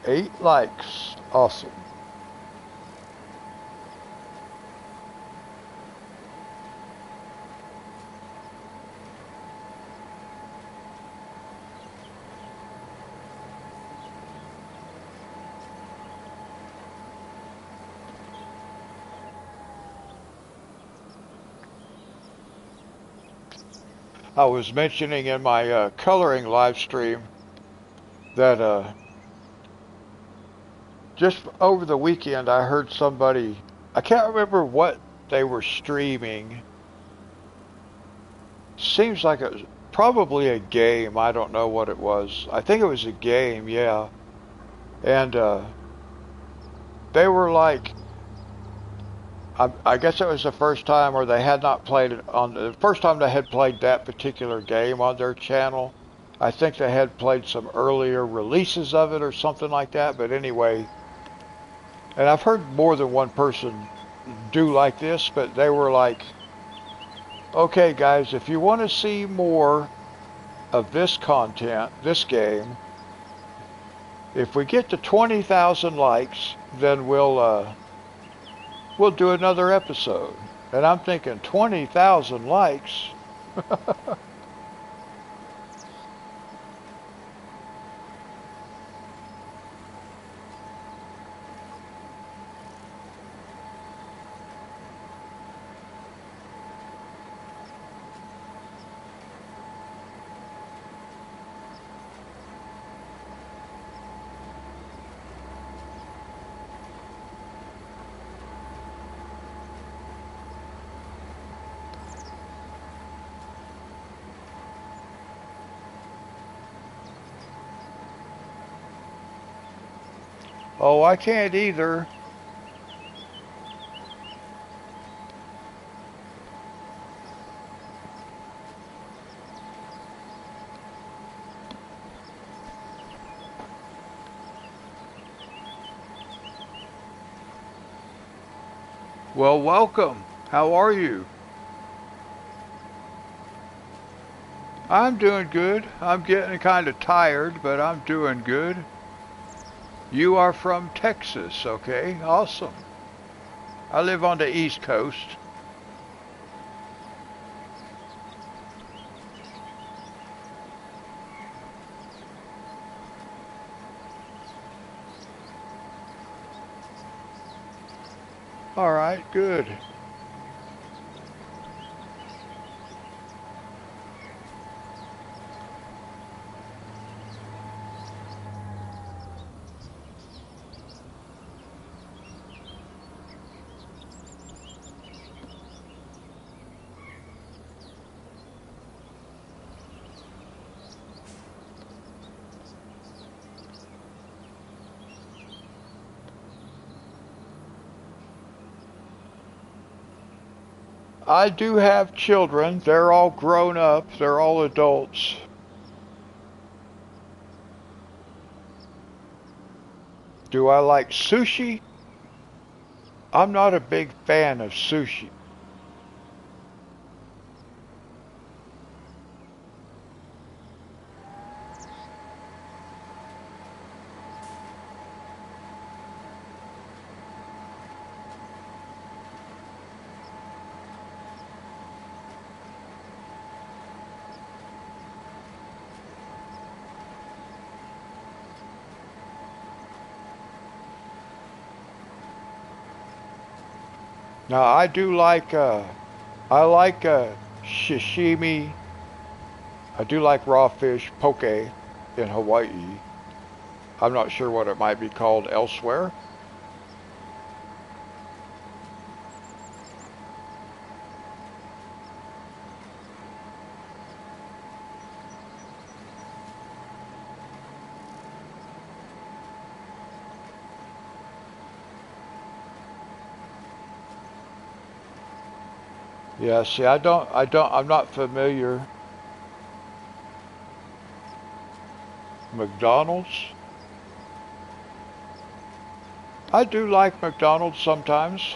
Eight likes. Awesome. I was mentioning in my coloring live stream that just over the weekend I heard somebody, I can't remember what they were streaming. Seems like it was probably a game. I don't know what it was. I think it was a game, yeah. And they were like, I guess it was the first time, or they had not played it on the first time they had played that particular game on their channel. I think they had played some earlier releases of it or something like that. But anyway, and I've heard more than one person do like this, but they were like, okay, guys, if you want to see more of this content, this game, if we get to 20,000 likes, then we'll do another episode. And I'm thinking 20,000 likes. Oh, I can't either. Well, welcome. How are you? I'm doing good. I'm getting kind of tired, but I'm doing good. You are from Texas, okay? Awesome. I live on the East Coast. All right, good. I do have children. They're all grown up. They're all adults. Do I like sushi? I'm not a big fan of sushi. Now I do like I like sashimi. I do like raw fish poke in Hawaii. I'm not sure what it might be called elsewhere. Yeah, see, I'm not familiar. McDonald's? I do like McDonald's sometimes.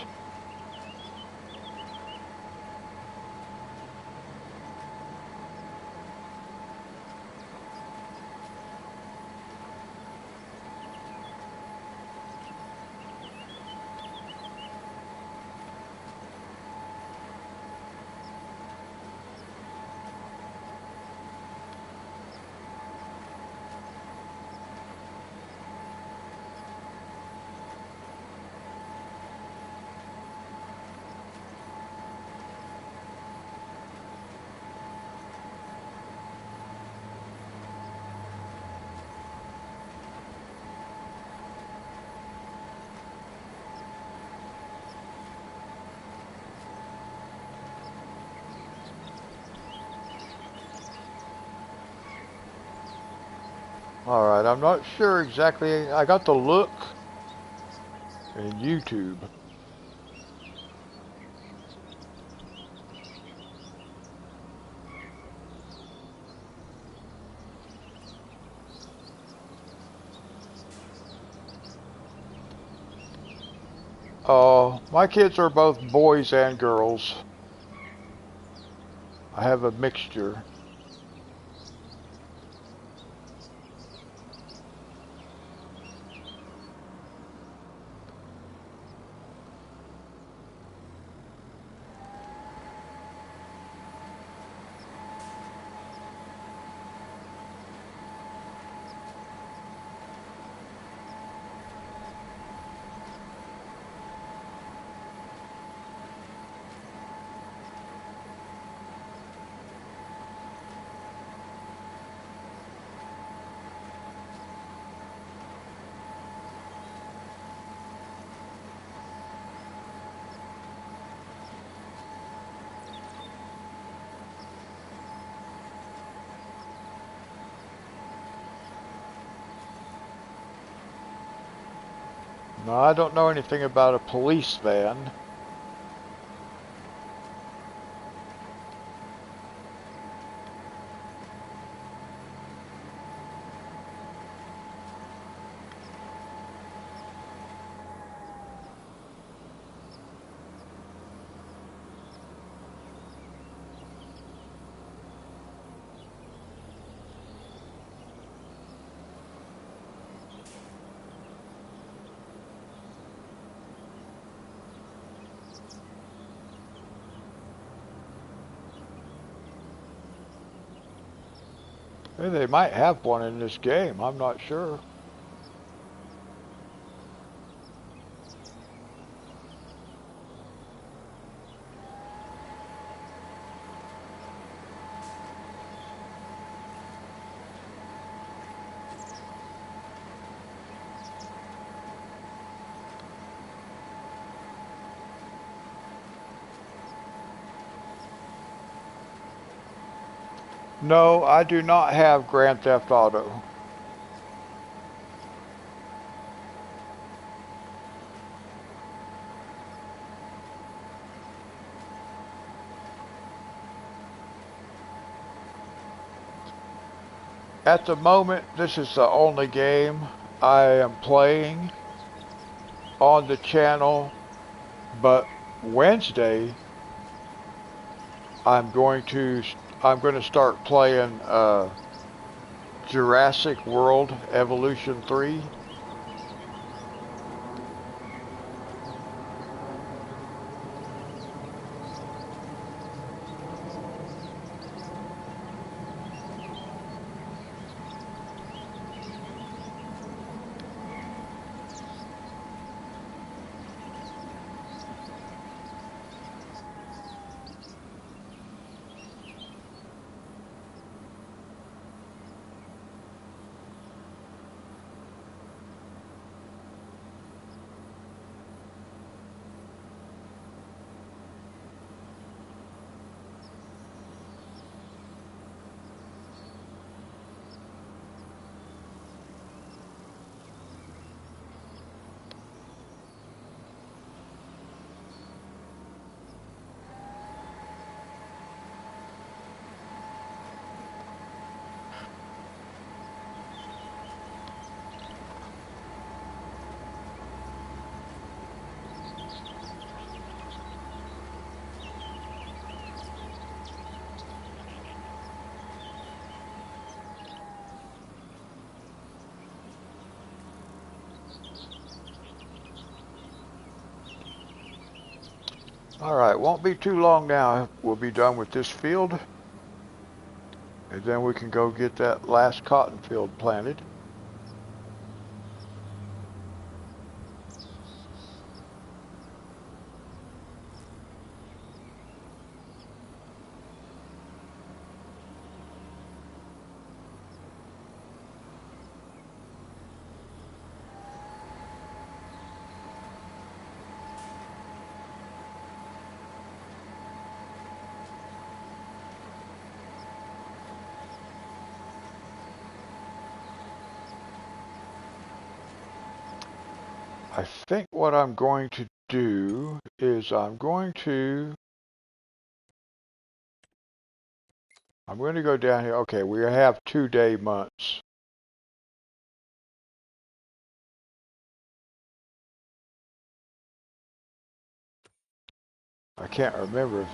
All right, I'm not sure exactly. I got to look in YouTube. My kids are both boys and girls. I have a mixture. No, I don't know anything about a police van. Hey, they might have one in this game. I'm not sure. No, I do not have Grand Theft Auto. At the moment, this is the only game I am playing on the channel, but Wednesday I'm going to I'm going to start playing Jurassic World Evolution 3. Alright, won't be too long now. We'll be done with this field, and then we can go get that last cotton field planted. I think what I'm going to do is I'm going to go down here. Okay, we have 2-day months. I can't remember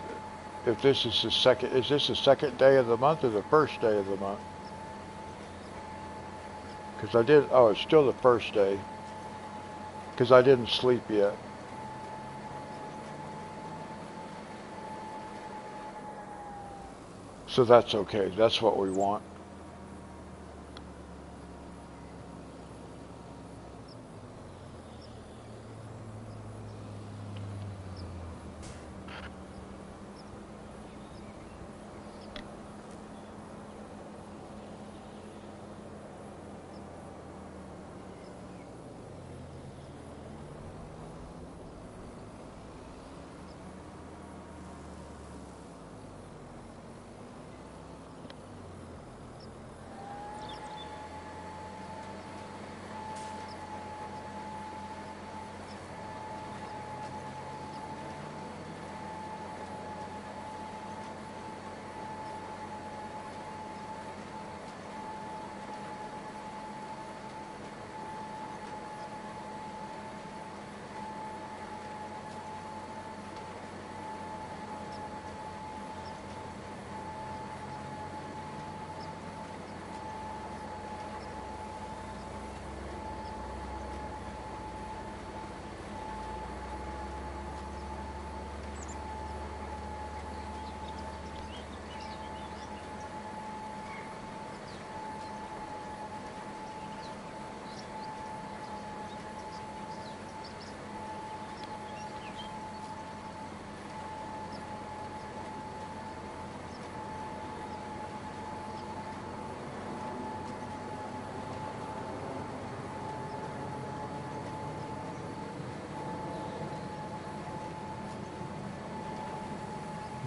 if this is the second. Is this the second day of the month or the first day of the month? Because I did. Oh, it's still the first day. Because I didn't sleep yet. So that's okay. That's what we want.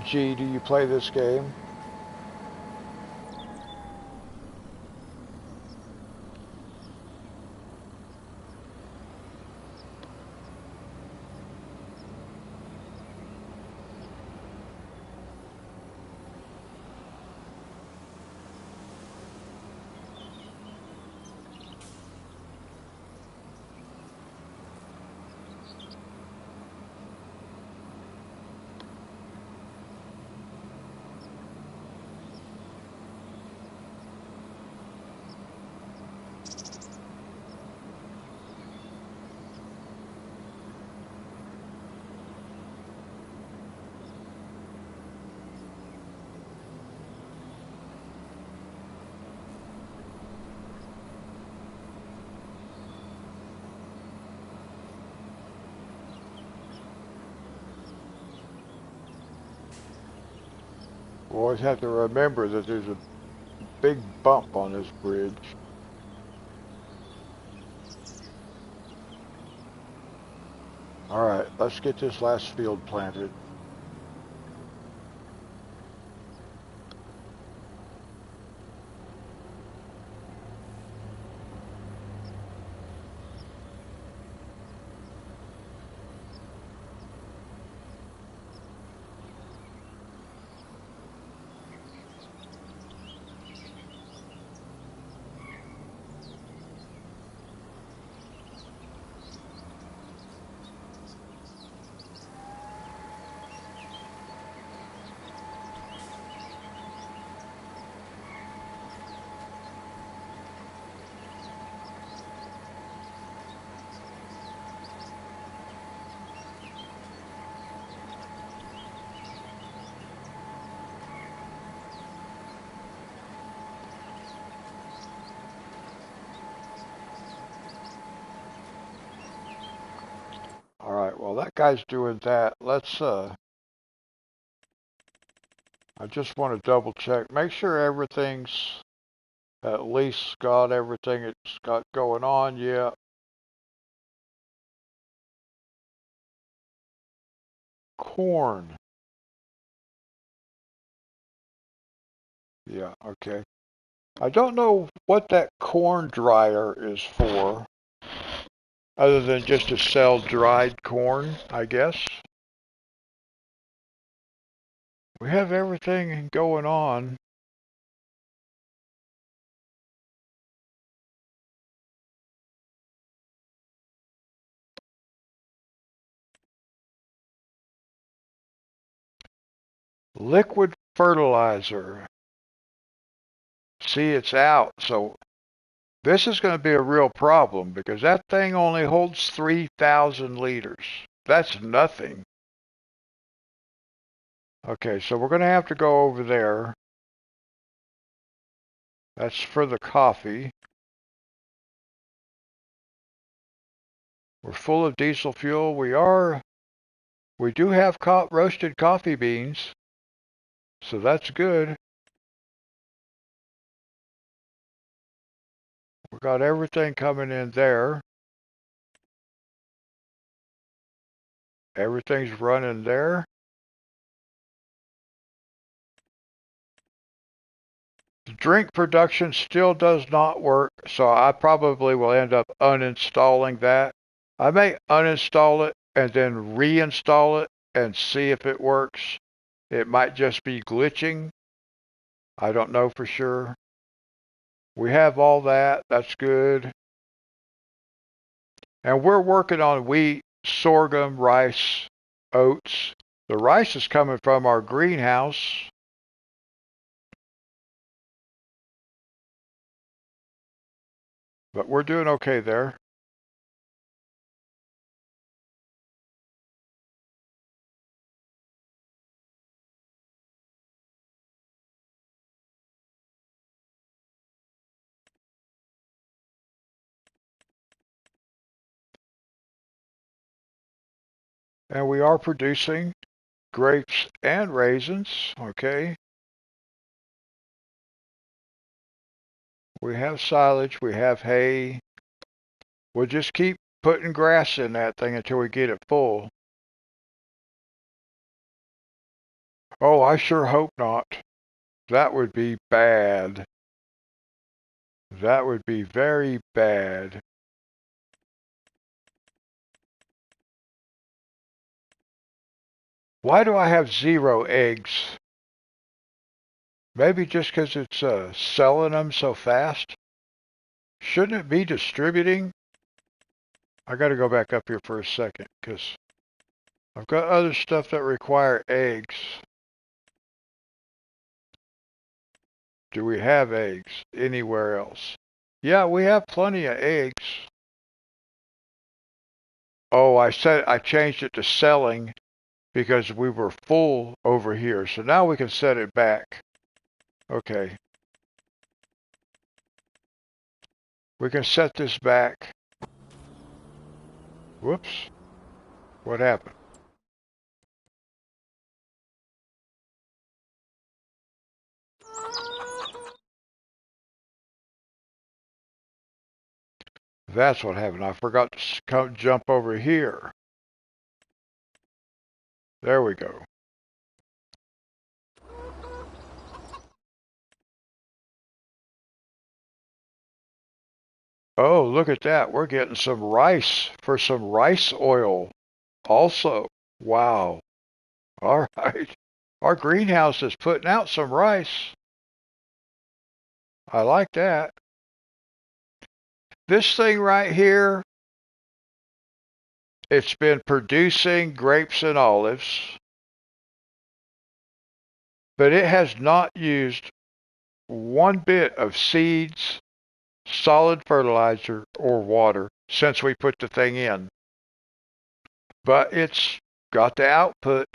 G, do you play this game? We always have to remember that there's a big bump on this bridge. Alright, let's get this last field planted. Alright, well that guy's doing that. I just want to double check. Make sure everything's at least got everything it's got going on. Yeah. Corn. Yeah, okay. I don't know what that corn dryer is for, other than just to sell dried corn, I guess. We have everything going on. Liquid fertilizer. See, it's out. So this is going to be a real problem because that thing only holds 3,000 liters. That's nothing. Okay, so we're going to have to go over there. That's for the coffee. We're full of diesel fuel. We do have roasted coffee beans, so that's good. We got everything coming in there. Everything's running there. The drink production still does not work, so I probably will end up uninstalling that. I may uninstall it and then reinstall it and see if it works. It might just be glitching. I don't know for sure. We have all that. That's good. And we're working on wheat, sorghum, rice, oats. The rice is coming from our greenhouse. But we're doing okay there. And we are producing grapes and raisins, okay? We have silage, we have hay. We'll just keep putting grass in that thing until we get it full. Oh, I sure hope not. That would be bad. That would be very bad. Why do I have 0 eggs? Maybe just because it's selling them so fast? Shouldn't it be distributing? I got to go back up here for a second because I've got other stuff that require eggs. Do we have eggs anywhere else? Yeah, we have plenty of eggs. Oh, I changed it to selling because we were full over here. So now we can set it back. Okay. We can set this back. Whoops. What happened? That's what happened. I forgot to jump over here. There we go. Oh, look at that. We're getting some rice for some rice oil also. Wow. All right. Our greenhouse is putting out some rice. I like that. This thing right here, it's been producing grapes and olives, but it has not used one bit of seeds, solid fertilizer, or water since we put the thing in. But it's got the output,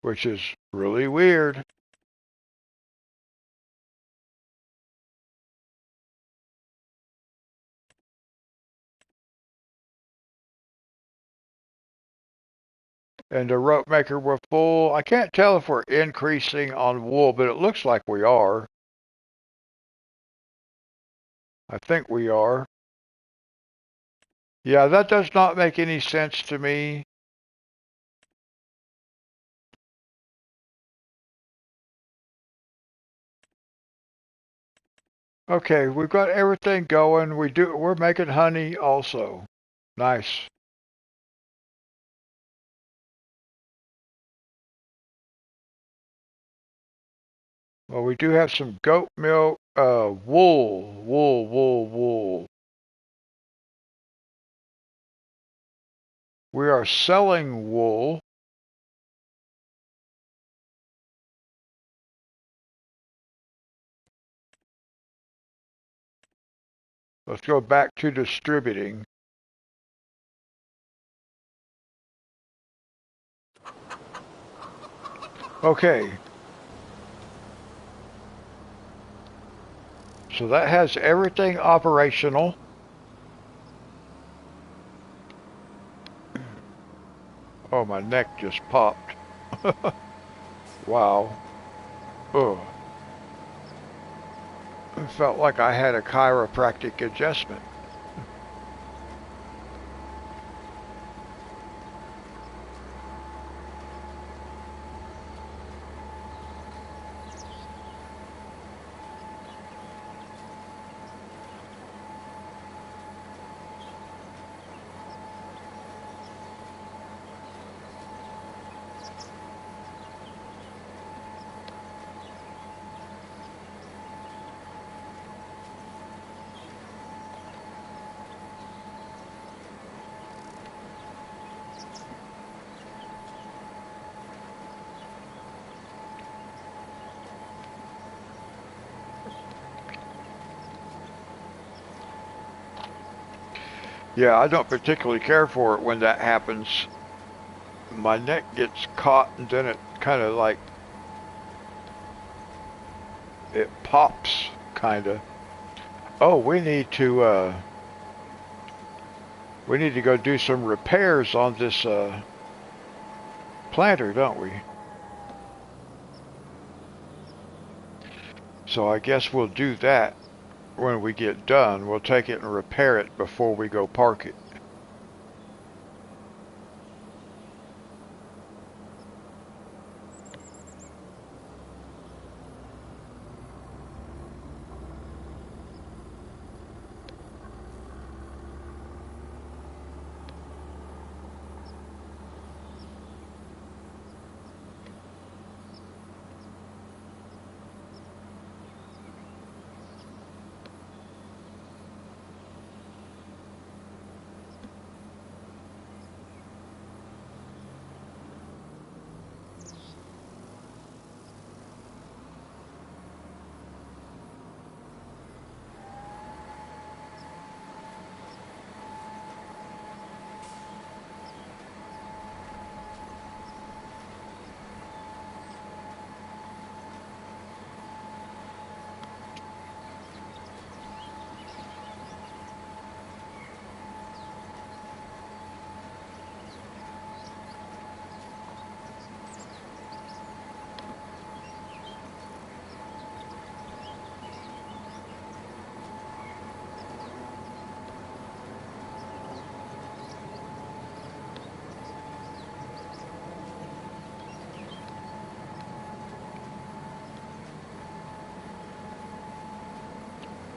which is really weird. And the rope maker, we're full. I can't tell if we're increasing on wool, but it looks like we are. I think we are. Yeah, that does not make any sense to me. Okay, we've got everything going. We're making honey also. Nice. Well, we do have some goat milk, wool. We are selling wool. Let's go back to distributing. Okay. So that has everything operational. Oh, my neck just popped. Wow. Ugh. It felt like I had a chiropractic adjustment. Yeah, I don't particularly care for it when that happens. My neck gets caught and then it kind of like, it pops, kind of. Oh, we need to go do some repairs on this, planter, don't we? So I guess we'll do that when we get done. We'll take it and repair it before we go park it.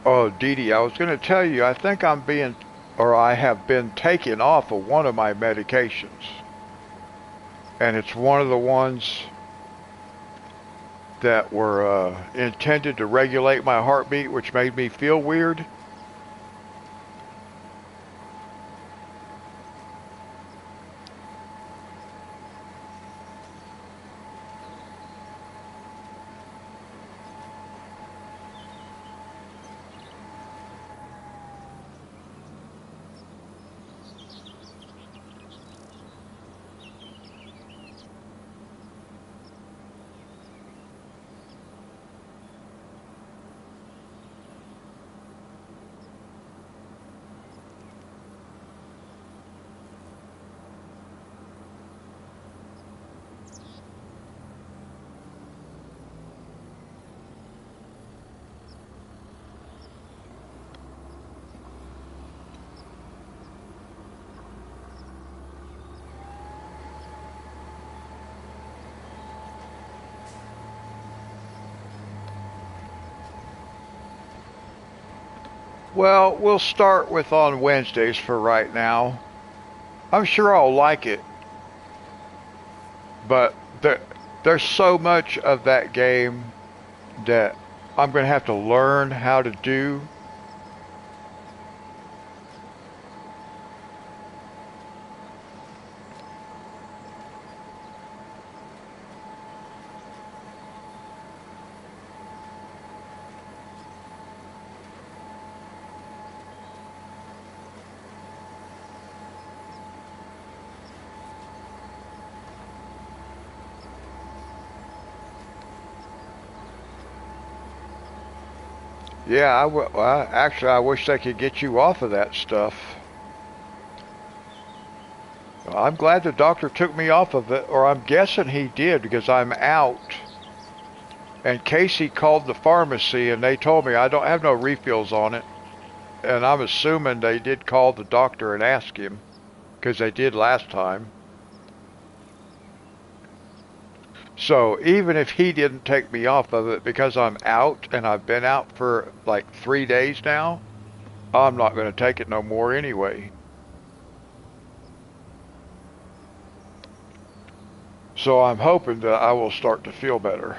Oh, Dee Dee, I was going to tell you, I think I have been taken off of one of my medications. And it's one of the ones that were intended to regulate my heartbeat, which made me feel weird. Well, we'll start with on Wednesdays for right now. I'm sure I'll like it, but there's so much of that game that I'm going to have to learn how to do. Yeah, well, actually, I wish they could get you off of that stuff. I'm glad the doctor took me off of it, or I'm guessing he did because I'm out. And Casey called the pharmacy and they told me I don't have no refills on it. And I'm assuming they did call the doctor and ask him because they did last time. So even if he didn't take me off of it because I'm out and I've been out for like 3 days now, I'm not going to take it no more anyway. So I'm hoping that I will start to feel better.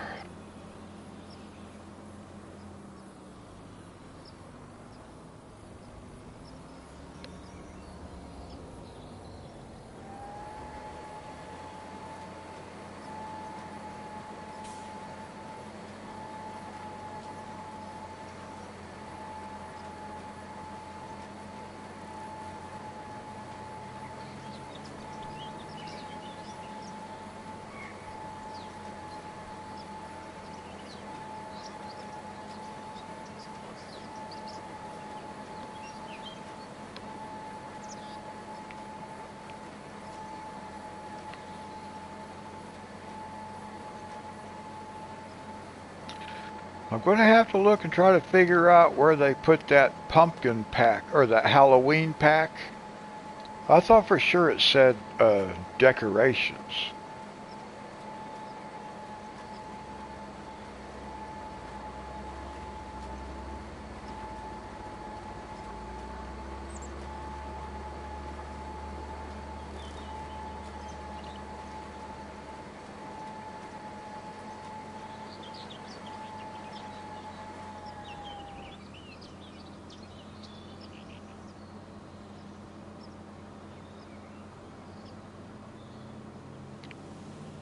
I'm going to have to look and try to figure out where they put that pumpkin pack or that Halloween pack. I thought for sure it said decorations.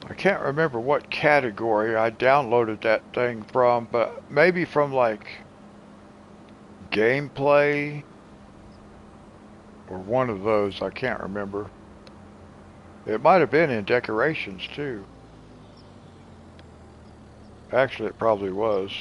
I can't remember what category I downloaded that thing from, but maybe from like gameplay or one of those. I can't remember. It might have been in decorations too. Actually, it probably was.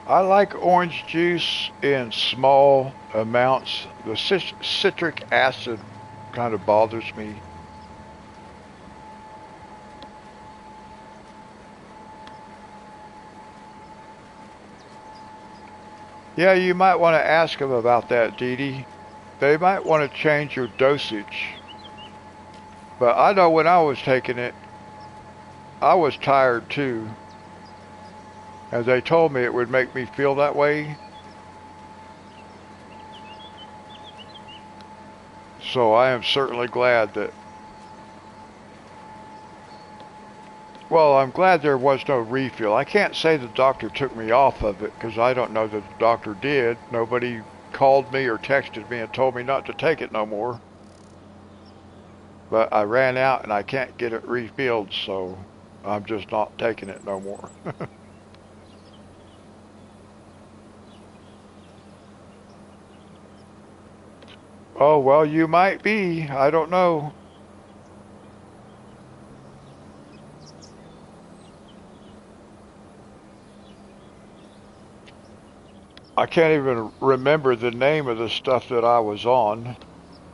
I like orange juice in small amounts. The citric acid kind of bothers me. Yeah, you might want to ask them about that, Dee Dee. They might want to change your dosage. But I know when I was taking it, I was tired too. And they told me it would make me feel that way. So I am certainly glad that. Well, I'm glad there was no refill. I can't say the doctor took me off of it because I don't know that the doctor did. Nobody called me or texted me and told me not to take it no more. But I ran out and I can't get it refilled, so I'm just not taking it no more. Oh, well, you might be. I don't know. I can't even remember the name of the stuff that I was on,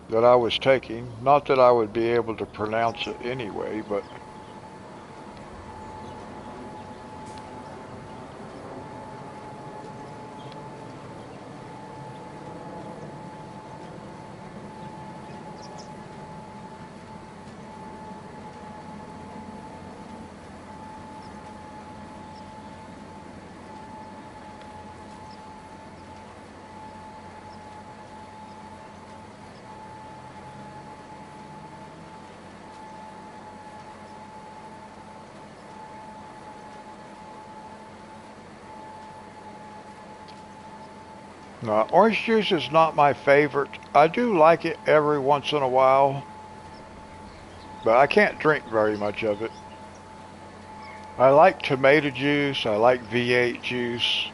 that I was taking. Not that I would be able to pronounce it anyway, but no, orange juice is not my favorite. I do like it every once in a while, but I can't drink very much of it. I like tomato juice. I like V8 juice.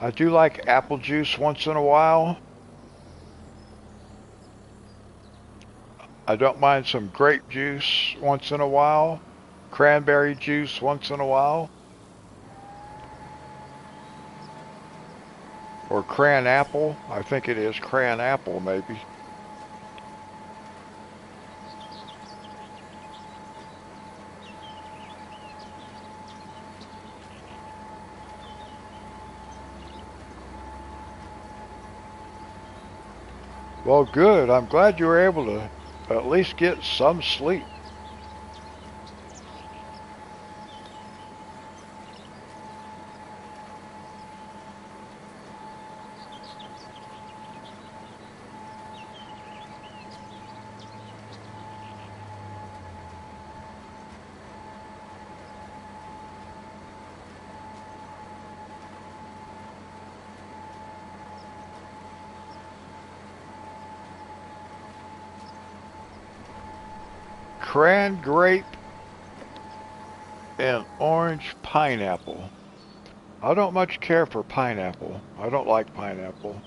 I do like apple juice once in a while. I don't mind some grape juice once in a while. Cranberry juice once in a while. Or cran apple. I think it is cran apple, maybe. Well, good. I'm glad you were able to at least get some sleep. Cran grape and orange pineapple. I don't much care for pineapple. I don't like pineapple.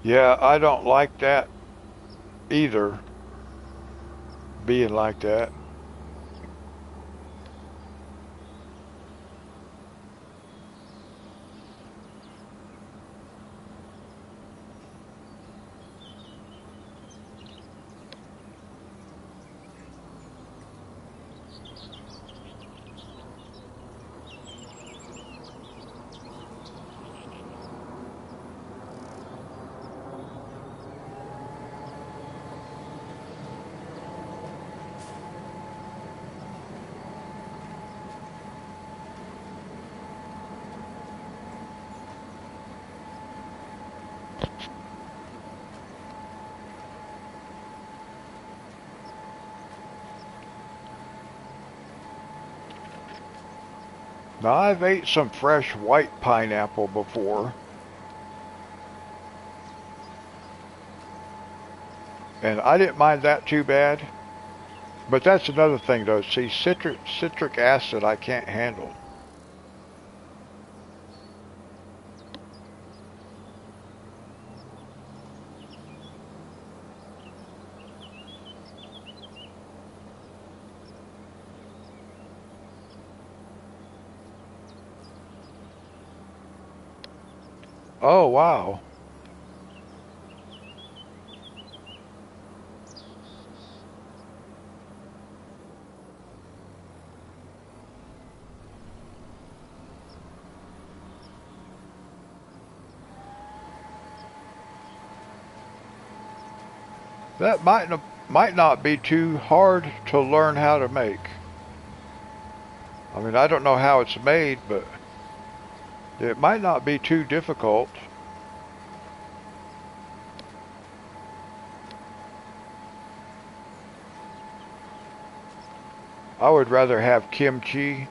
Yeah, I don't like that either, being like that. Now, I've ate some fresh white pineapple before, and I didn't mind that too bad. But that's another thing, though. See, citric acid I can't handle. Oh, wow. That might not be too hard to learn how to make. I mean, I don't know how it's made, but it might not be too difficult. I would rather have kimchi.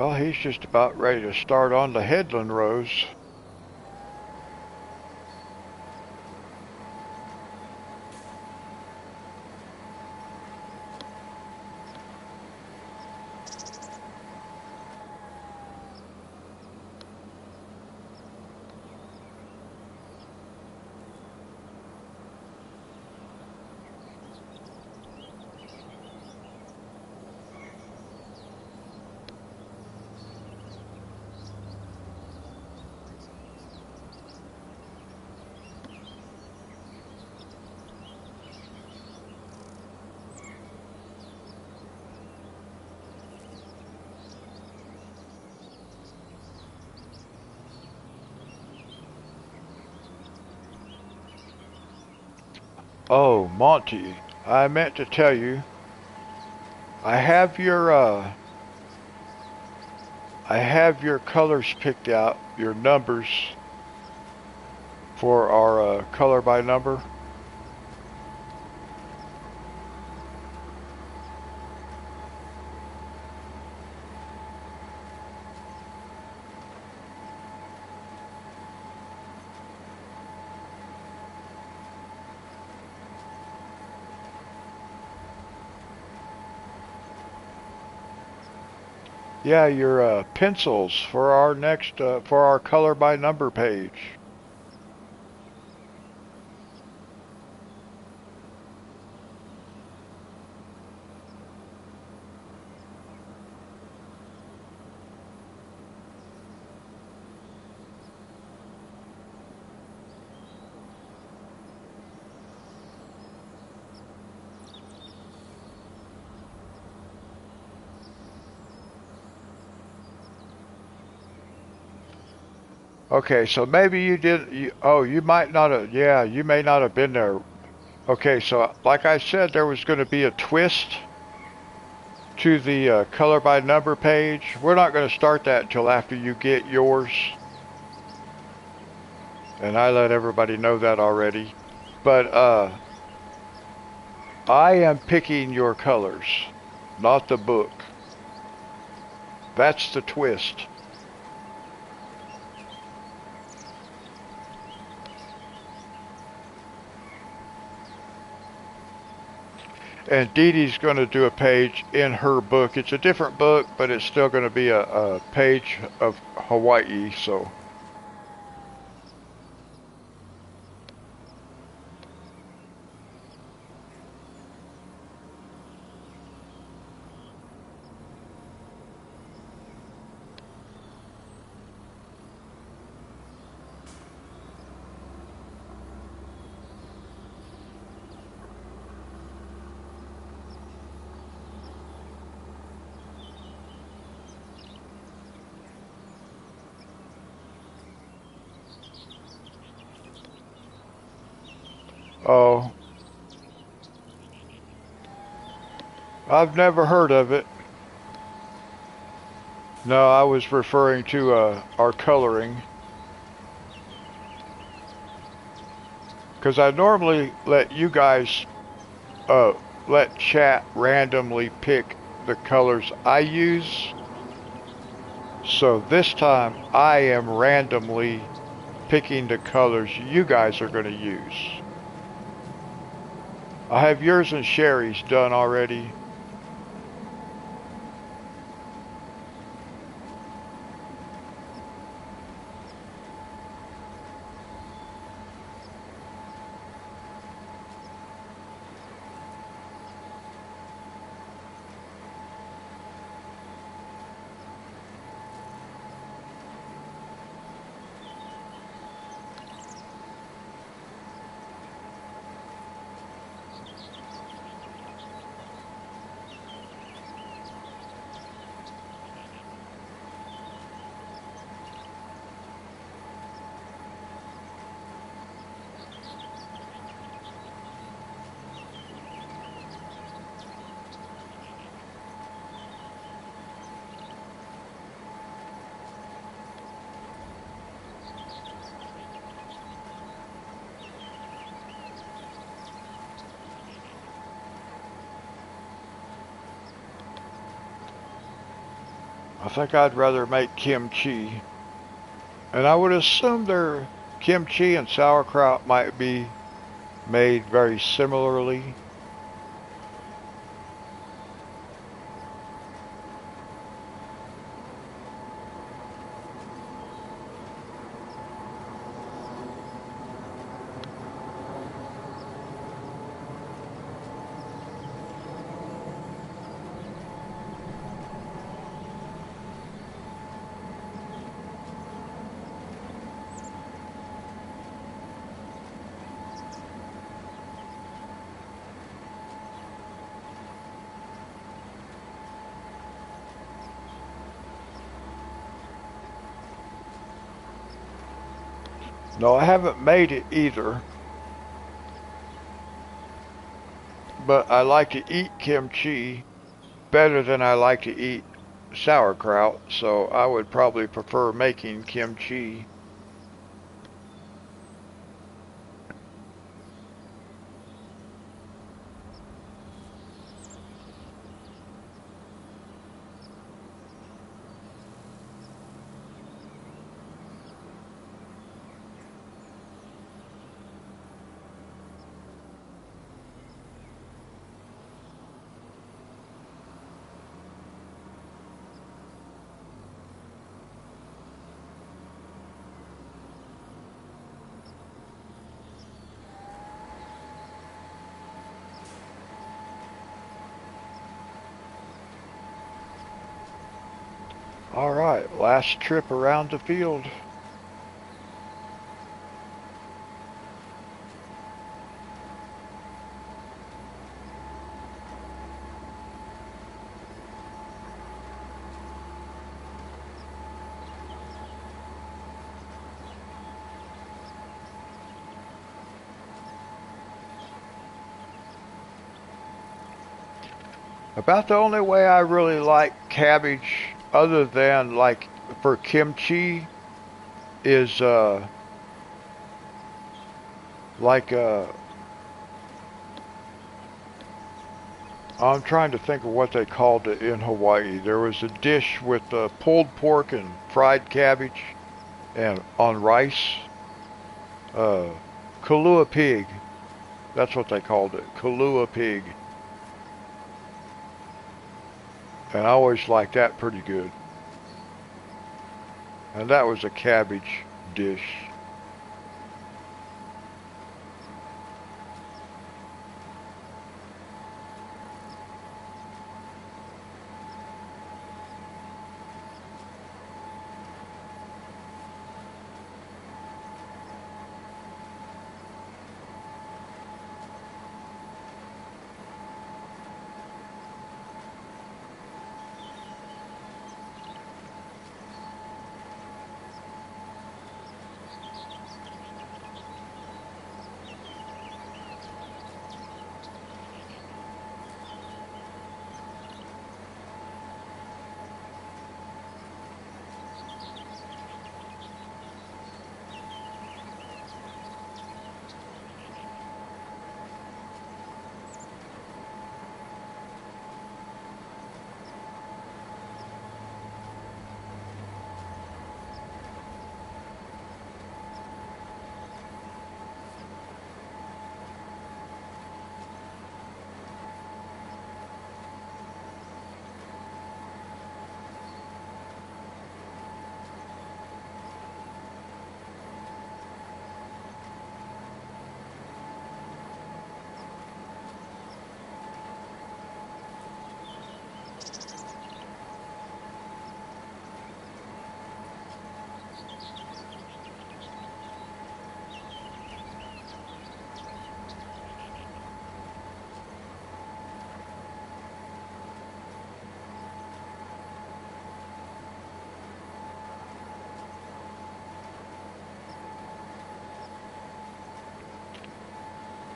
Well, he's just about ready to start on the headland rows. Oh, Monty, I meant to tell you, I have your colors picked out, your numbers for our color by number. Yeah, your pencils for our next for our color by number page. Okay, so maybe you did. Oh, you might not have. Yeah, you may not have been there. Okay, so like I said, there was going to be a twist to the color by number page. We're not going to start that until after you get yours, and I let everybody know that already. But I am picking your colors, not the book. That's the twist. And Dee Dee's going to do a page in her book. It's a different book, but it's still going to be a page of Hawaii. So, oh, I've never heard of it. No, I was referring to our coloring. Because I normally let you guys, uh, let chat randomly pick the colors I use. So this time I am randomly picking the colors you guys are going to use. I have yours and Sherry's done already. I think I'd rather make kimchi. And I would assume their kimchi and sauerkraut might be made very similarly. No, I haven't made it either, but I like to eat kimchi better than I like to eat sauerkraut, so I would probably prefer making kimchi. Alright, last trip around the field. About the only way I really like cabbage, other than like for kimchi, is like I'm trying to think of what they called it in Hawaii. There was a dish with pulled pork and fried cabbage and on rice. Uh, Kalua pig. That's what they called it. Kalua pig. And I always liked that pretty good. And that was a cabbage dish.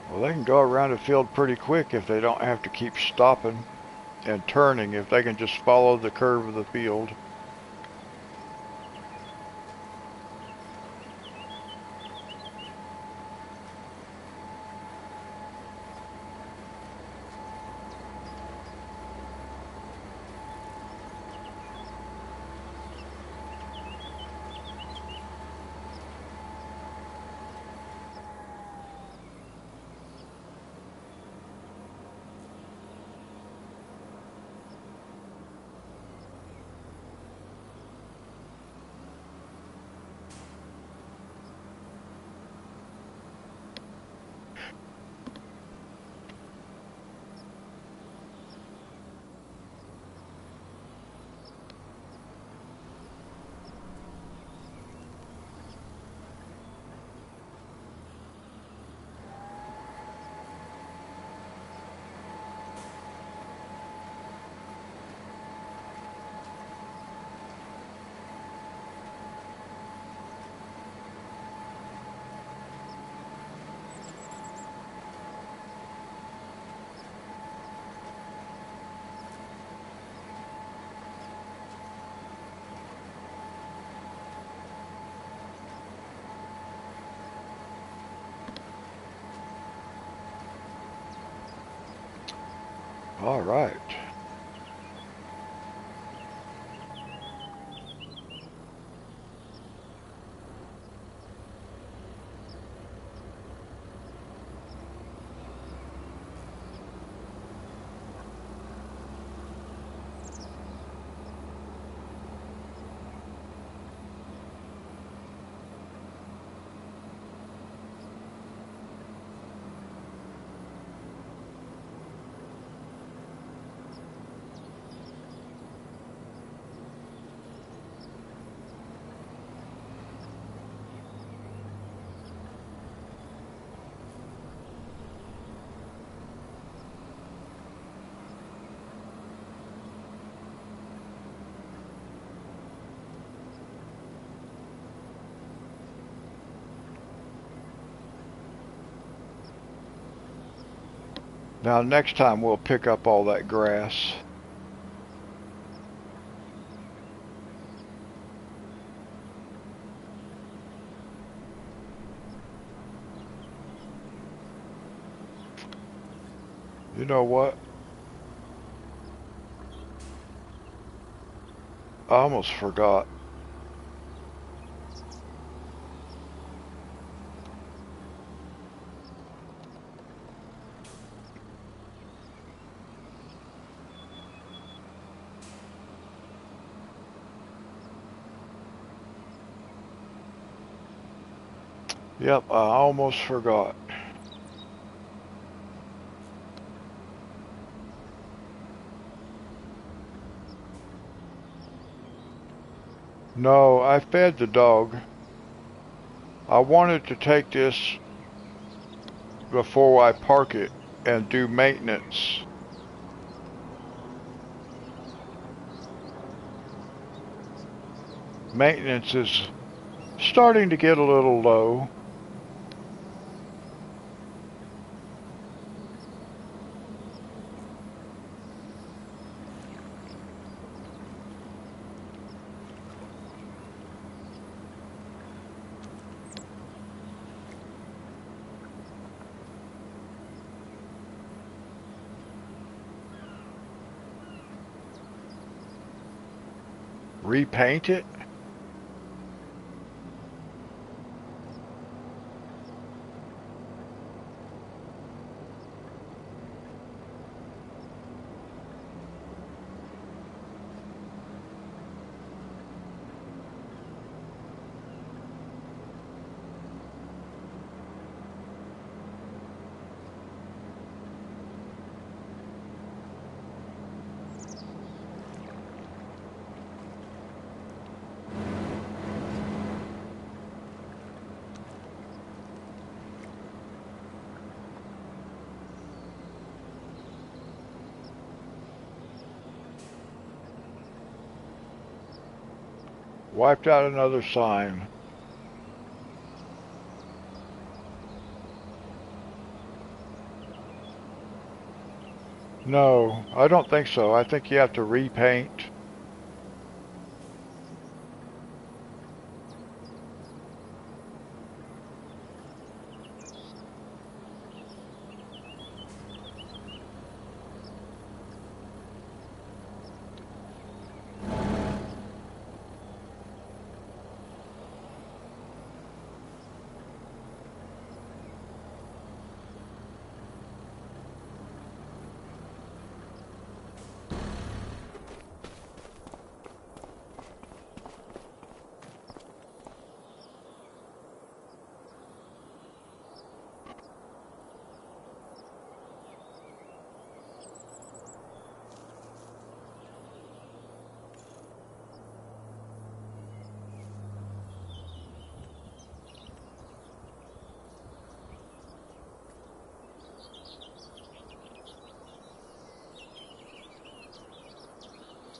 Well, they can go around the field pretty quick if they don't have to keep stopping and turning, if they can just follow the curve of the field. All right. Now next time we'll pick up all that grass. You know what? I almost forgot. Yep, I almost forgot. No, I fed the dog. I wanted to take this before I park it and do maintenance. Maintenance is starting to get a little low. Repaint it? Wiped out another sign. No, I don't think so. I think you have to repaint.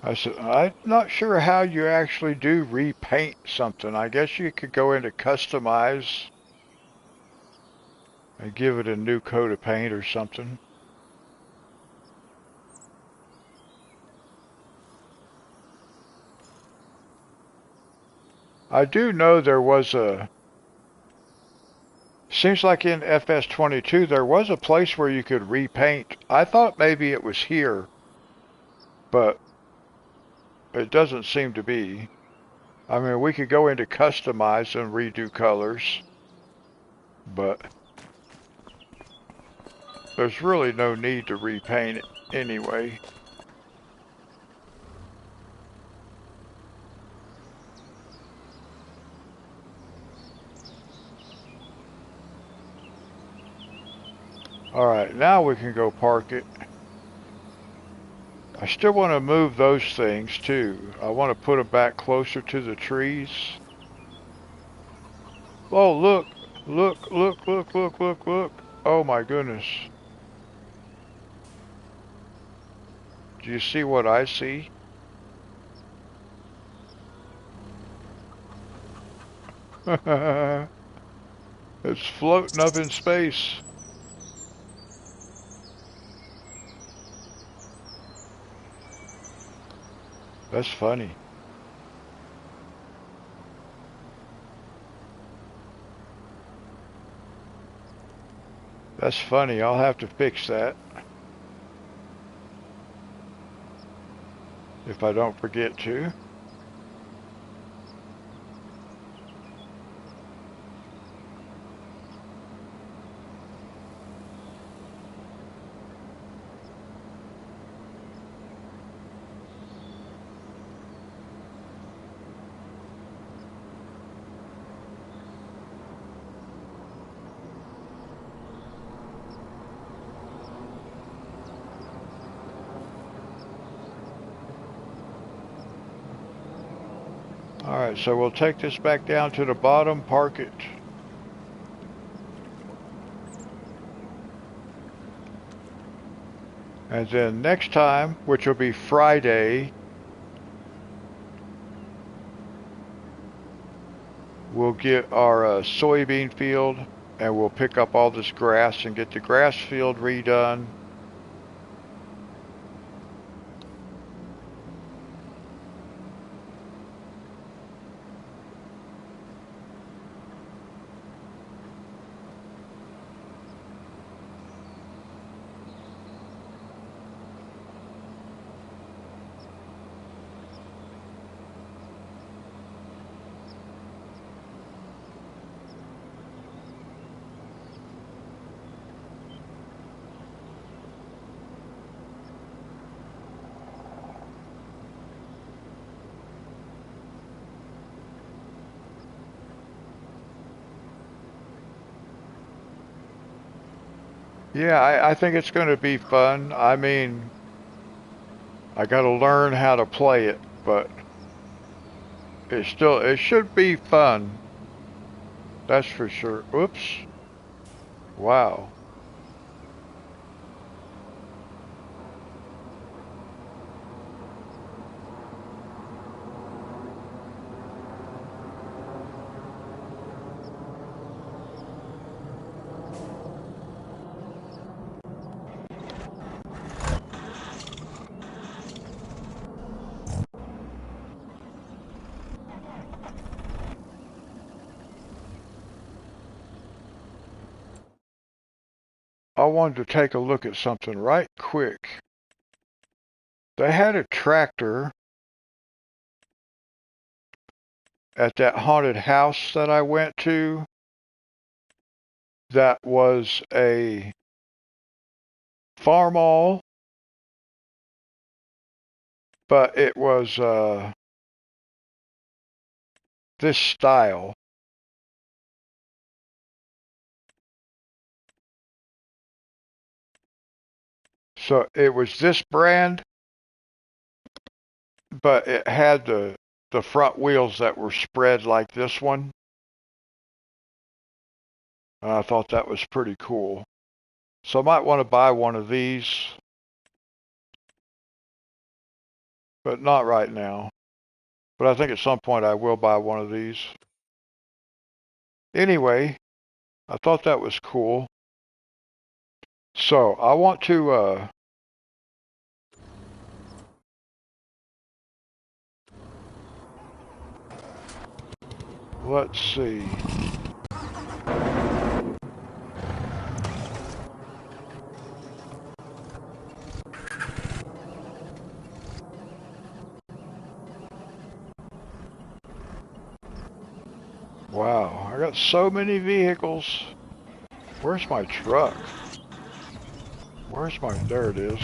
I said, I'm not sure how you actually do repaint something. I guess you could go into customize and give it a new coat of paint or something. I do know there was a Seems like in FS22 there was a place where you could repaint. I thought maybe it was here, but it doesn't seem to be. I mean, we could go into customize and redo colors, but there's really no need to repaint it anyway. Alright, now we can go park it. I still want to move those things too. I want to put them back closer to the trees. Oh, look! Look, look, look, look, look, look! Oh my goodness. Do you see what I see? It's floating up in space. That's funny. That's funny. I'll have to fix that if I don't forget to. Alright, so we'll take this back down to the bottom, park it. And then next time, which will be Friday, we'll get our soybean field and we'll pick up all this grass and get the grass field redone. Yeah, I think it's going to be fun. I mean, I got to learn how to play it, but it should be fun. That's for sure. Oops. Wow. I wanted to take a look at something right quick. They had a tractor at that haunted house that I went to that was a farmall, but it was this style. So it was this brand, but it had the front wheels that were spread like this one. And I thought that was pretty cool. So I might want to buy one of these, but not right now. But I think at some point I will buy one of these. Anyway, I thought that was cool. So I want to let's see. Wow, I got so many vehicles. Where's my truck? Where's my... There it is.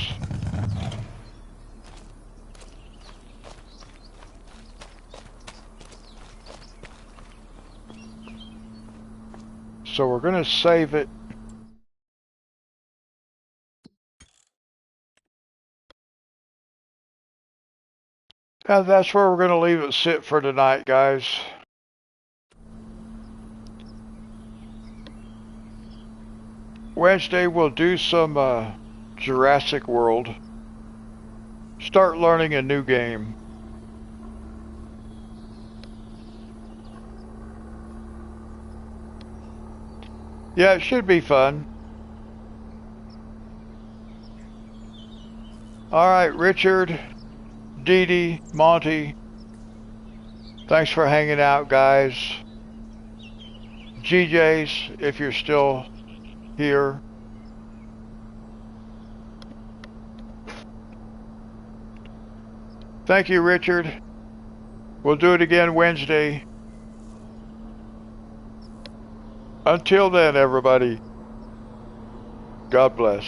So we're going to save it. And that's where we're going to leave it sit for tonight, guys. Wednesday we'll do some Jurassic World. Start learning a new game. Yeah, it should be fun. Alright, Richard, Dee Dee, Monty, thanks for hanging out, guys. GJ's, if you're still here. Thank you, Richard. We'll do it again Wednesday. Until then, everybody, God bless.